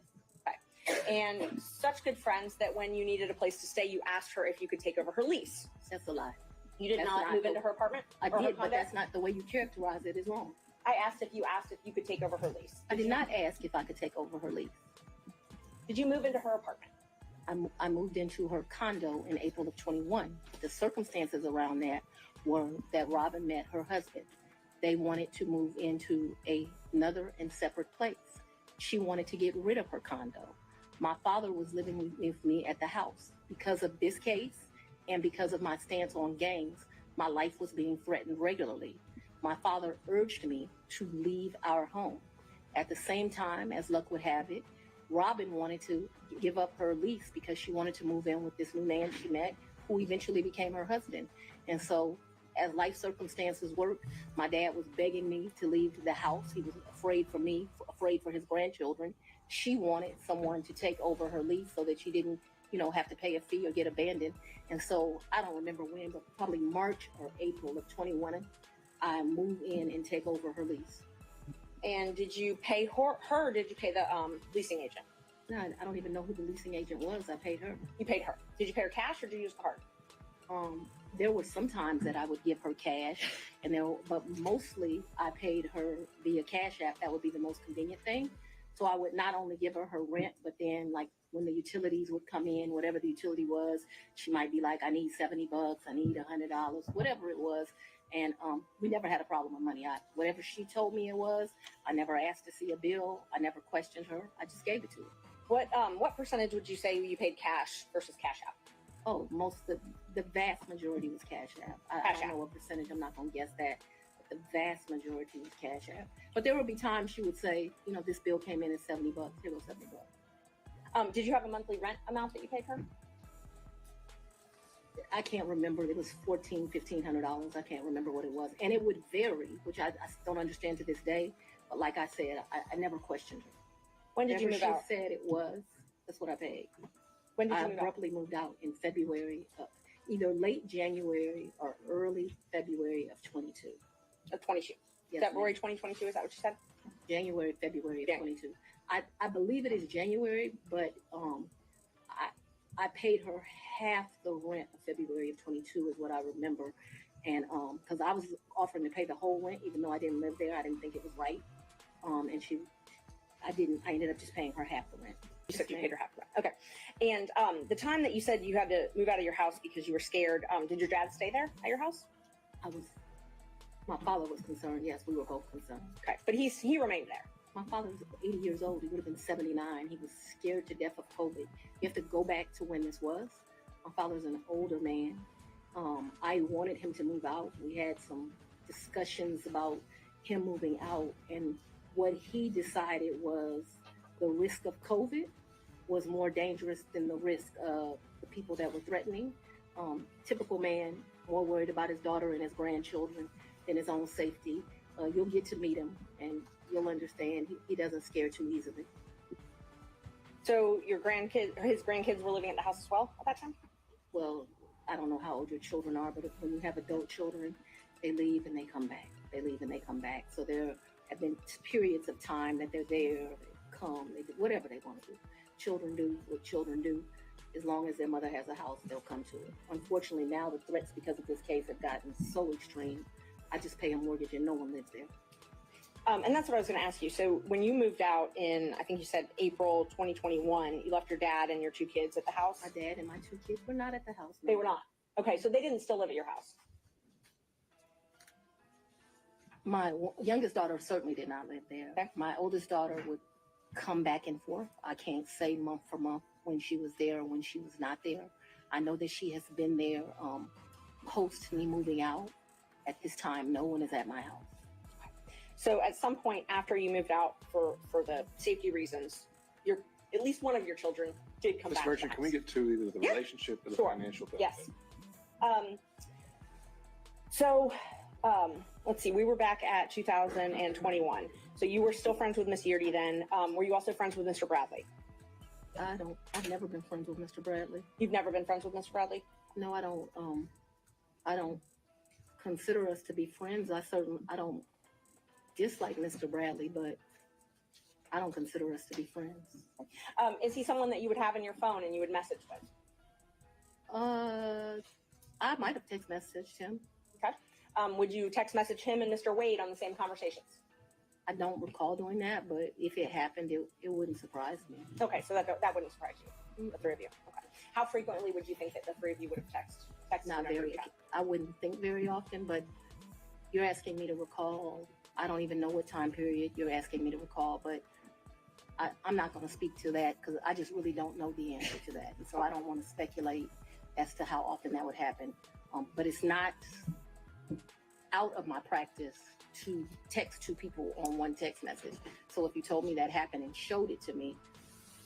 Okay. And such good friends that when you needed a place to stay, you asked her if you could take over her lease. That's a lie. You did not move into her apartment? I did, but that's not the way you characterize it. Is wrong. I asked if you could take over her lease. I did not ask if I could take over her lease. Did you move into her apartment? I moved into her condo in April of 21. The circumstances around that were that Robin met her husband. They wanted to move into another and separate place. She wanted to get rid of her condo. My father was living with me at the house. Because of this case and because of my stance on gangs, my life was being threatened regularly. My father urged me to leave our home. At the same time, as luck would have it, Robin wanted to give up her lease because she wanted to move in with this new man she met, who eventually became her husband. And so, as life circumstances worked, my dad was begging me to leave the house. He was afraid for me, afraid for his grandchildren. She wanted someone to take over her lease so that she didn't, have to pay a fee or get abandoned. And so, I don't remember when, but probably March or April of 21, I moved in and take over her lease. And did you pay her or did you pay the leasing agent? No, I don't even know who the leasing agent was. I paid her. You paid her. Did you pay her cash or did you use the card? There were some times that I would give her cash, but mostly I paid her via Cash App. That would be the most convenient thing. So I would not only give her rent, but then like when the utilities would come in, whatever the utility was, she might be like, I need $70, I need $100, whatever it was. And we never had a problem with money. Whatever she told me it was, I never asked to see a bill. I never questioned her. I just gave it to her. What percentage would you say you paid cash versus Cash App? Oh, the vast majority was Cash App. I don't know what percentage. I'm not going to guess that. But the vast majority was Cash App. But there would be times she would say, this bill came in at $70. Here goes $70. Did you have a monthly rent amount that you paid her? I can't remember. It was $1,500. I can't remember what it was. And it would vary, which I don't understand to this day. But like I said, I never questioned her. When did you move out? She said it was, that's what I paid. When did you I move out? abruptly moved out in February, either late January or early February of 22. Of 22. Yes, February ma'am. 2022, is that what you said? February of 22. I believe it is January, but I paid her half the rent of February of 22 is what I remember. And because I was offering to pay the whole rent, even though I didn't live there, I didn't think it was right. And I ended up just paying her half the rent. You said you paid her half the rent. Okay. And the time that you said you had to move out of your house because you were scared, did your dad stay there at your house? My father was concerned. Yes, we were both concerned. Okay. But he remained there. My father was 80 years old. He would have been 79. He was scared to death of COVID. You have to go back to when this was. My father's an older man. I wanted him to move out. We had some discussions about him moving out, and what he decided was the risk of COVID was more dangerous than the risk of the people that were threatening. Typical man, more worried about his daughter and his grandchildren than his own safety. You'll get to meet him, and you'll understand he doesn't scare too easily. So his grandkids were living at the house as well at that time? Well, I don't know how old your children are, but when you have adult children, they leave and they come back. They leave and they come back. So there have been periods of time that they're there, they come, they do whatever they want to do. Children do what children do. As long as their mother has a house, they'll come to it. Unfortunately, now the threats because of this case have gotten so extreme. I just pay a mortgage and no one lives there. And that's what I was going to ask you. So when you moved out in, I think you said April 2021, you left your dad and your two kids at the house? My dad and my two kids were not at the house. No. They were not? Okay, so they didn't still live at your house? My youngest daughter certainly did not live there. Okay. My oldest daughter would come back and forth. I can't say month for month when she was there or when she was not there. I know that she has been there post me moving out. At this time, no one is at my house. So at some point after you moved out for the safety reasons, at least one of your children did come Ms. back. Merchant, can we get to either the relationship or the financial benefit? Yes. Let's see. We were back at 2021. So you were still friends with Miss Yeardy then. Were you also friends with Mr. Bradley? I've never been friends with Mr. Bradley. You've never been friends with Mr. Bradley? No, I don't consider us to be friends. I don't dislike Mr. Bradley, but I don't consider us to be friends. Is he someone that you would have in your phone and you would message with? I might have text messaged him. Okay. Would you text message him and Mr. Wade on the same conversations? I don't recall doing that, but if it happened, it wouldn't surprise me. Okay, so that wouldn't surprise you, the three of you. Okay. How frequently would you think that the three of you would have texted? Not very. I wouldn't think very often, but you're asking me to recall. I don't even know what time period you're asking me to recall, but I'm not going to speak to that because I just really don't know the answer to that. And so I don't want to speculate as to how often that would happen. But it's not out of my practice to text two people on one text message. So if you told me that happened and showed it to me,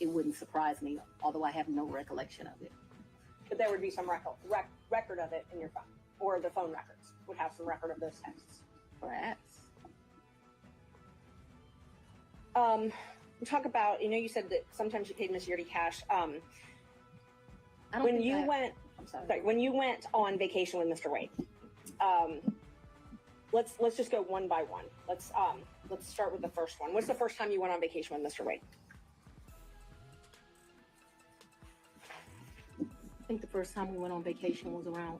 it wouldn't surprise me, although I have no recollection of it. But there would be some record of it in your phone, or the phone records would have some record of those texts. Perhaps. We talk about, you said that sometimes you paid Miss Yeardy cash. When you went on vacation with Mr. Wade, let's just go one by one. Let's start with the first one. What's the first time you went on vacation with Mr. Wade? I think the first time we went on vacation was around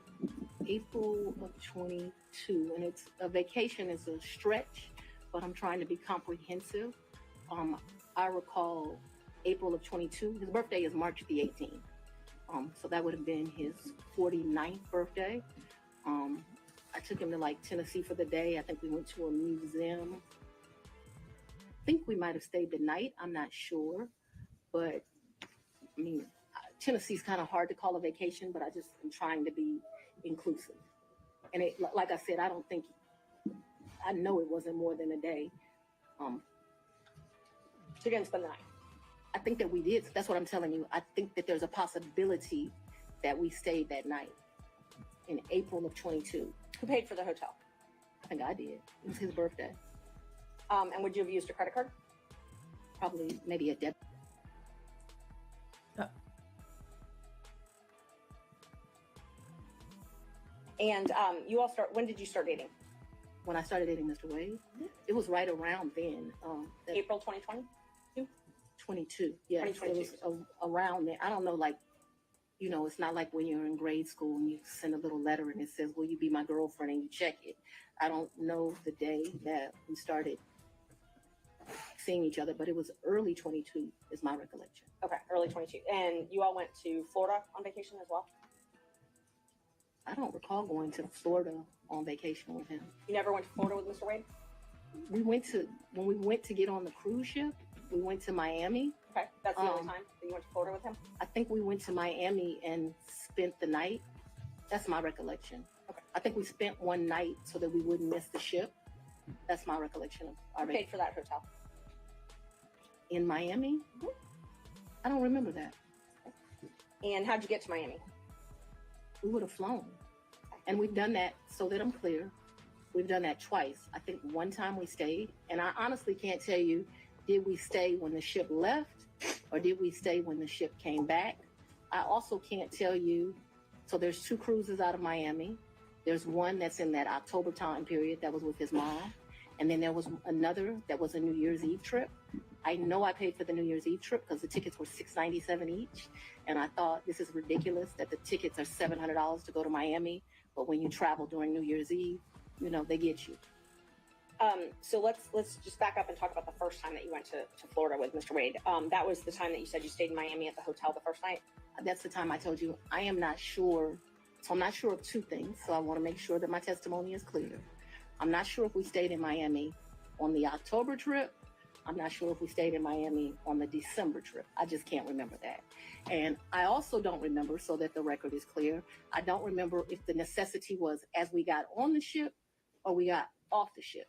April of 22, and it's a vacation is a stretch, but I'm trying to be comprehensive. I recall April of 22. His birthday is March the 18th. So that would have been his 49th birthday. I took him to Tennessee for the day. I think we went to a museum. I think we might have stayed the night. I'm not sure. But I mean, Tennessee's kind of hard to call a vacation, but I just am trying to be inclusive. And like I said, I know it wasn't more than a day. So you're going to spend the night? I think that we did. That's what I'm telling you. I think that there's a possibility that we stayed that night in April of 22. Who paid for the hotel? I think I did. It was his birthday. And would you have used a credit card? Probably, maybe a debit. And when did you start dating? When I started dating Mr. Wade, it was right around then. April 2020? 22. Yes, 2022. It was around then. I don't know, you know, it's not like when you're in grade school and you send a little letter and it says, will you be my girlfriend, and you check it. I don't know the day that we started seeing each other, but it was early 22 is my recollection. Okay, early 22. And you all went to Florida on vacation as well? I don't recall going to Florida on vacation with him. You never went to Florida with Mr. Wade? When we went to get on the cruise ship, we went to Miami. Okay, that's the only time that you went to Florida with him? I think we went to Miami and spent the night. That's my recollection. Okay. I think we spent one night so that we wouldn't miss the ship. That's my recollection of our Who paid for that hotel? In Miami? Mm-hmm. I don't remember that. And how'd you get to Miami? We would have flown. And we've done that, so that I'm clear, we've done that twice. I think one time we stayed, and I honestly can't tell you, did we stay when the ship left or did we stay when the ship came back? I also can't tell you, so there's 2 cruises out of Miami. There's one that's in that October time period that was with his mom. And then there was another that was a New Year's Eve trip. I know I paid for the New Year's Eve trip because the tickets were $697 each. And I thought, this is ridiculous that the tickets are $700 to go to Miami. But when you travel during New Year's Eve, you know, they get you. So let's just back up and talk about the first time that you went to Florida with Mr. Wade. That was the time that you said you stayed in Miami at the hotel the first night? That's the time I told you I am not sure. So I'm not sure of 2 things. So I want to make sure that my testimony is clear. I'm not sure if we stayed in Miami on the October trip. I'm not sure if we stayed in Miami on the December trip. I just can't remember that. And I also don't remember, so that the record is clear, I don't remember if the necessity was as we got on the ship or we got off the ship.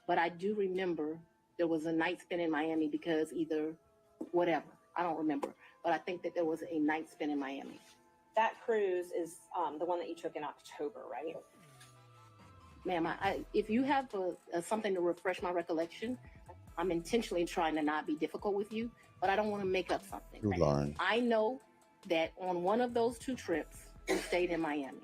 But I do remember there was a night spent in Miami because either whatever, I don't remember. But I think that there was a night spent in Miami. That cruise is the one that you took in October, right? Ma'am, if you have something to refresh my recollection, I'm intentionally trying to not be difficult with you, but I don't want to make up something. You're lying. I know that on one of those 2 trips, we stayed in Miami.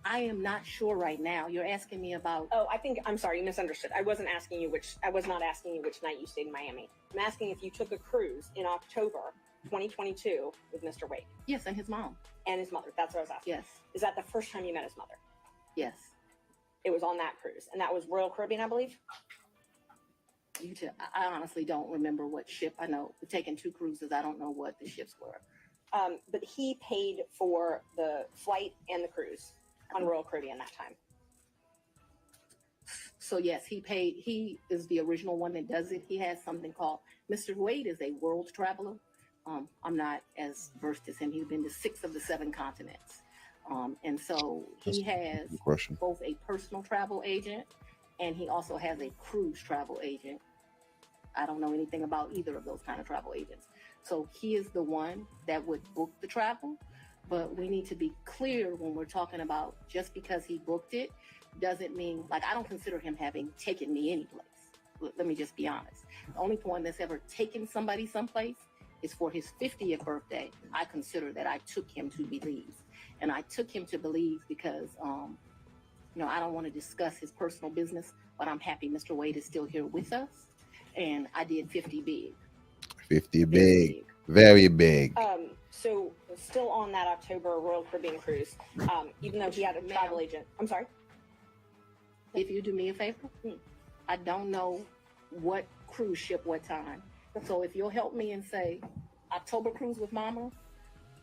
I am not sure right now. You're asking me about. Oh, I'm sorry, you misunderstood. I was not asking you which night you stayed in Miami. I'm asking if you took a cruise in October 2022 with Mr. Wade. Yes, and his mom. And his mother. That's what I was asking. Yes. Is that the first time you met his mother? Yes. It was on that cruise. And that was Royal Caribbean, I believe? I honestly don't remember what ship. I know we've taken 2 cruises. I don't know what the ships were. But he paid for the flight and the cruise on Royal Caribbean that time. So yes, he paid. He is the original one that does it. He has something called, Mr. Wade is a world traveler. I'm not as versed as him. He's been to 6 of the 7 continents. And so he has both a personal travel agent and he also has a cruise travel agent. I don't know anything about either of those kind of travel agents. So he is the one that would book the travel, but we need to be clear when we're talking about just because he booked it doesn't mean, like, I don't consider him having taken me anyplace. Let me just be honest. The only one that's ever taken somebody someplace is for his 50th birthday. I consider that I took him to Belize. And I took him to Belize because, I don't want to discuss his personal business, but I'm happy Mr. Wade is still here with us. And I did 50 big. 50 big. Very big. So still on that October Royal Caribbean cruise, even though he had a travel agent. I'm sorry? If you do me a favor, I don't know what cruise ship, what time. So if you'll help me and say October cruise with Mama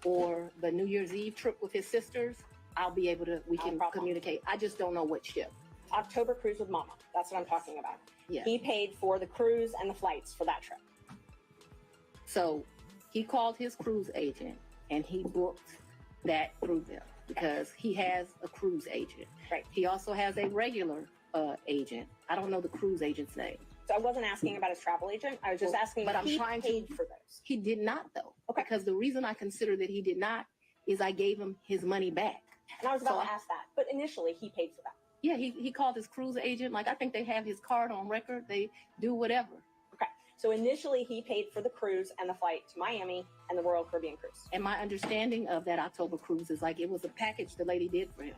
or the New Year's Eve trip with his sisters, I'll be able to, we can communicate. I just don't know what ship. October cruise with Mama. That's what I'm talking about. Yeah. He paid for the cruise and the flights for that trip. So he called his cruise agent and he booked that through them because he has a cruise agent. Right. He also has a regular agent. I don't know the cruise agent's name. So I wasn't asking about his travel agent. I was just asking if he paid for those. He did not, though. Okay. Because the reason I consider that he did not is I gave him his money back. And I was about to ask that. But initially, he paid for that. Yeah, he called his cruise agent. Like, I think they have his card on record. They do whatever. Okay. So initially, he paid for the cruise and the flight to Miami and the Royal Caribbean cruise. And my understanding of that October cruise is like it was a package the lady did for him.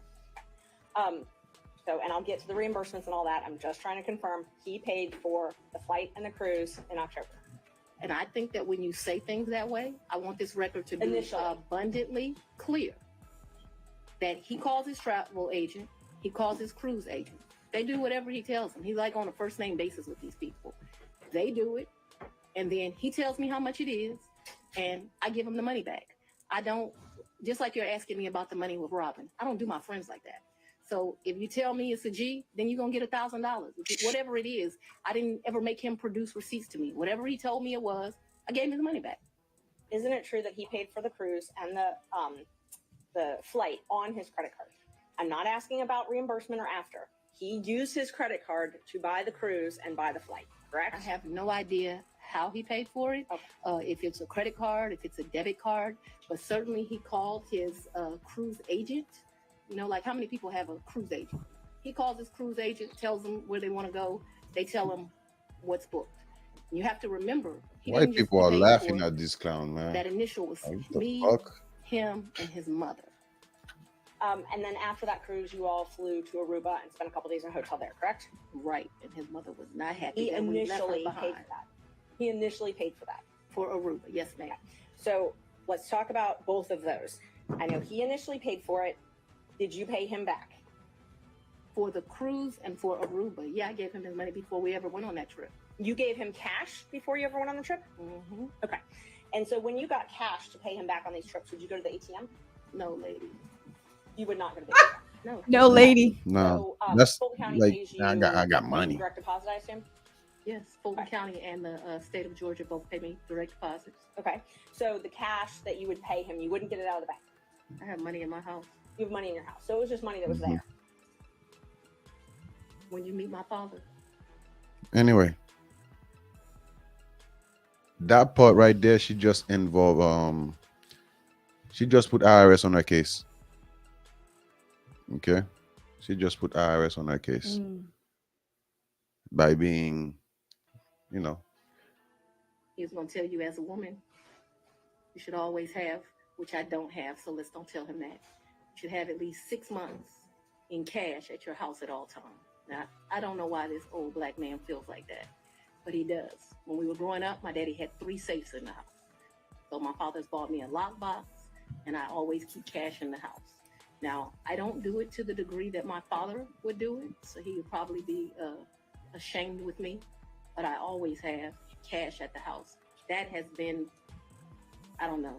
And I'll get to the reimbursements and all that. I'm just trying to confirm he paid for the flight and the cruise in October. And I think that when you say things that way, I want this record to be Initially. abundantly clear that he calls his travel agent, he calls his cruise agent. They do whatever he tells them. He's like on a first name basis with these people. They do it, and then he tells me how much it is, and I give him the money back. I don't, just like you're asking me about the money with Robin, I don't do my friends like that. So if you tell me it's a G, then you're gonna get $1,000. Whatever it is, I didn't ever make him produce receipts to me. Whatever he told me it was, I gave him the money back. Isn't it true that he paid for the cruise and the flight on his credit card? I'm not asking about reimbursement or after. He used his credit card to buy the cruise and buy the flight, correct? I have no idea how he paid for it, if it's a credit card, if it's a debit card, but certainly he called his cruise agent. You know, like how many people have a cruise agent? He calls his cruise agent, tells them where they want to go. They tell him what's booked. You have to remember, he White didn't just people are pay laughing for at this clown, man. that initial was Like, what the me, fuck? him, and his mother. And then after that cruise, you all flew to Aruba and spent a couple days in a hotel there, correct? Right, and his mother was not happy He that we left her initially behind. paid for that. He initially paid for that. For Aruba, yes, ma'am. So let's talk about both of those. I know he initially paid for it. Did you pay him back? For the cruise and for Aruba, yeah, I gave him his money before we ever went on that trip. You gave him cash before you ever went on the trip? Mm-hmm. Okay. And so when you got cash to pay him back on these trips, would you go to the ATM? No, lady. You would not go to the ATM? No. No, lady. No, So, that's Fulton County like pays you I got money. direct deposit, I assume? Yes, Fulton County and the state of Georgia both pay me direct deposits. Okay. So the cash that you would pay him, you wouldn't get it out of the bank. I have money in my house. You have money in your house. So it was just money that was there. When you meet my father. Anyway, that part right there, she just involved. She just put IRS on her case. Okay, she just put IRS on her case by being, you know. He was going to tell you as a woman, you should always have, which I don't have, so let's don't tell him that. You should have at least 6 months in cash at your house at all times. Now, I don't know why this old black man feels like that, but he does. When we were growing up, my daddy had 3 safes in the house. So my father's bought me a lockbox, and I always keep cash in the house. Now, I don't do it to the degree that my father would do it, so he would probably be ashamed with me, but I always have cash at the house. That has been, I don't know,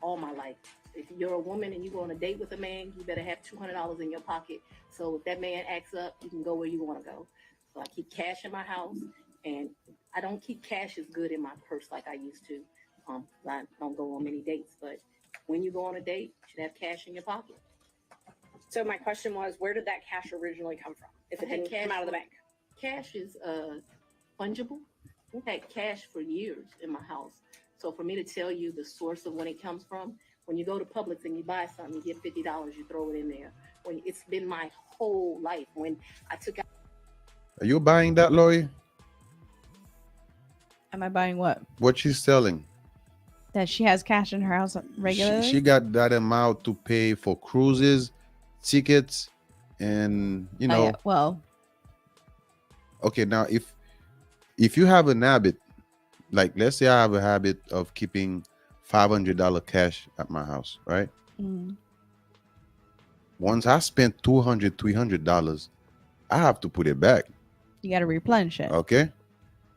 all my life. If you're a woman and you go on a date with a man, you better have $200 in your pocket. So if that man acts up, you can go where you want to go. So I keep cash in my house, and I don't keep cash as good in my purse like I used to. I don't go on many dates, but when you go on a date, you should have cash in your pocket. So my question was, where did that cash originally come from? If it didn't come out of the bank? Cash is fungible. We've had cash for years in my house. So for me to tell you the source of when it comes from, when you go to Publix and you buy something, you get $50, you throw it in there. When it's been my whole life. When I took out. Are you buying that, Lori? Am I buying what? What she's selling? That she has cash in her house regularly? She got that amount to pay for cruises, tickets, and you know. yeah, well, okay, now if you have an habit, like let's say I have a habit of keeping $500 cash at my house, right? Once I spent $200, $300, I have to put it back. you got to replenish it. Okay,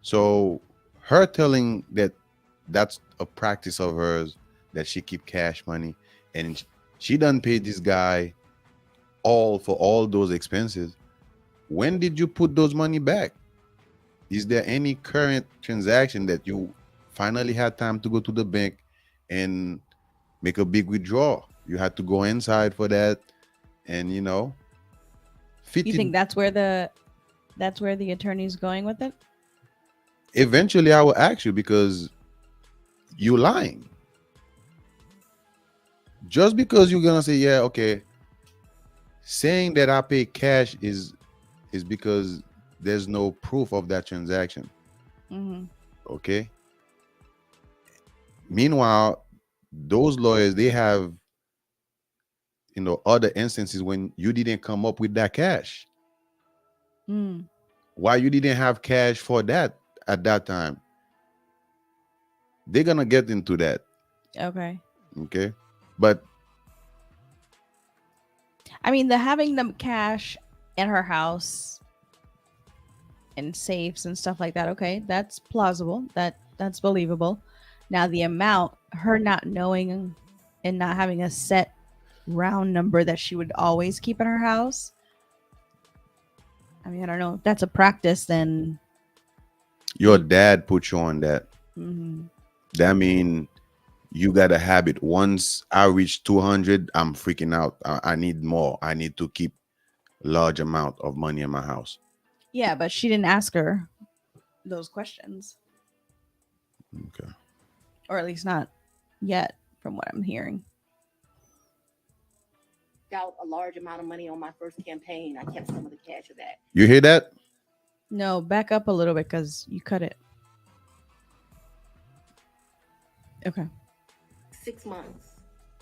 so her telling that that's a practice of hers, that she keep cash money, and she done paid this guy all for all those expenses. When did you put those money back? Is there any current transaction that you finally had time to go to the bank and make a big withdrawal? You had to go inside for that, and you know. You think that's where the attorney's going with it? Eventually, I will ask you because you're lying. Just because you're gonna say, yeah, okay, saying that I pay cash is because there's no proof of that transaction. Okay. Meanwhile, those lawyers, they have, you know, other instances when you didn't come up with that cash. Why you didn't have cash for that at that time? They're gonna get into that. Okay. Okay, but I mean, the having them cash in her house and safes and stuff like that. Okay, that's plausible. That's believable. Now the amount, her not knowing and not having a set round number that she would always keep in her house. I mean, I don't know if that's a practice. Then your dad put you on that. mhm. That mean you got a habit. Once I reach 200, I'm freaking out. I need more. I need to keep large amount of money in my house. Yeah, but she didn't ask her those questions, Okay. or at least not yet, from what I'm hearing. Out a large amount of money on my first campaign. I kept some of the cash of that. You hear that? No, back up a little bit because you cut it. Okay. 6 months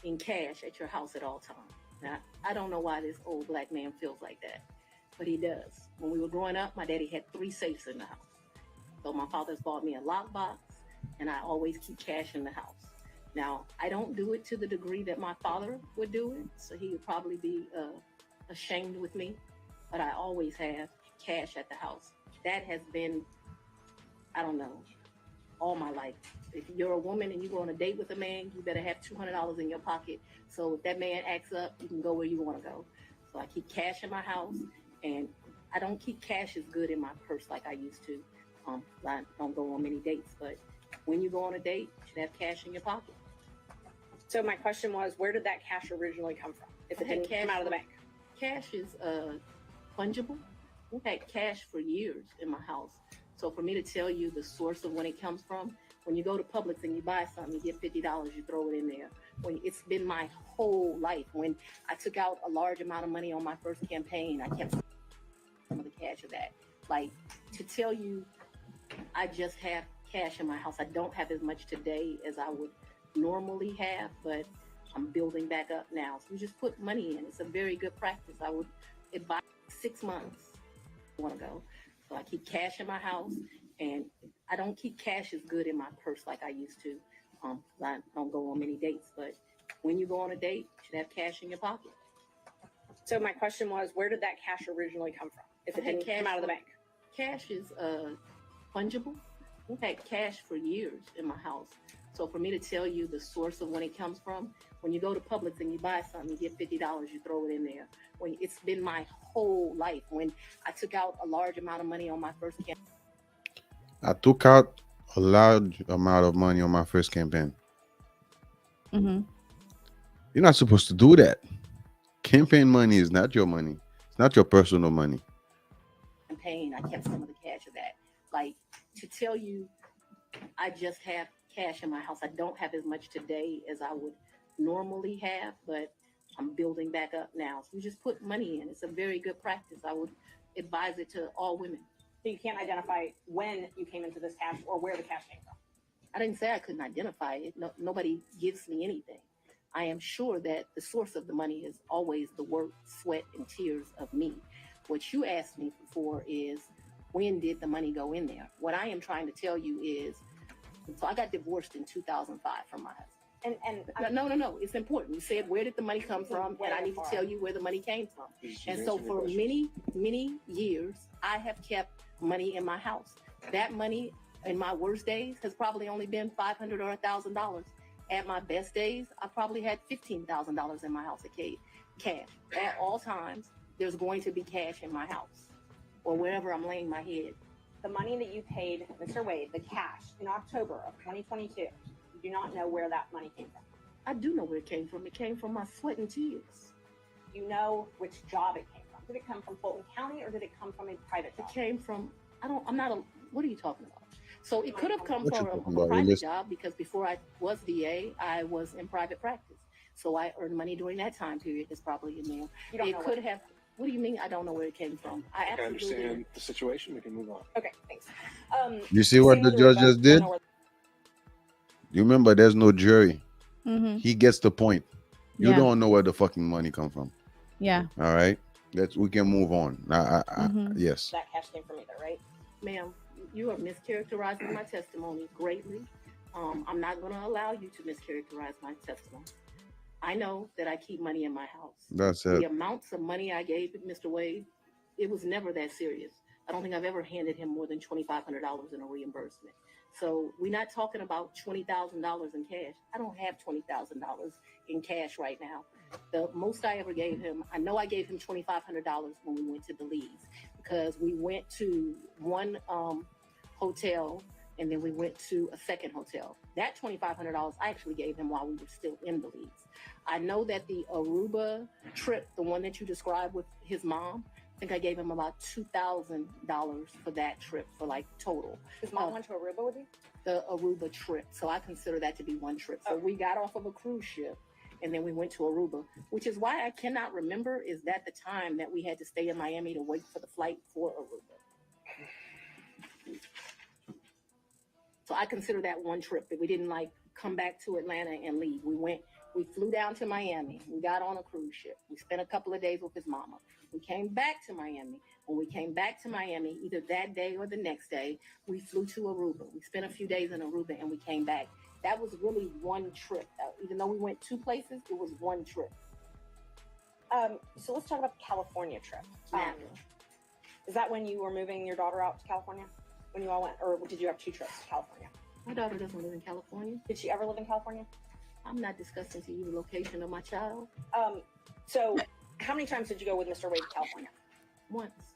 in cash at your house at all times. Now, I don't know why this old black man feels like that, but he does. When we were growing up, my daddy had 3 safes in the house. So my father's bought me a lockbox, and I always keep cash in the house. Now, I don't do it to the degree that my father would do it, so he would probably be ashamed with me, but I always have cash at the house. That has been, I don't know, all my life. If you're a woman and you go on a date with a man, you better have $200 in your pocket. So if that man acts up, you can go where you want to go. So I keep cash in my house, and I don't keep cash as good in my purse like I used to. I don't go on many dates, but when you go on a date, you should have cash in your pocket. So my question was, where did that cash originally come from? If it didn't come out of the bank? Cash is fungible. We've had cash for years in my house. So for me to tell you the source of when it comes from, when you go to Publix and you buy something, you get $50, you throw it in there. When it's been my whole life. When I took out a large amount of money on my first campaign, I kept some of the cash of that. Like, to tell you, I just have cash in my house. I don't have as much today as I would normally have, but I'm building back up now. So you just put money in. It's a very good practice. I would advise 6 months. I want to go. So I keep cash in my house, and I don't keep cash as good in my purse like I used to. I don't go on many dates, but when you go on a date, you should have cash in your pocket. So my question was, where did that cash originally come from? If it didn't come out of the bank? Cash is fungible. We've had cash for years in my house. So for me to tell you the source of when it comes from, when you go to Publix and you buy something, you get $50, you throw it in there. When it's been my whole life. When I took out a large amount of money on my first campaign. I took out a large amount of money on my first campaign. Mm-hmm. You're not supposed to do that. Campaign money is not your money. It's not your personal money. Campaign, I kept some of the cash of that. Like, to tell you, I just have cash in my house. I don't have as much today as I would normally have, but I'm building back up now. So you just put money in. It's a very good practice. I would advise it to all women. So you can't identify when you came into this cash or where the cash came from? I didn't say I couldn't identify it. No, nobody gives me anything. I am sure that the source of the money is always the work, sweat, and tears of me. What you asked me for is, when did the money go in there? What I am trying to tell you is, so I got divorced in 2005 from my husband. No. It's important. You said, where did the money come from? And I need to tell you where the money came from. And so for many, many years, I have kept money in my house. That money in my worst days has probably only been $500 or $1,000. At my best days, I probably had $15,000 in my house at cash. At all times, there's going to be cash in my house or wherever I'm laying my head. The money that you paid Mr. Wade, the cash, in October of 2022, you do not know where that money came from. I do know where it came from. It came from my sweat and tears. You know which job it came from. Did it come from Fulton County or did it come from a private job? It came from, what are you talking about? So it could have come from a about, private job, because before I was VA, I was in private practice. So I earned money during that time period. It's probably in there. You don't It know could have, what do you mean I don't know where it came from? I I absolutely understand the situation. We can move on. Okay, thanks. You see what the judge just did? You remember, there's no jury. Mm-hmm. He gets the point. You Yeah. don't know where the fucking money come from. Yeah. All right, we can move on. Yes. That cash came from either, right? Ma'am, you are mischaracterizing my testimony greatly. I'm not going to allow you to mischaracterize my testimony. I know that I keep money in my house. That's The it. amounts of money I gave Mr. Wade, it was never that serious. I don't think I've ever handed him more than $2,500 in a reimbursement. So we're not talking about $20,000 in cash. I don't have $20,000 in cash right now. The most I ever gave him, I know I gave him $2,500 when we went to Belize, because we went to one hotel and then we went to a second hotel. That $2,500 I actually gave him while we were still in Belize. I know that the Aruba trip, the one that you described with his mom, I think I gave him about $2,000 for that trip, for like total. His mom went to Aruba with you? The Aruba trip. So I consider that to be one trip. So we got off of a cruise ship and then we went to Aruba, which is why I cannot remember is that the time that we had to stay in Miami to wait for the flight for Aruba. So I consider that one trip, that we didn't like come back to Atlanta and leave. We flew down to Miami. We got on a cruise ship. We spent a couple of days with his mama. We came back to Miami. When we came back to Miami, either that day or the next day, we flew to Aruba. We spent a few days in Aruba and we came back. That was really one trip. Even though we went two places, it was one trip. So let's talk about the California trip. Is that when you were moving your daughter out to California? When you all went, or did you have two trips to California? My daughter doesn't live in California. Did she ever live in California? I'm not discussing to you the location of my child. So how many times did you go with Mr. Wade to California? Once.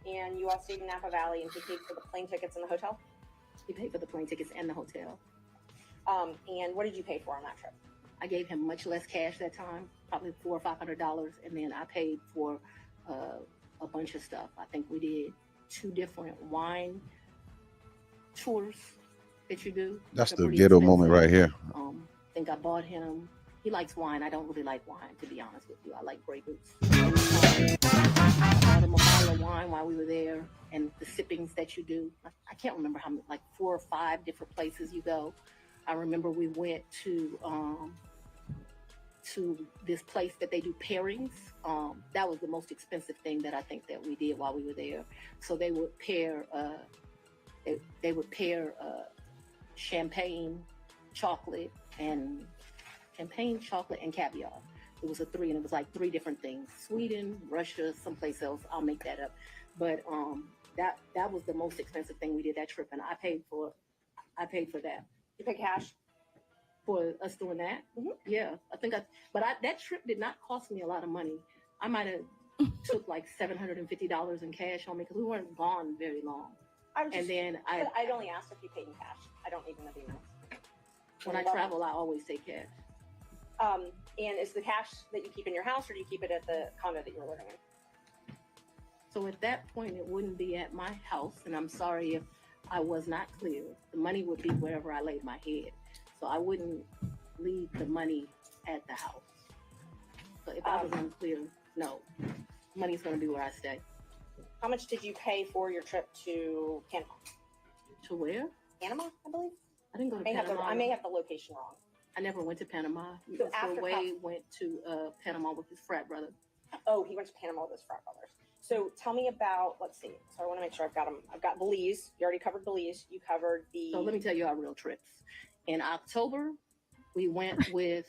And you all stayed in Napa Valley and he paid for the plane tickets and the hotel? He paid for the plane tickets and the hotel. And what did you pay for on that trip? I gave him much less cash that time, probably $400 or $500, and then I paid for a bunch of stuff. I think we did 2 different wine tours that you do. That's They're the pretty ghetto expensive. moment right here. I think I bought him. He likes wine. I don't really like wine, to be honest with you. I like Grey Goose. I bought him a bottle of wine while we were there, and the sippings that you do. I can't remember how many, like 4 or 5 different places you go. I remember we went to this place that they do pairings. That was the most expensive thing that I think that we did while we were there. So they would pair champagne, chocolate, and caviar. It was a 3, and it was like 3 different things: Sweden, Russia, someplace else. I'll make that up. But that was the most expensive thing we did that trip, and I paid for that. You pay cash for us doing that? Mm-hmm. Yeah, that trip did not cost me a lot of money. I might have took like $750 in cash on me because we weren't gone very long. I'd only asked if you paid in cash. I don't even know the amounts. When I travel, I always take cash. And is the cash that you keep in your house, or do you keep it at the condo that you were living in? So at that point, it wouldn't be at my house, and I'm sorry if I was not clear. The money would be wherever I laid my head. So I wouldn't leave the money at the house. So if I was unclear, no. Money's going to be where I stay. How much did you pay for your trip to Panama? To where? Panama, I believe. I didn't go to Panama. I may have the location wrong. I never went to Panama. So Mr. after Wade went to Panama with his frat brother. Oh, he went to Panama with his frat brothers. So tell me about, let's see. So I want to make sure I've got them. I've got Belize. You already covered Belize. You covered the... So let me tell you our real trips. In October, we went we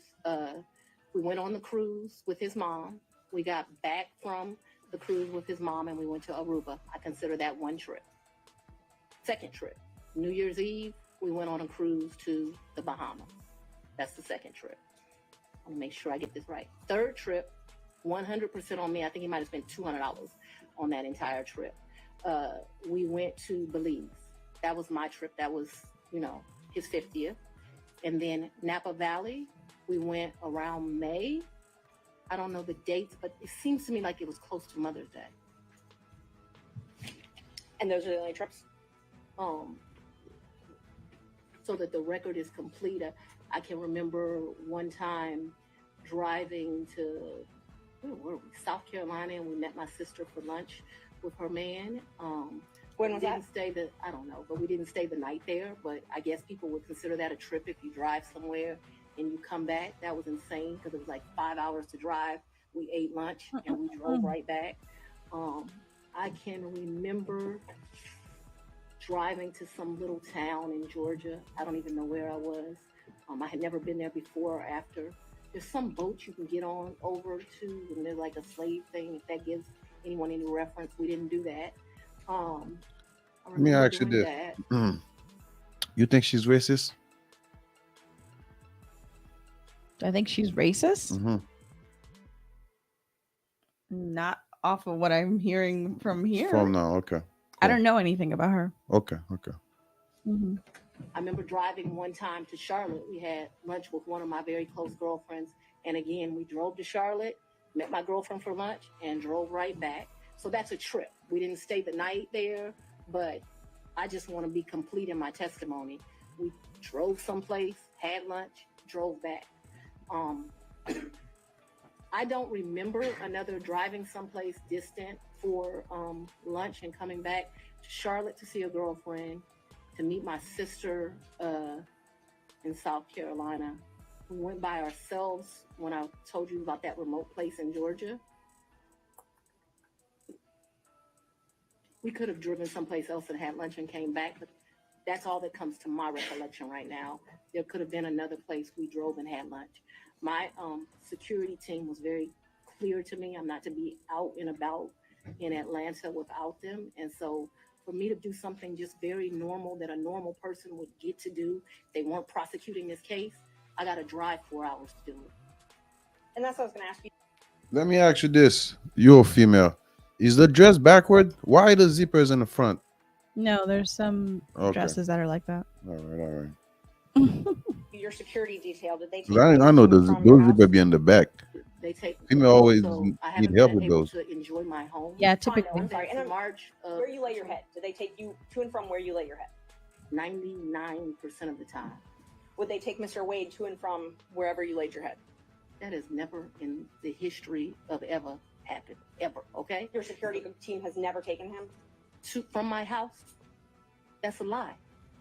went on the cruise with his mom. We got back from the cruise with his mom and we went to Aruba. I consider that one trip. Second trip, New Year's Eve, we went on a cruise to the Bahamas. That's the second trip. I'll make sure I get this right. Third trip, 100% on me. I think he might have spent $200 on that entire trip. We went to Belize. That was my trip. That was, his 50th. And then Napa Valley, we went around May. I don't know the dates, but it seems to me like it was close to Mother's Day. And those are the only trips? So that the record is complete. I can remember one time driving to, where were we? South Carolina, and we met my sister for lunch with her man. When was that? I don't know, but we didn't stay the night there. But I guess people would consider that a trip if you drive somewhere and you come back. That was insane because it was like 5 hours to drive. We ate lunch and we drove right back. I can remember driving to some little town in Georgia. I don't even know where I was. I had never been there before or after. There's some boat you can get on over to, and there's like a slave thing. If that gives anyone any reference, we didn't do that. I Let me remember ask you doing this. that. You think she's racist? Do I think she's racist? Mm-hmm. Not off of what I'm hearing from here. From now, okay. I don't know anything about her. Okay. Mm-hmm. I remember driving one time to Charlotte. We had lunch with one of my very close girlfriends. And again, we drove to Charlotte, met my girlfriend for lunch, and drove right back. So that's a trip. We didn't stay the night there, but I just want to be complete in my testimony. We drove someplace, had lunch, drove back. I don't remember another driving someplace distant for lunch and coming back to Charlotte to see a girlfriend, to meet my sister in South Carolina. We went by ourselves when I told you about that remote place in Georgia. We could have driven someplace else and had lunch and came back, but that's all that comes to my recollection right now. There could have been another place we drove and had lunch. My security team was very clear to me. I'm not to be out and about in Atlanta without them. And so for me to do something just very normal that a normal person would get to do, they weren't prosecuting this case, I got to drive 4 hours to do it. And that's what I was going to ask you. Let me ask you this. You're a female. Is the dress backward? Why the zipper is in the front? No, there's some dresses that are like that. All right. Your security detail, did they take 'Cause I you know to and those from your house? zipper be in the back. They take Female always so I need haven't help been with able those. to enjoy my home. Yeah, I know, typically. I'm sorry. And Since March of where you lay your head? Did they take you to and from where you lay your head? 99% of the time. Would they take Mr. Wade to and from wherever you laid your head? That has never in the history of ever happened. Ever, okay? Your security team has never taken him? From my house? That's a lie.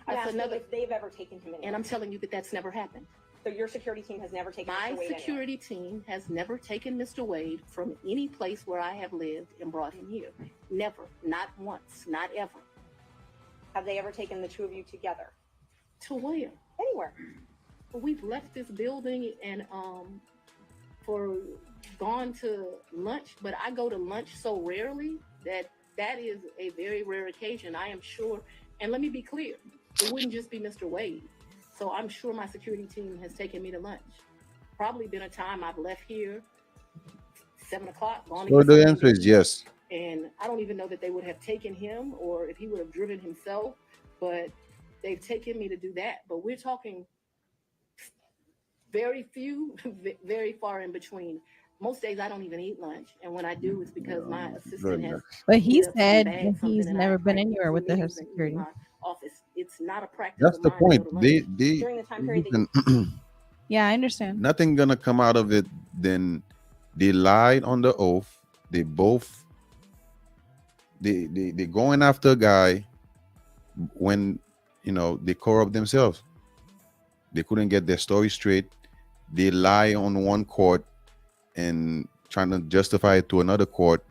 I That's asked another, if they've ever taken him in. and I'm telling you that that's never happened. So your security team has never taken My Mr. Wade security team has never taken Mr. Wade from any place where I have lived and brought him here. Never. Not once. Not ever. anywhere. Have they ever taken the two of you together? To where? Anywhere. We've left this building and gone to lunch, but I go to lunch so rarely that is a very rare occasion. I am sure, and let me be clear, it wouldn't just be Mr. Wade. So I'm sure my security team has taken me to lunch. Probably been a time I've left here 7 o'clock. Gone to So get the something answer is to eat. yes. And I don't even know that they would have taken him or if he would have driven himself, but they've taken me to do that. But we're talking very few, very far in between. Most days I don't even eat lunch, and when I do, it's because my assistant has. But he made up some said bag, that he's something, and never been I anywhere with the meetings and eat in security. my office. It's not a practice. That's of the mine to point. go to lunch. They During the time period that listen, Yeah, I understand. nothing gonna come out of it. Then they lied on the oath. They both they going after a guy when they corrupt themselves. They couldn't get their story straight. They lie on one court and trying to justify it to another court.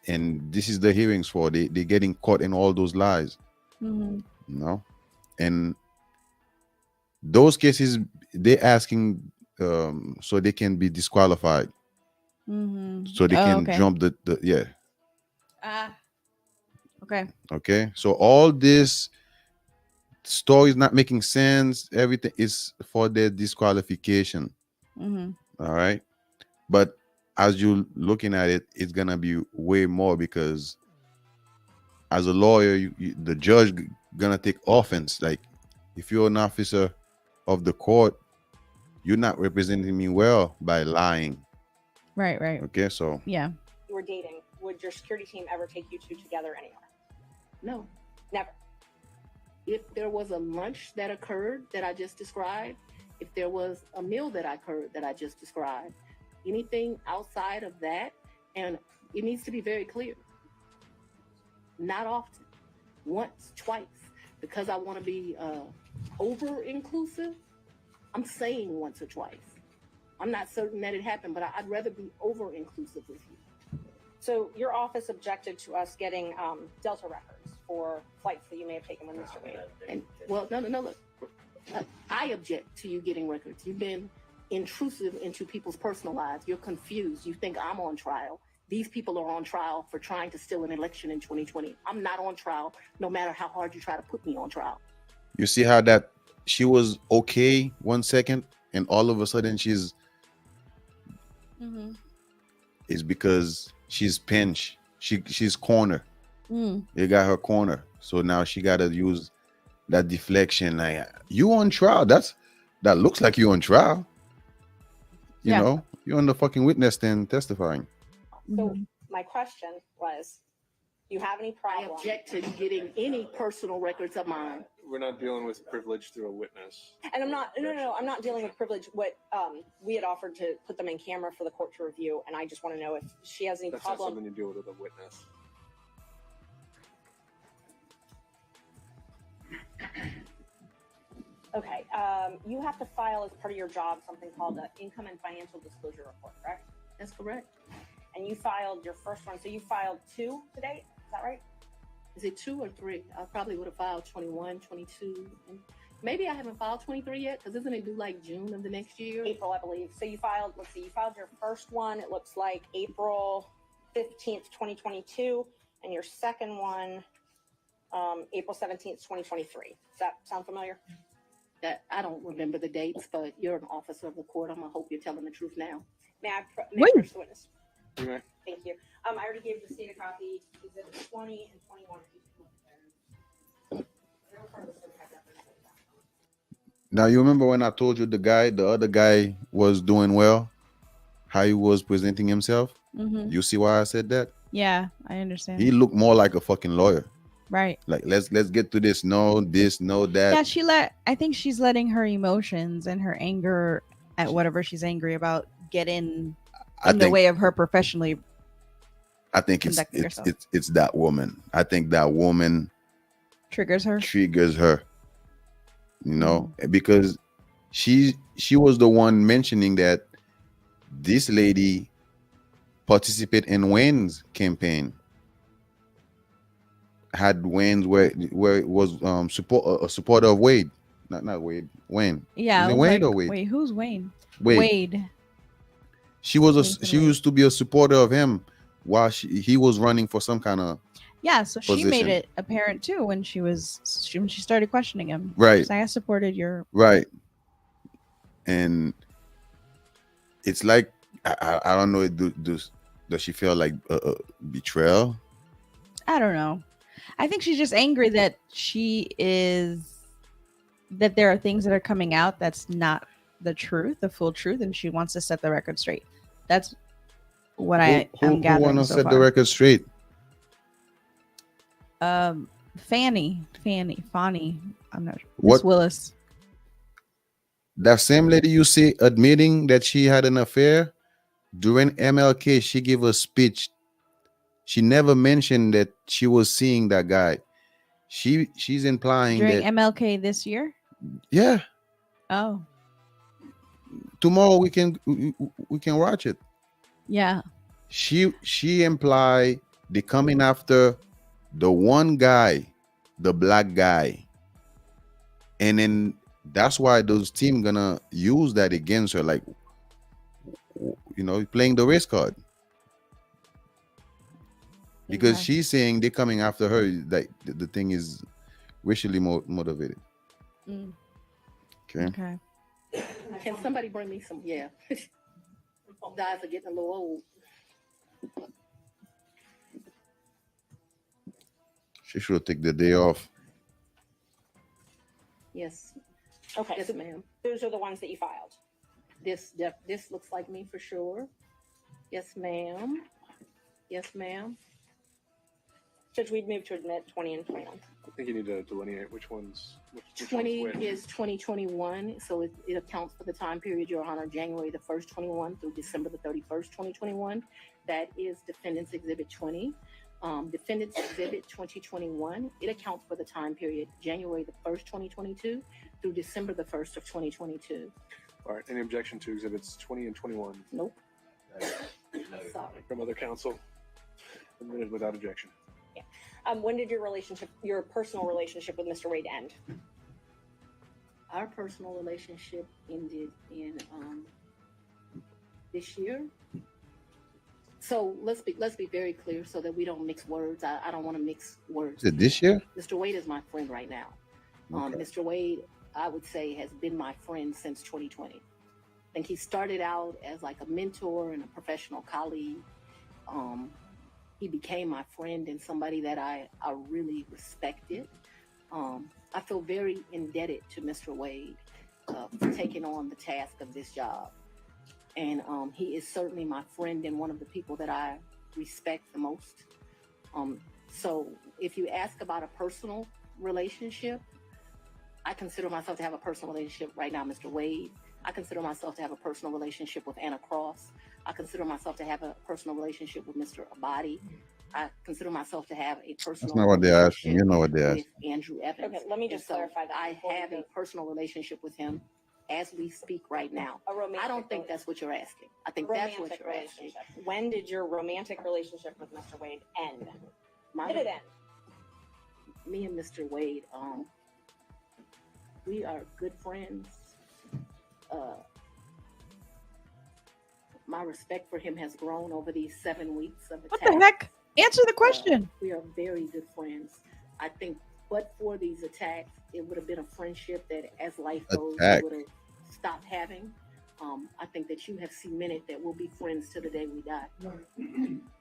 And this is the hearings for. They're getting caught in all those lies. Mm-hmm. And those cases they're asking so they can be disqualified. Mm-hmm. So they can jump the yeah. Okay. So all this story is not making sense. Everything is for their disqualification. Mm-hmm. All right. But as you're looking at it, it's gonna be way more because as a lawyer, the judge gonna take offense. Like if you're an officer of the court, you're not representing me well by lying. Right. Okay. So Yeah. you were dating, would your security team ever take you two together anywhere? No. Never. If there was a lunch that occurred that I just described, if there was a meal that occurred that I just described, anything outside of that, and it needs to be very clear. Not often. Once, twice. Because I want to be over-inclusive, I'm saying once or twice. I'm not certain that it happened, but I'd rather be over-inclusive with you. So your office objected to us getting Delta records for flights that you may have taken with Mr. Wade. And well, no, look, I object to you getting records. You've been intrusive into people's personal lives. You're confused. You think I'm on trial. These people are on trial for trying to steal an election in 2020. I'm not on trial, no matter how hard you try to put me on trial. You see how that she was okay 1 second, and all of a sudden she's is because she's pinched. She's cornered. They got her corner. So now she got to use that deflection. Like, you on trial. That looks like you on trial. You know, you're on the fucking witness stand testifying. So my question was, do you have any problem? I object to getting any personal records of mine. We're not dealing with privilege through a witness. And I'm not, no, I'm not dealing with privilege. What we had offered to put them in camera for the court to review, and I just want to know if she has any That's not problem. something you deal with a witness. Okay, you have to file as part of your job something called an income and financial disclosure report, correct? That's correct. And you filed your first one, so you filed 2 today, is that right? Is it 2 or 3? I probably would have filed 21, 22. And maybe I haven't filed 23 yet, because isn't it due like June of the next year? April, I believe. So you filed, let's see, you filed your first one, it looks like April 15th, 2022, and your second one, April 17th, 2023. Does that sound familiar? That I don't remember the dates, but you're an officer of the court. I'm gonna hope you're telling the truth now. May I approach the witness? Okay. Thank you. I already gave the state a copy. Exhibits 20 and 21. Now, you remember when I told you the other guy was doing well, how he was presenting himself? You see why I said that? Yeah, I understand. He looked more like a fucking lawyer. Right. Like, let's get to this. No, this, no, that. Yeah, I think she's letting her emotions and her anger at whatever she's angry about get in the way of her professionally. I think it's that woman. I think that woman triggers her. You know, because she was the one mentioning that this lady participated in Wayne's campaign. Had Wayne's where it was a supporter of Wade, not Wade, Wayne. Yeah, is it Wade or Wade? Wait, who's Wayne? Wade. She used to be a supporter of him while he was running for some kind of so she made it apparent too when she started questioning him. Right. So I supported your right, and it's like I don't know. Does she feel like betrayal? I don't know. I think she's just angry that that there are things that are coming out that's not the truth, the full truth, and she wants to set the record straight. That's what I'm gathering. Who want to set the record straight? Fani. I'm not sure. What? Miss Willis. That same lady you see admitting that she had an affair during MLK, she gave a speech. She never mentioned that she was seeing that guy. She's implying during that MLK this year. Yeah. Oh. Tomorrow we can watch it. Yeah. She implied they coming after the one guy, the black guy, and then that's why those team gonna use that against her, like, you know, playing the race card. Because she's saying they're coming after her, like the thing is racially motivated. Okay. Can somebody bring me some? Yeah. Guys are getting a little old. She should take the day off. Yes. Okay. Yes, so ma'am. Those are the ones that you filed. This looks like me for sure. Yes, ma'am. Yes, ma'am. Judge, we'd move to admit 20 and 21. I think you need to delineate which one's which 20 one's which. is 2021, so it accounts for the time period, Your Honor, January the 1st, 21 through December the 31st, 2021. That is Defendant's Exhibit 20. Defendant's Exhibit 2021, it accounts for the time period, January the 1st, 2022 through December the 1st of 2022. All right. Any objection to Exhibits 20 and 21? Nope. Sorry. From other counsel? Admitted without objection. When did your personal relationship with Mr. Wade end? Our personal relationship ended in this year. So let's be very clear so that we don't mix words. I don't want to mix words. Is it this year? Mr. Wade is my friend right now. Okay. Mr. Wade, I would say, has been my friend since 2020. I think he started out as like a mentor and a professional colleague. He became my friend and somebody that I really respected. I feel very indebted to Mr. Wade for taking on the task of this job. And he is certainly my friend and one of the people that I respect the most. So if you ask about a personal relationship, I consider myself to have a personal relationship right now, Mr. Wade. I consider myself to have a personal relationship with Anna Cross. I consider myself to have a personal relationship with Mr. Abadi. I consider myself to have a personal That's not what they're asking. You know what they're with asking. Andrew Evans. Okay, let me just clarify that. I have a personal relationship with him as we speak right now. I don't think that's what you're asking. I think that's what you're asking. When did your romantic relationship with Mr. Wade end? My- Did it end? Me and Mr. Wade, we are good friends. My respect for him has grown over these 7 weeks of What attack. the heck? Answer the question. We are very good friends. I think, but for these attacks, it would have been a friendship that, as life goes, Attack. we would have stopped having. I think that you have cemented that we'll be friends to the day we die.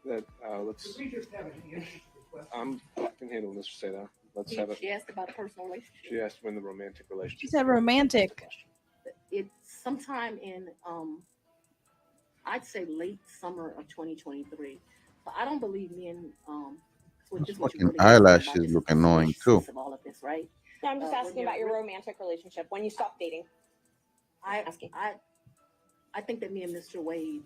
That let's. Could we just have an answer to the question? I can handle Mr. Seda. Let's have it. She asked about a personal relationship. She asked when the romantic relationship. She said romantic. It's sometime in I'd say late summer of 2023. So I don't believe me and Those just what you fucking really asked about eyelashes is look the annoying too. seriousness of all of this, right? No, I'm just when asking you're about your really- romantic relationship. When you stopped dating. I think that me and Mr. Wade.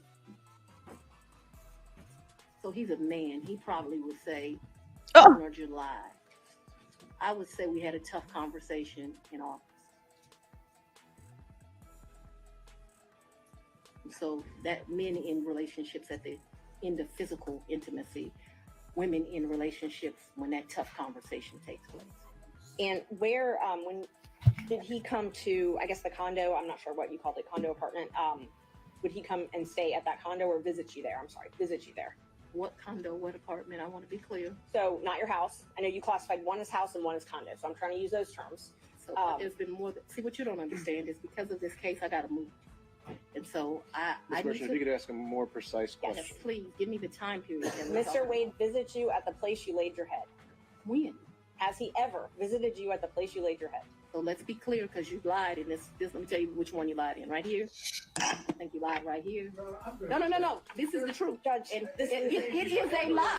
So he's a man. He probably would say June or July. I would say we had a tough conversation in August. So that men in relationships at the end of physical intimacy, women in relationships when that tough conversation takes place. And when did he come to, I guess, the condo? I'm not sure what you called it, condo apartment. Would he come and stay at that condo or visit you there? I'm sorry, visit you there. What condo, what apartment? I want to be clear. So not your house. I know you classified one as house and one as condo. So I'm trying to use those terms. So there's been more. See, what you don't understand is because of this case, I got to move. And so I Ms. need Merchant, if you to, could ask a more precise yes, question. please give me the time period. that we're Mr. talking Wade visits you at the place you laid your head. about. When? Has he ever visited you at the place you laid your head? So let's be clear, because you lied in this. Let me tell you which one you lied in. Right here. I think you lied right here. No. This is the truth, Judge. And This it is a lie.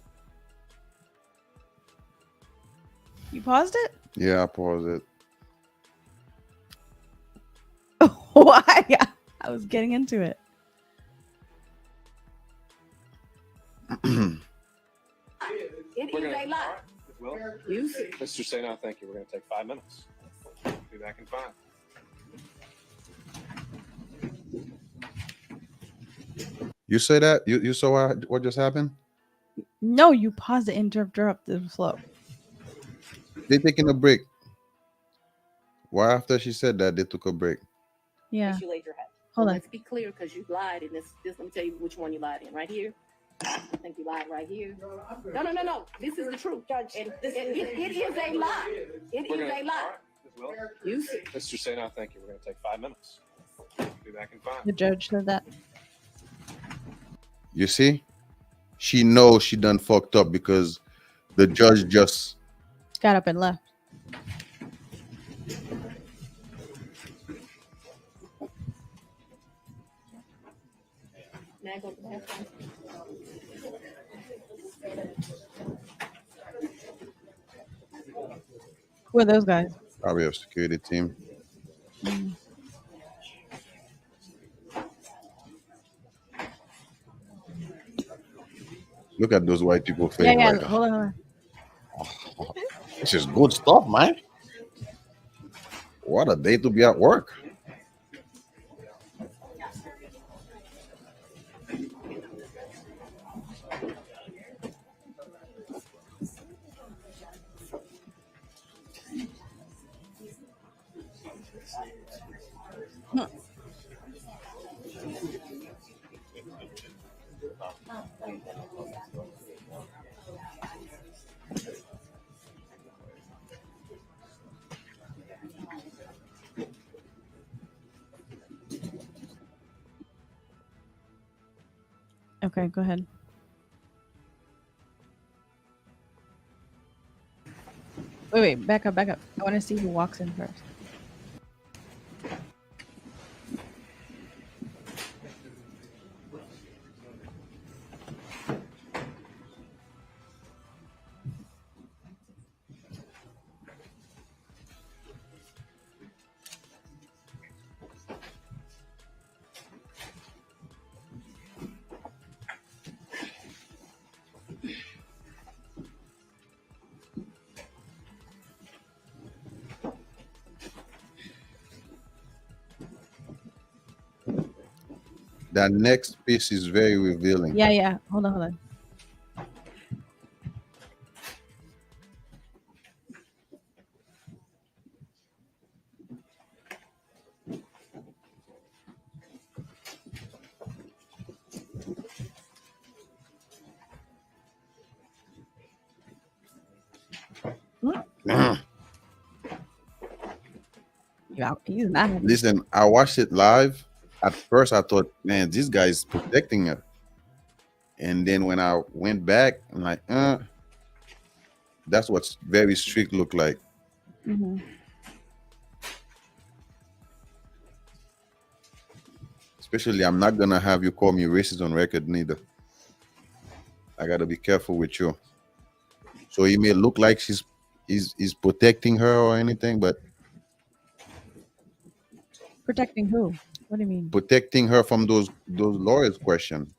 You paused it? Yeah, I paused it. Why? I was getting into it. It We're is gonna- a lie. Well, You see. Mr. Seda, thank you. We're going to take 5 minutes. Be back in 5. You say that? You saw what just happened? No, you paused it. Interrupt the flow. They taking a break. Why after she said that they took a break? Yeah. Place you laid your head. Hold on. Let's be clear, because you lied in this. Let me tell you which one you lied in. Right here. I think you lied right here. No. This is the truth, Judge. And This it is a lie. It We're is gonna- a lie. Ms. Willis? You see. Mr. Seda, thank you. We're going to take 5 minutes. Be back in 5. The judge said that. You see? She knows she done fucked up because the judge just Got up and left. May I go to the bathroom? Who are those guys? probably a security team. Look at those white people face Yeah. right now. Hold on. This is good stuff, man. What a day to be at work. Okay, go ahead. Wait, back up. I want to see who walks in first. That next piece is very revealing. Yeah. Hold on. Yeah, he's mad. Listen, I watched it live. At first, I thought, man, this guy is protecting her. And then when I went back, I'm like, that's what very strict look like. Mm-hmm. Especially, I'm not gonna have you call me racist on record neither. I gotta be careful with you. So it may look like he's protecting her or anything, but Protecting who? What do you mean? protecting her from those lawyers' questions.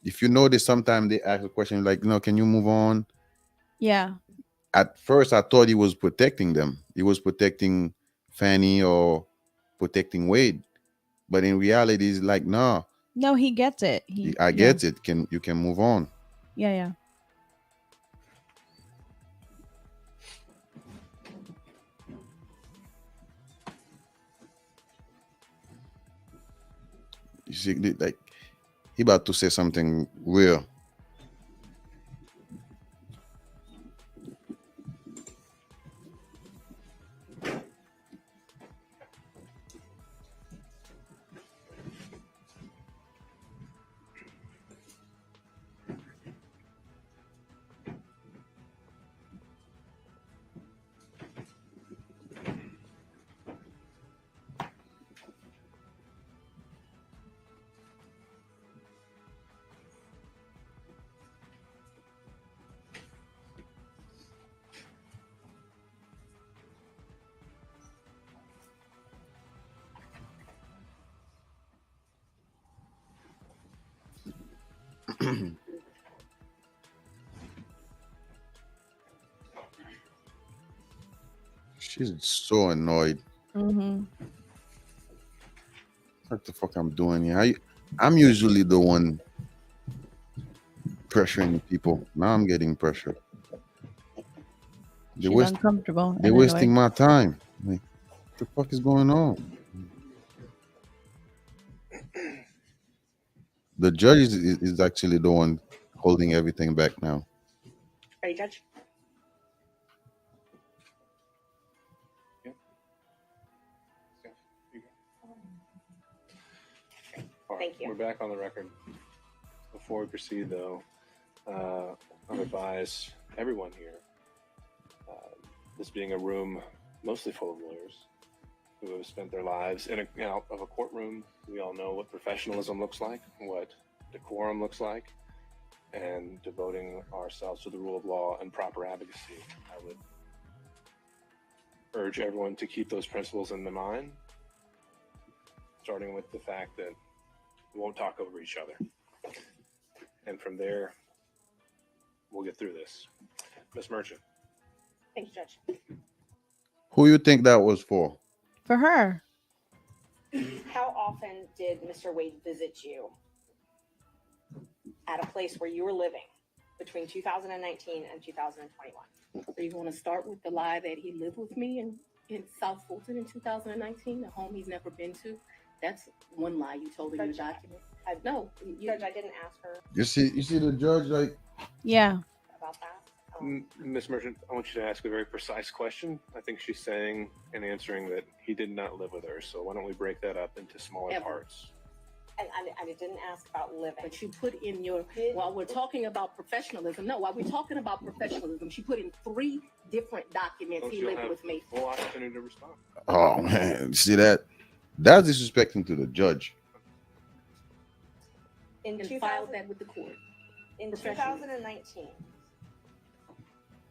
If you notice, sometimes they ask a question like, can you move on? Yeah. At first, I thought he was protecting them. He was protecting Fanny or protecting Wade. But in reality, it's like, no. No, he gets it. I get it. You can move on. Yeah. You see, like, he about to say something real. She's so annoyed. Mm-hmm. What the fuck I'm doing here? I'm usually the one pressuring people. Now I'm getting pressure. She's uncomfortable. They're wasting my time. Like, what the fuck is going on? The judge is actually the one holding everything back now. Ready, Judge? Thank you. We're back on the record. Before we proceed, though, I'll advise everyone here, this being a room mostly full of lawyers who have spent their lives in and out of a courtroom. We all know what professionalism looks like, what decorum looks like, and devoting ourselves to the rule of law and proper advocacy. I would urge everyone to keep those principles in mind, starting with the fact that we won't talk over each other. And from there, we'll get through this. Ms. Merchant. Thank you, Judge. Who you think that was for? For her. How often did Mr. Wade visit you at a place where you were living between 2019 and 2021? So you want to start with the lie that he lived with me in South Fulton in 2019, a home he's never been to? That's one lie you told in your document. No, Judge, I didn't ask her You see the judge like. Yeah. about that. Ms. Merchant, I want you to ask a very precise question. I think she's saying and answering that he did not live with her. So why don't we break that up into smaller parts? And I didn't ask about living. But you put in your, while we're talking about professionalism, no, while we're talking about professionalism, she put in 3 different documents. Well, He she'll lived have with me. Full opportunity to respond. Oh man, see that? That's disrespecting to the judge. In And 2000 filed that with the court. in professionally. 2019,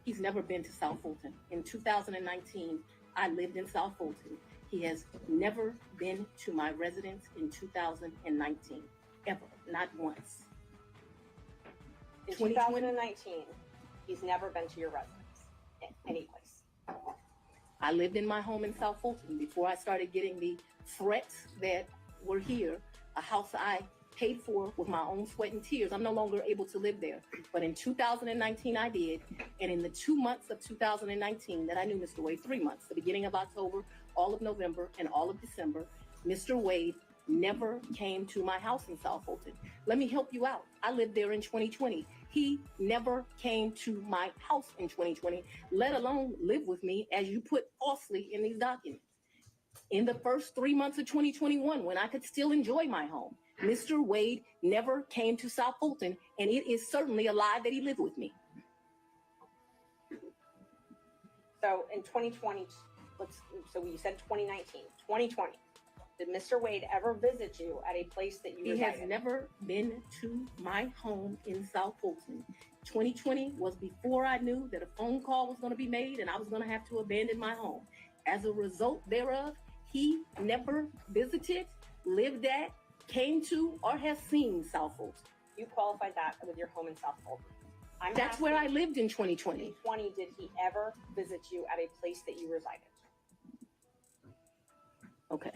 He's never been to South Fulton. In 2019, I lived in South Fulton. He has never been to my residence in 2019, ever, not once. in 2020? 2019, he's never been to your residence in any place. I lived in my home in South Fulton before I started getting the threats that were here, a house I paid for with my own sweat and tears. I'm no longer able to live there. But in 2019, I did. And in the 2 months of 2019 that I knew Mr. Wade, 3 months, the beginning of October, all of November, and all of December, Mr. Wade never came to my house in South Fulton. Let me help you out. I lived there in 2020. He never came to my house in 2020, let alone live with me, as you put falsely in these documents. In the first 3 months of 2021, when I could still enjoy my home, Mr. Wade never came to South Fulton, and it is certainly a lie that he lived with me. So in 2020, so you said 2019, 2020, did Mr. Wade ever visit you at a place that you He resided? has never been to my home in South Fulton. 2020 was before I knew that a phone call was going to be made and I was going to have to abandon my home. As a result thereof, he never visited, lived at, came to, or has seen South Fulton. You qualified that with your home in South Fulton. That's where I lived in 2020. 2020, did he ever visit you at a place that you resided? Okay.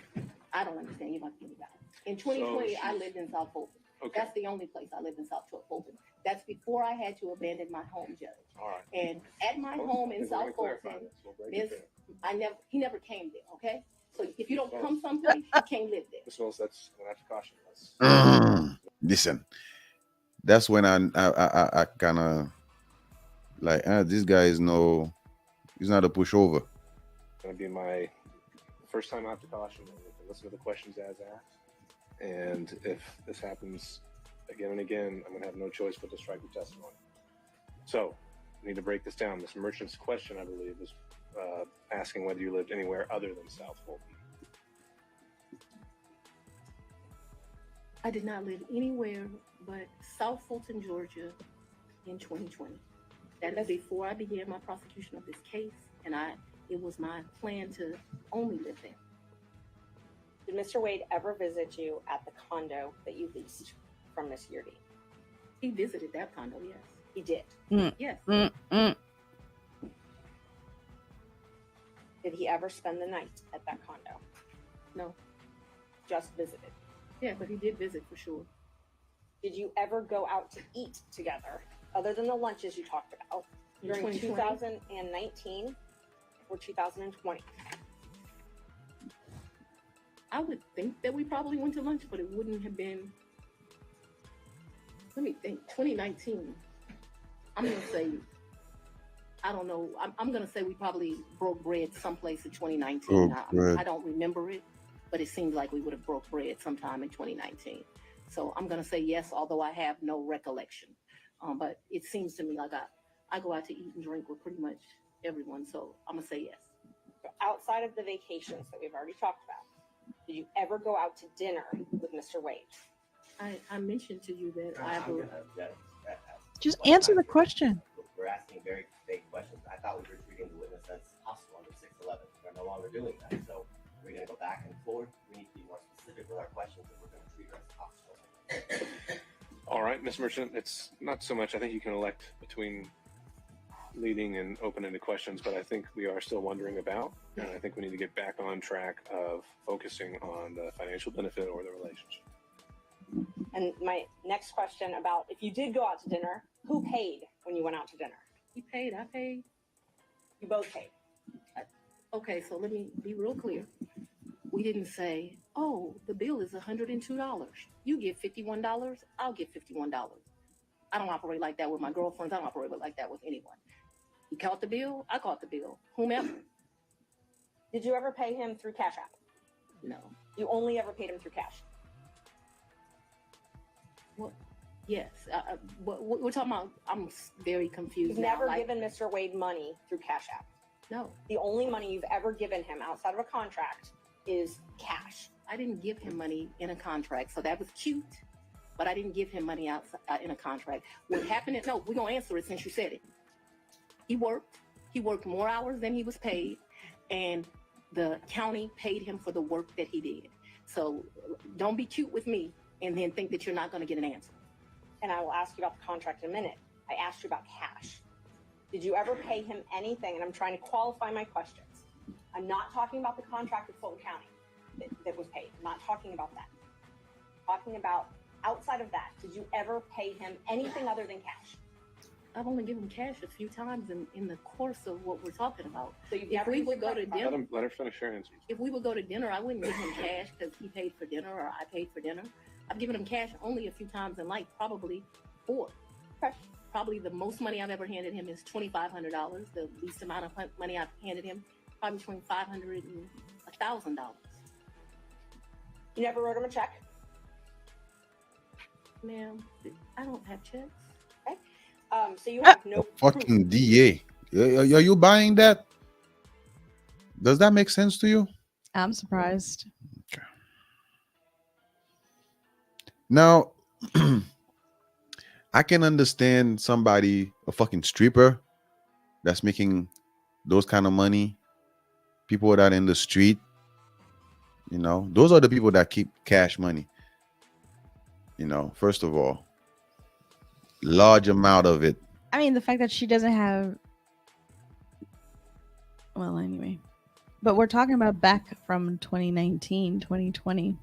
I don't understand. You must give me that. In 2020, I lived in South Fulton. Okay. That's the only place I lived in South Fulton. That's before I had to abandon my home, Judge. All right. And at my Well, home I in think we're gonna South clarify Fulton, this. We'll break it down. he never came there, okay? So if you don't come someplace, you can't live there. Ms. Willis, that's I'm gonna have to caution us. Listen, that's when I kind of like, this guy is he's not a pushover. Gonna be my first time I have to caution. You can listen to the questions as asked, and if this happens again and again, I'm gonna have no choice but to strike your testimony. So, we need to break this down. This merchant's question, I believe, is asking whether you lived anywhere other than South Fulton. I did not live anywhere but South Fulton, Georgia in 2020. That is before I began my prosecution of this case, and it was my plan to only live there. Did Mr. Wade ever visit you at the condo that you leased from Miss Yeardy? He visited that condo, yes. He did. Yes. Did he ever spend the night at that condo? No. Just visited. Yeah, but he did visit for sure. Did you ever go out to eat together, other than the lunches you talked about, In during 2020? 2019 or 2020? I would think that we probably went to lunch, but it wouldn't have been, let me think, 2019. I'm going to say, I don't know. I'm going to say we probably broke bread someplace in 2019. I don't remember it, but it seems like we would have broke bread sometime in 2019. So I'm going to say yes, although I have no recollection. But it seems to me like I go out to eat and drink with pretty much everyone. So I'm going to say yes. So outside of the vacations that we've already talked about, did you ever go out to dinner with Mr. Wade? I mentioned to you that I have Just answer the question. We're asking very vague questions. I thought we were treating the witness as hostile under 611. We're no longer doing that. So we're going to go back and forth. We need to be more specific with our questions if we're going to treat her as hostile. All right, Ms. Merchant, it's not so much. I think you can elect between leading and open-ended questions, but I think we are still wondering about, and I think we need to get back on track of focusing on the financial benefit or the relationship. And my next question about if you did go out to dinner, who paid when you went out to dinner? He paid. I paid. You both paid. Okay, so let me be real clear. We didn't say, oh, the bill is $102. You give $51, I'll give $51. I don't operate like that with my girlfriends. I don't operate like that with anyone. He caught the bill, I caught the bill. Whomever. Did you ever pay him through Cash App? No. You only ever paid him through cash? Yes, we're talking about. I'm very confused. You've now. never Like, given Mr. Wade money through Cash App. No, The only money you've ever given him outside of a contract is cash. I didn't give him money in a contract, so that was cute. But I didn't give him money outside in a contract. What happened? No, we're gonna answer it since you said it. He worked. He worked more hours than he was paid, and the county paid him for the work that he did. So don't be cute with me and then think that you're not going to get an answer. And I will ask you about the contract in a minute. I asked you about cash. Did you ever pay him anything? And I'm trying to qualify my questions. I'm not talking about the contract with Fulton County that was paid. I'm not talking about that. I'm talking about outside of that. Did you ever pay him anything other than cash? I've only given cash a few times in the course of what we're talking about. So you've If never we used would go to credit card? dinner, Let her finish her answers. if we would go to dinner, I wouldn't give him cash because he paid for dinner or I paid for dinner. I've given him cash only a few times in life, probably 4. Okay. Probably the most money I've ever handed him is $2,500. The least amount of money I've handed him, probably between $500 and $1,000. You never wrote him a check? Ma'am, I don't have checks. Okay. So you have no Fucking DA. Are you buying that? Does that make sense to you? I'm surprised. Now, I can understand somebody, a fucking stripper, that's making those kind of money. People that are in the street, you know, those are the people that keep cash money. You know, first of all, large amount of it. I mean, the fact that she doesn't have. Well, anyway. But we're talking about back from 2019, 2020.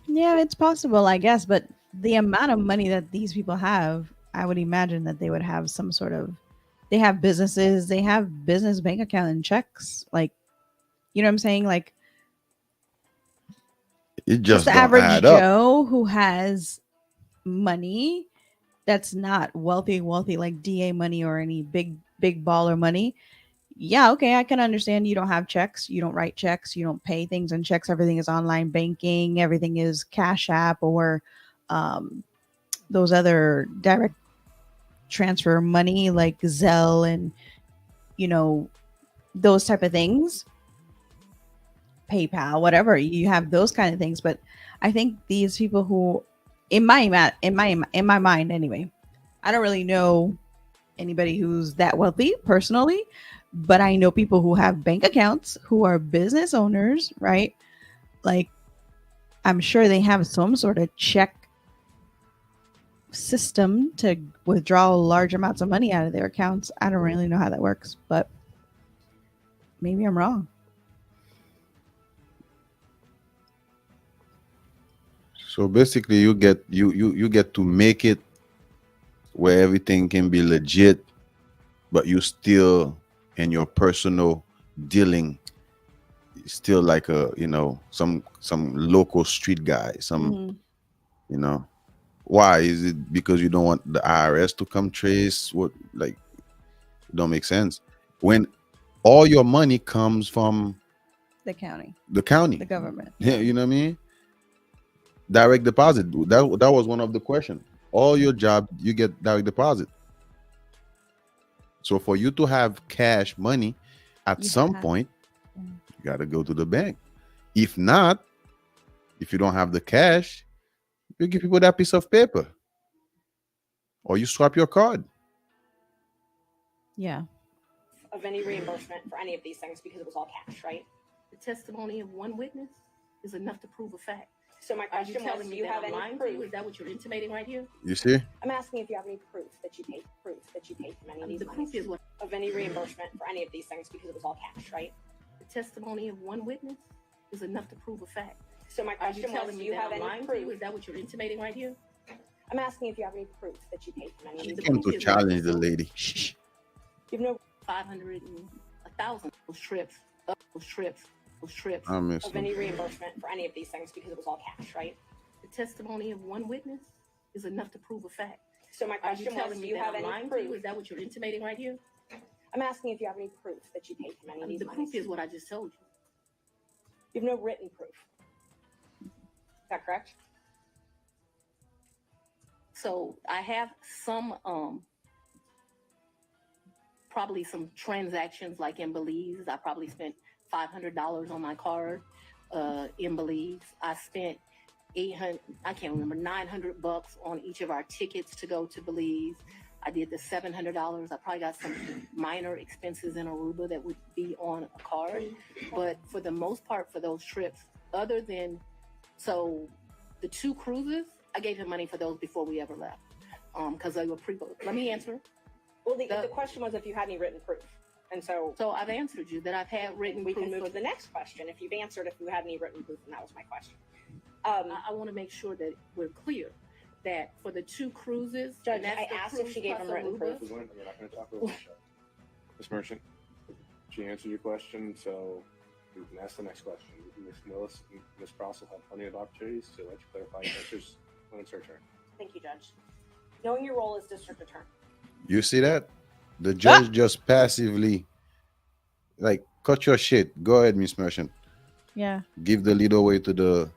Yeah, it's possible, I guess. But the amount of money that these people have, I would imagine that they would have some sort of. They have businesses, they have business bank account and checks. Like, you know what I'm saying? Like, It just the don't average add up. Joe who has money that's not wealthy like DA money or any big baller money. Yeah, okay, I can understand you don't have checks, you don't write checks, you don't pay things in checks, everything is online banking, everything is Cash App or those other direct transfer money like Zelle and you know those type of things, PayPal, whatever, you have those kind of things. But I think these people who in my mind anyway, I don't really know anybody who's that wealthy personally, but I know people who have bank accounts who are business owners, right? Like, I'm sure they have some sort of check system to withdraw large amounts of money out of their accounts. I don't really know how that works, but maybe I'm wrong. So basically, you get to make it where everything can be legit, but you still in your personal dealing still like a some local street guy, some you know. Why is it? Because you don't want the IRS to come trace what? Like, it don't make sense when all your money comes from The county, the county, the government. Yeah, you know what I mean. Direct deposit. That was one of the questions. All your job, you get direct deposit. So for you to have cash money, at some point, you got to go to the bank. If not, if you don't have the cash, you give people that piece of paper, or you swap your card. Yeah. Of any reimbursement for any of these things because it was all cash, right? The testimony of one witness is enough to prove a fact. So my Are you question was, telling do me you that have I'm any lying to you? proof? Is that what you're intimating right here? You see? I'm asking if you have any proof that you paid from any of these The monies. proof is what? Of any reimbursement for any of these things because it was all cash, right? The testimony of one witness is enough to prove a fact. So my Are you question was, telling do me you that have I'm any lying to you? proof? Is that what you're intimating right here? I'm asking if you have any proof that you paid from any of these The Came proof to is what I challenge just the told you. lady. You've no 500 and 1,000 those trips, those trips. I miss of any reimbursement for any of these things because it was all cash, right? The testimony of one witness is enough to prove a fact. So my Are you question was, telling do me you that have I'm any lying to you? proof? Is that what you're intimating right here? I'm asking if you have any proof that you paid from any of these The monies. proof is what I just told you. You have no written proof. that correct? So I have some, probably some transactions like in Belize. I probably spent $500 on my card in Belize. I spent 800, I can't remember, $900 on each of our tickets to go to Belize. I did the $700. I probably got some minor expenses in Aruba that would be on a card. But for the most part, for those trips, other than, so the 2 cruises, I gave him money for those before we ever left, because they were pre-booked. Let me answer. Well, the question was if you had any written proof. And so I've answered you that I've had written we proof. can move to the next question. If you've answered if you had any written proof, and that was my question. I want to make sure that we're clear that for the 2 cruises, Judge, I asked if she gave him written proof. We're not going to talk over the show. Ms. Merchant, she answered your question, so you can ask the next question. Ms. Willis and Ms. Cross will have plenty of opportunities to let you clarify your answers when it's her turn. Thank you, Judge. Knowing your role as district attorney. You see that? The judge just passively, like, cut your shit. Go ahead, Miss Merchant. Yeah. Give the lead away to the.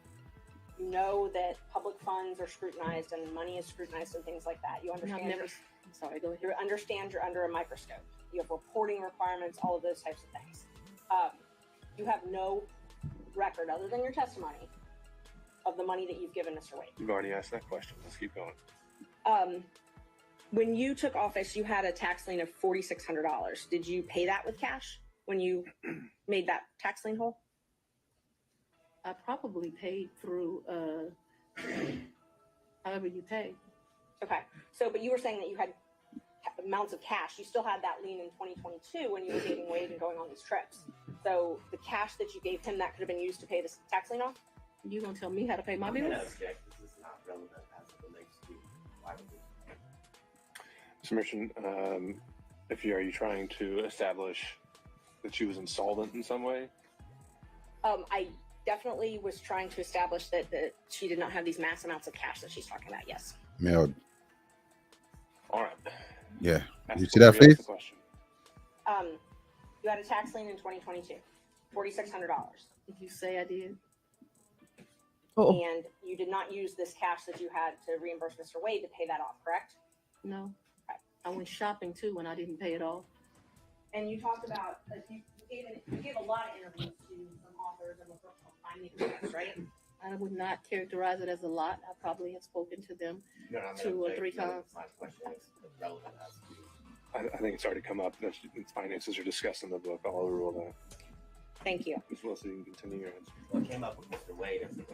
You know that public funds are scrutinized and money is scrutinized and things like that. You understand? I'm sorry, go ahead. You understand you're under a microscope. You have reporting requirements, all of those types of things. You have no record other than your testimony of the money that you've given Mr. Wade. You've already asked that question. Let's keep going. When you took office, you had a tax lien of $4,600. Did you pay that with cash when you made that tax lien whole? I probably paid through however you pay. Okay. So, but you were saying that you had amounts of cash. You still had that lien in 2022 when you were dating Wade and going on these trips. So the cash that you gave him, that could have been used to pay this tax lien off? You gonna tell me how to pay my I'm bills? gonna object. This is not relevant as it relates to why we. Ms. Merchant, are you trying to establish that she was insolvent in some way? I definitely was trying to establish that she did not have these mass amounts of cash that she's talking about. Yes. Mailed. All right. Yeah. Ask You the see that question, ask face? the question. You had a tax lien in 2022, $4,600. Did you say I did? And you did not use this cash that you had to reimburse Mr. Wade to pay that off, correct? No. I went shopping too when I didn't pay it off. And you talked about, you gave a lot of interviews to some authors of a book called Fani Willis, right? I would not characterize it as a lot. I probably have spoken to them 2 or 3 times. My question is relevant as to. I think it's already come up. That finances are discussed in the book. I'll overrule that. Thank you. Ms. Willis, you can continue your answer. What came up with Mr. Wade is a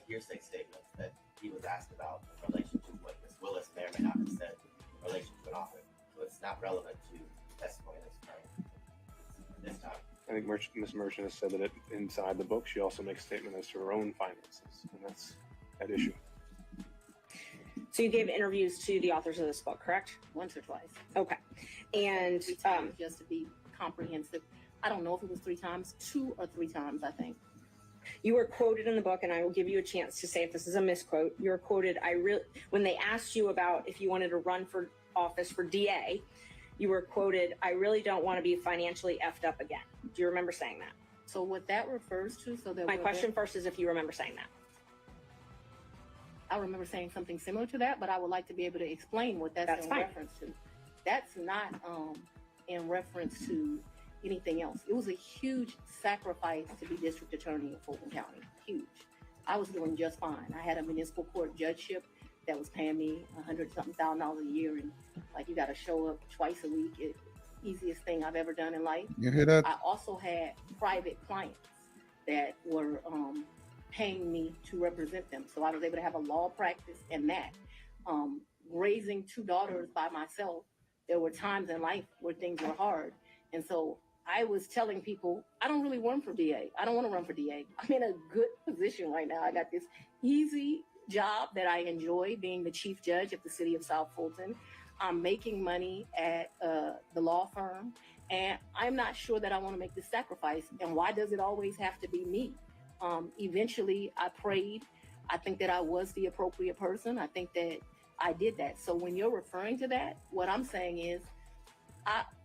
hearsay statement that he was asked about in relationship to what Ms. Willis may or may not have said in relation to an offer. So it's not relevant to testimony that's occurring this time. I think Ms. Merchant has said that inside the book, she also makes a statement as to her own finances, and that's at issue. So you gave interviews to the authors of this book, correct? Once or twice. Okay. And 3 times, just to be comprehensive. I don't know if it was 3 times, 2 or 3 times, I think. you were quoted in the book, and I will give you a chance to say if this is a misquote. You were quoted, when they asked you about if you wanted to run for office for DA, you were quoted, "I really don't want to be financially effed up again." Do you remember saying that? So what that refers to, My question first is if you remember saying that. I remember saying something similar to that, but I would like to be able to explain what that's in fine. reference to. That's not in reference to anything else. It was a huge sacrifice to be district attorney in Fulton County. Huge. I was doing just fine. I had a municipal court judgeship that was paying me $100-something thousand a year, and like you got to show up twice a week. Easiest thing I've ever done in life. You hear that? I also had private clients that were paying me to represent them. So I was able to have a law practice and that. Raising 2 daughters by myself, there were times in life where things were hard. And so I was telling people, I don't really run for DA. I don't want to run for DA. I'm in a good position right now. I got this easy job that I enjoy, being the chief judge of the city of South Fulton. I'm making money at the law firm, and I'm not sure that I want to make this sacrifice. And why does it always have to be me? Eventually, I prayed. I think that I was the appropriate person. I think that I did that. So when you're referring to that, what I'm saying is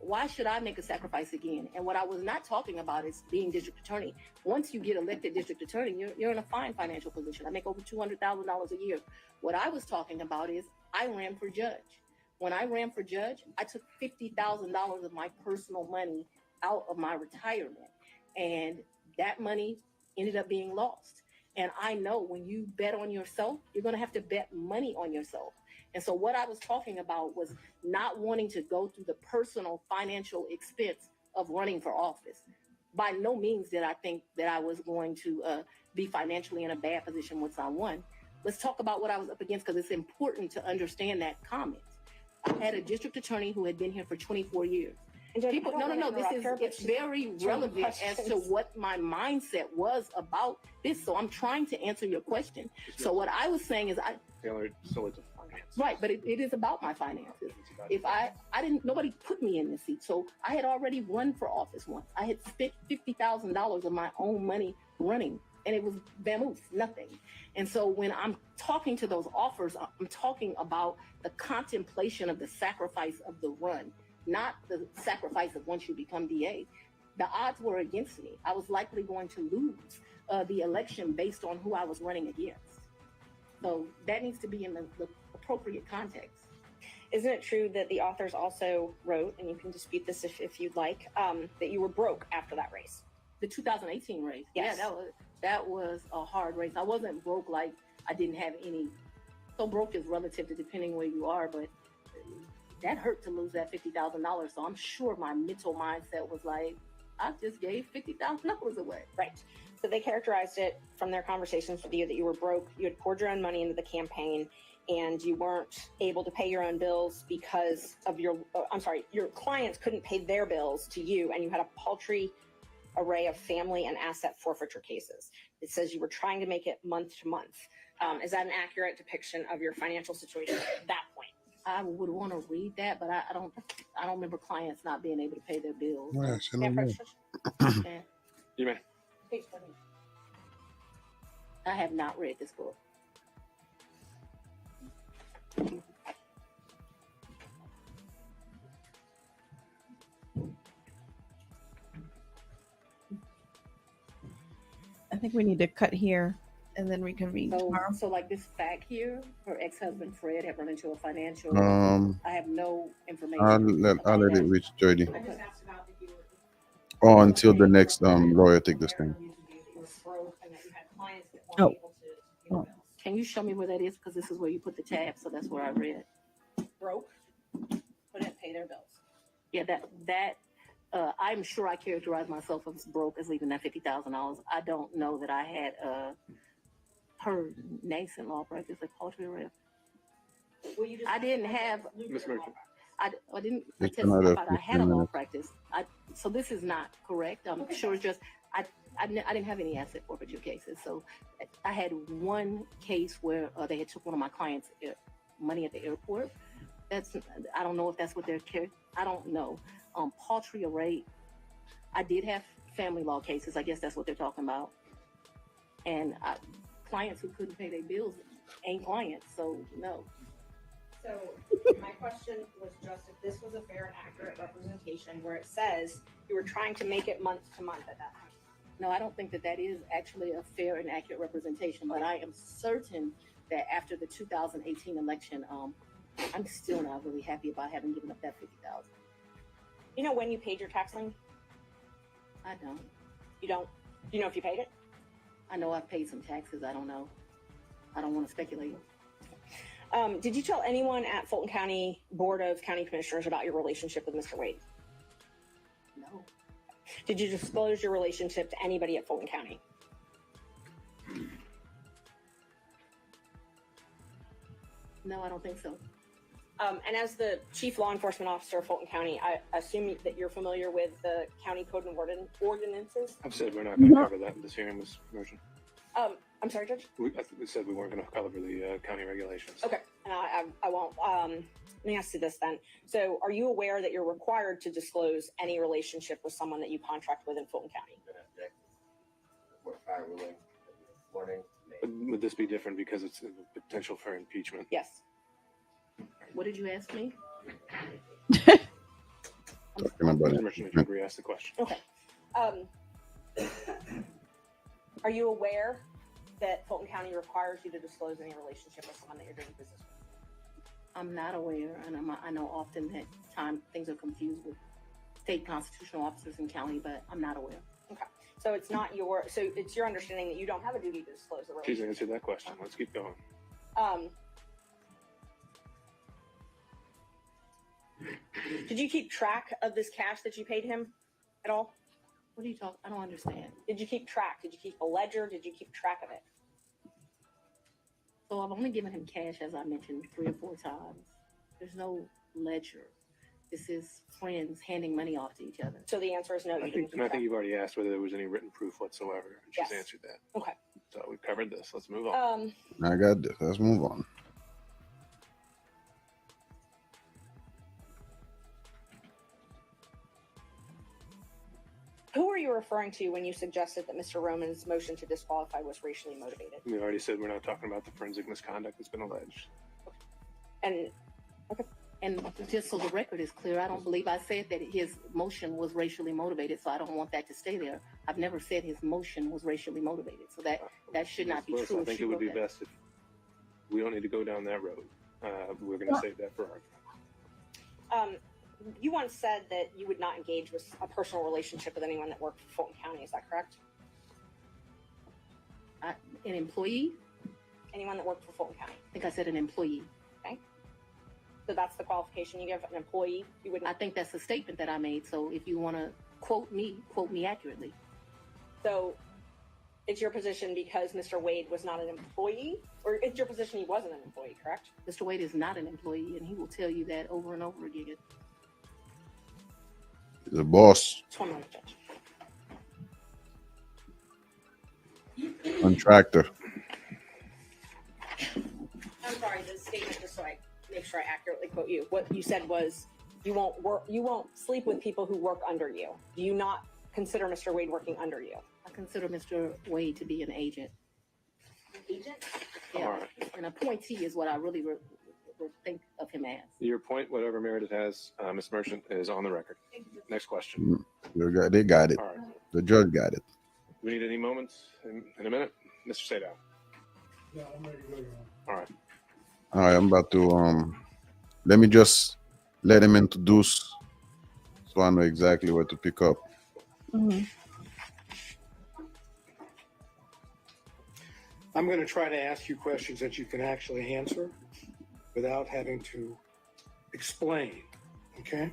why should I make a sacrifice again? And what I was not talking about is being district attorney. Once you get elected district attorney, you're in a fine financial position. I make over $200,000 a year. What I was talking about is I ran for judge. When I ran for judge, I took $50,000 of my personal money out of my retirement. And that money ended up being lost. And I know when you bet on yourself, you're going to have to bet money on yourself. And so what I was talking about was not wanting to go through the personal financial expense of running for office. By no means did I think that I was going to be financially in a bad position once I won. Let's talk about what I was up against, because it's important to understand that comment. I had a district attorney who had been here for 24 years. People, no, it's very relevant as to what my mindset was about this. So I'm trying to answer your question. So what I was saying is Tailored solely to finance. right, but it is about my finances. If I didn't, nobody put me in the seat. So I had already run for office once. I had spent $50,000 of my own money running, and it was vamoose, nothing. And so when I'm talking to those offers, I'm talking about the contemplation of the sacrifice of the run, not the sacrifice of once you become DA. The odds were against me. I was likely going to lose the election based on who I was running against. So that needs to be in the appropriate context. Isn't it true that the authors also wrote, and you can dispute this if you'd like, that you were broke after that race? The 2018 race. Yes. Yeah, that was a hard race. I wasn't broke like I didn't have any. So broke is relative to depending where you are, but that hurt to lose that $50,000. So I'm sure my mental mindset was like, I just gave $50,000 away. Right. So they characterized it from their conversations with you that you were broke, you had poured your own money into the campaign, and you weren't able to pay your own bills because of your clients couldn't pay their bills to you, and you had a paltry array of family and asset forfeiture cases. It says you were trying to make it month to month. Is that an accurate depiction of your financial situation at that point? I would want to read that, but I don't remember clients not being able to pay their bills. Yes, Okay. You may. Page 30. I have not read this book. I think we need to cut here and then reconvene tomorrow. So like this fact here, her ex-husband Fred had run into a financial. I have no information. I'll let it reach Jody. Or until the next lawyer take this thing. Oh. Can you show me where that is? Because this is where you put the tab, so that's where I read. Broke, couldn't pay their bills. Yeah, that I'm sure I characterized myself as broke as leaving that $50,000. I don't know that I had her nascent law practice at paltry array. I didn't have. Ms. Merchant. I didn't It's testify another about I had a 15 law minutes. practice. So this is not correct. I'm sure it's just I didn't have any asset forfeiture cases. So I had one case where they had took one of my clients' money at the airport. I don't know if that's what they're I don't know. Paltry array. I did have family law cases. I guess that's what they're talking about. And clients who couldn't pay their bills ain't clients. So no. So my question was just if this was a fair and accurate representation where it says you were trying to make it month to month at that time. No, I don't think that is actually a fair and accurate representation, but I am certain that after the 2018 election, I'm still not really happy about having given up that $50,000. You know when you paid your tax lien? I don't. You don't? Do you know if you paid it? I know I've paid some taxes. I don't know. I don't want to speculate. Did you tell anyone at Fulton County Board of County Commissioners about your relationship with Mr. Wade? No. Did you disclose your relationship to anybody at Fulton County? No, I don't think so. And as the chief law enforcement officer of Fulton County, I assume that you're familiar with the county code and ordinances? I've said we're not going to cover that in this hearing, Ms. Merchant. I'm sorry, Judge? I think we said we weren't going to cover the county regulations. Okay, and I won't. Let me ask you this then. So are you aware that you're required to disclose any relationship with someone that you contract with in Fulton County? Would this be different because it's a potential for impeachment? Yes. What did you ask me? talking about Mr. Merchant, if you agree, ask the question. Okay. Are you aware that Fulton County requires you to disclose any relationship with someone that you're doing business with? I'm not aware, and I know often that things are confused with state constitutional officers in county, but I'm not aware. Okay. So it's your understanding that you don't have a duty to disclose the She's relationship. answered that question. Let's keep going. Did you keep track of this cash that you paid him at all? What are you talking? I don't understand. Did you keep track? Did you keep a ledger? Did you keep track of it? So I've only given him cash, as I mentioned, 3 or 4 times. There's no ledger. This is friends handing money off to each other. So the answer is no. I think you've already asked whether there was any written proof whatsoever, and she's Yes. answered that. Okay. So we've covered this. Let's move on. I got this. Let's move on. Who are you referring to when you suggested that Mr. Roman's motion to disqualify was racially motivated? We already said we're not talking about the forensic misconduct that's been alleged. And And just so the record is clear, I don't believe I said that his motion was racially motivated, so I don't want that to stay there. I've never said his motion was racially motivated, so that should not be Ms. true. Willis, I think it would be best if we don't need to go down that road. We're going to save that for argument. You once said that you would not engage with a personal relationship with anyone that worked for Fulton County. Is that correct? An employee? Anyone that worked for Fulton County. I think I said an employee. Okay. So that's the qualification you give an employee? You wouldn't. I think that's a statement that I made. So if you want to quote me accurately. So it's your position because Mr. Wade was not an employee? Or it's your position he wasn't an employee, correct? Mr. Wade is not an employee, and he will tell you that over and over again. The boss. Just one moment, Judge. Contractor. I'm sorry, the statement, just so I make sure I accurately quote you. What you said was you won't sleep with people who work under you. Do you not consider Mr. Wade working under you? I consider Mr. Wade to be an agent. Agent? Yeah, All right. an appointee is what I really would think of him as. Your point, whatever merit it has, Ms. Merchant, is on the record. Next question. They got it. All right. The judge got it. Do we need any moments in a minute? Mr. Sadow. No, I'm ready to go, Your Honor. All right. All right, I'm about to let me just let him introduce so I know exactly where to pick up. I'm going to try to ask you questions that you can actually answer without having to explain, okay?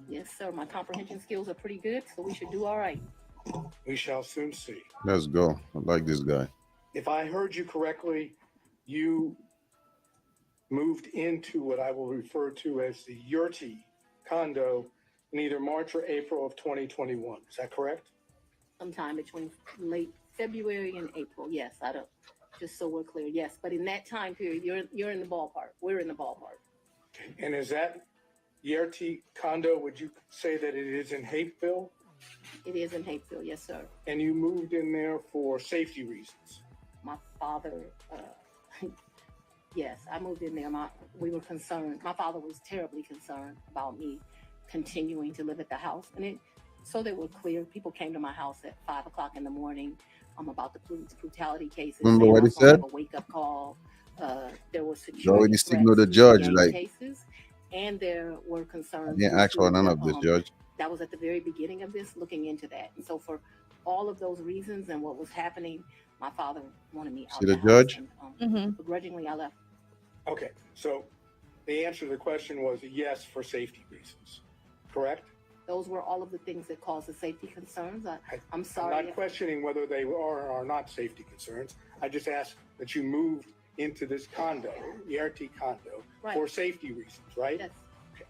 Yes, sir. My comprehension skills are pretty good, so we should do all right. We shall soon see. Let's go. I like this guy. If I heard you correctly, you moved into what I will refer to as the Yurti condo in either March or April of 2021. Is that correct? Sometime between late February and April. Yes, I don't. Just so we're clear, yes. But in that time period, you're in the ballpark. We're in the ballpark. And is that Yurti condo, would you say that it is in Hapeville? It is in Hapeville, yes, sir. And you moved in there for safety reasons? My father, yes, I moved in there. We were concerned. My father was terribly concerned about me continuing to live at the house. And so they were clear. People came to my house at 5 o'clock in the morning about the police brutality cases. Remember what he said? A wake-up call. There was You security already threats signaled the to judge, gang like, cases, and there were concerns. I didn't ask for none of this, Judge. That was at the very beginning of this, looking into that. And so for all of those reasons and what was happening, my father wanted me out See the house, judge? and, begrudgingly, I left. Okay, so the answer to the question was a yes for safety reasons, correct? Those were all of the things that caused the safety concerns. I'm sorry. I'm not questioning whether they are or are not safety concerns. I just asked that you moved into this condo, the RT condo, Right. for safety reasons, right? Yes. Okay.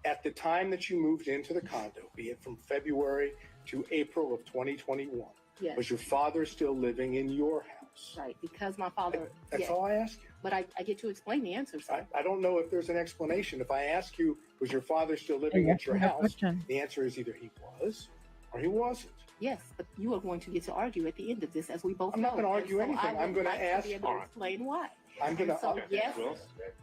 At the time that you moved into the condo, be it from February to April of 2021, Yes. was your father still living in your house? Right, because my father. That's yes. all I asked you. But I get to explain the answer, sir. I don't know if there's an explanation. If I ask you, was your father still living at your house? The answer is either he was or he wasn't. Yes, but you are going to get to argue at the end of this, as we both I'm know. not going to argue And so anything. I I'm would going to like ask. be able to explain why. I'm going And so, to. yes,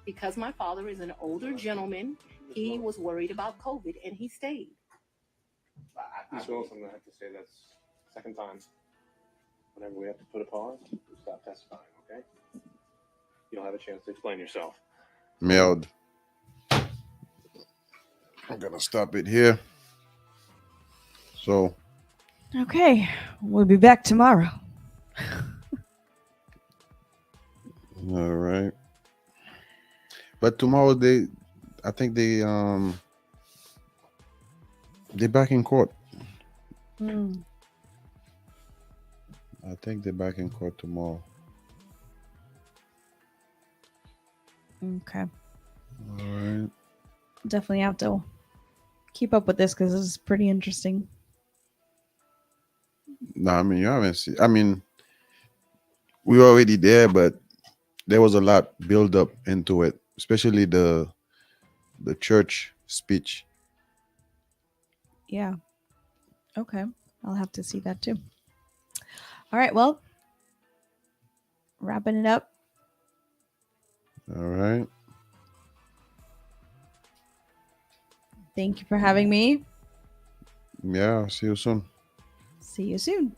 because my father is an older gentleman, he was worried about COVID and he stayed. Ms. Willis, I'm gonna have to say that's second time. Whenever we have to put a pause, we stop testifying, okay? You'll have a chance to explain yourself. Mailed. I'm gonna stop it here. So Okay, we'll be back tomorrow. all right. But tomorrow I think they're back in court. I think they're back in court tomorrow. Okay. All right. Definitely have to keep up with this because this is pretty interesting. No, I mean you haven't seen. I mean, we're already there, but there was a lot build up into it, especially the church speech. Yeah. Okay. I'll have to see that too. All right. Well, wrapping it up. All right. Thank you for having me. Yeah. See you soon. See you soon.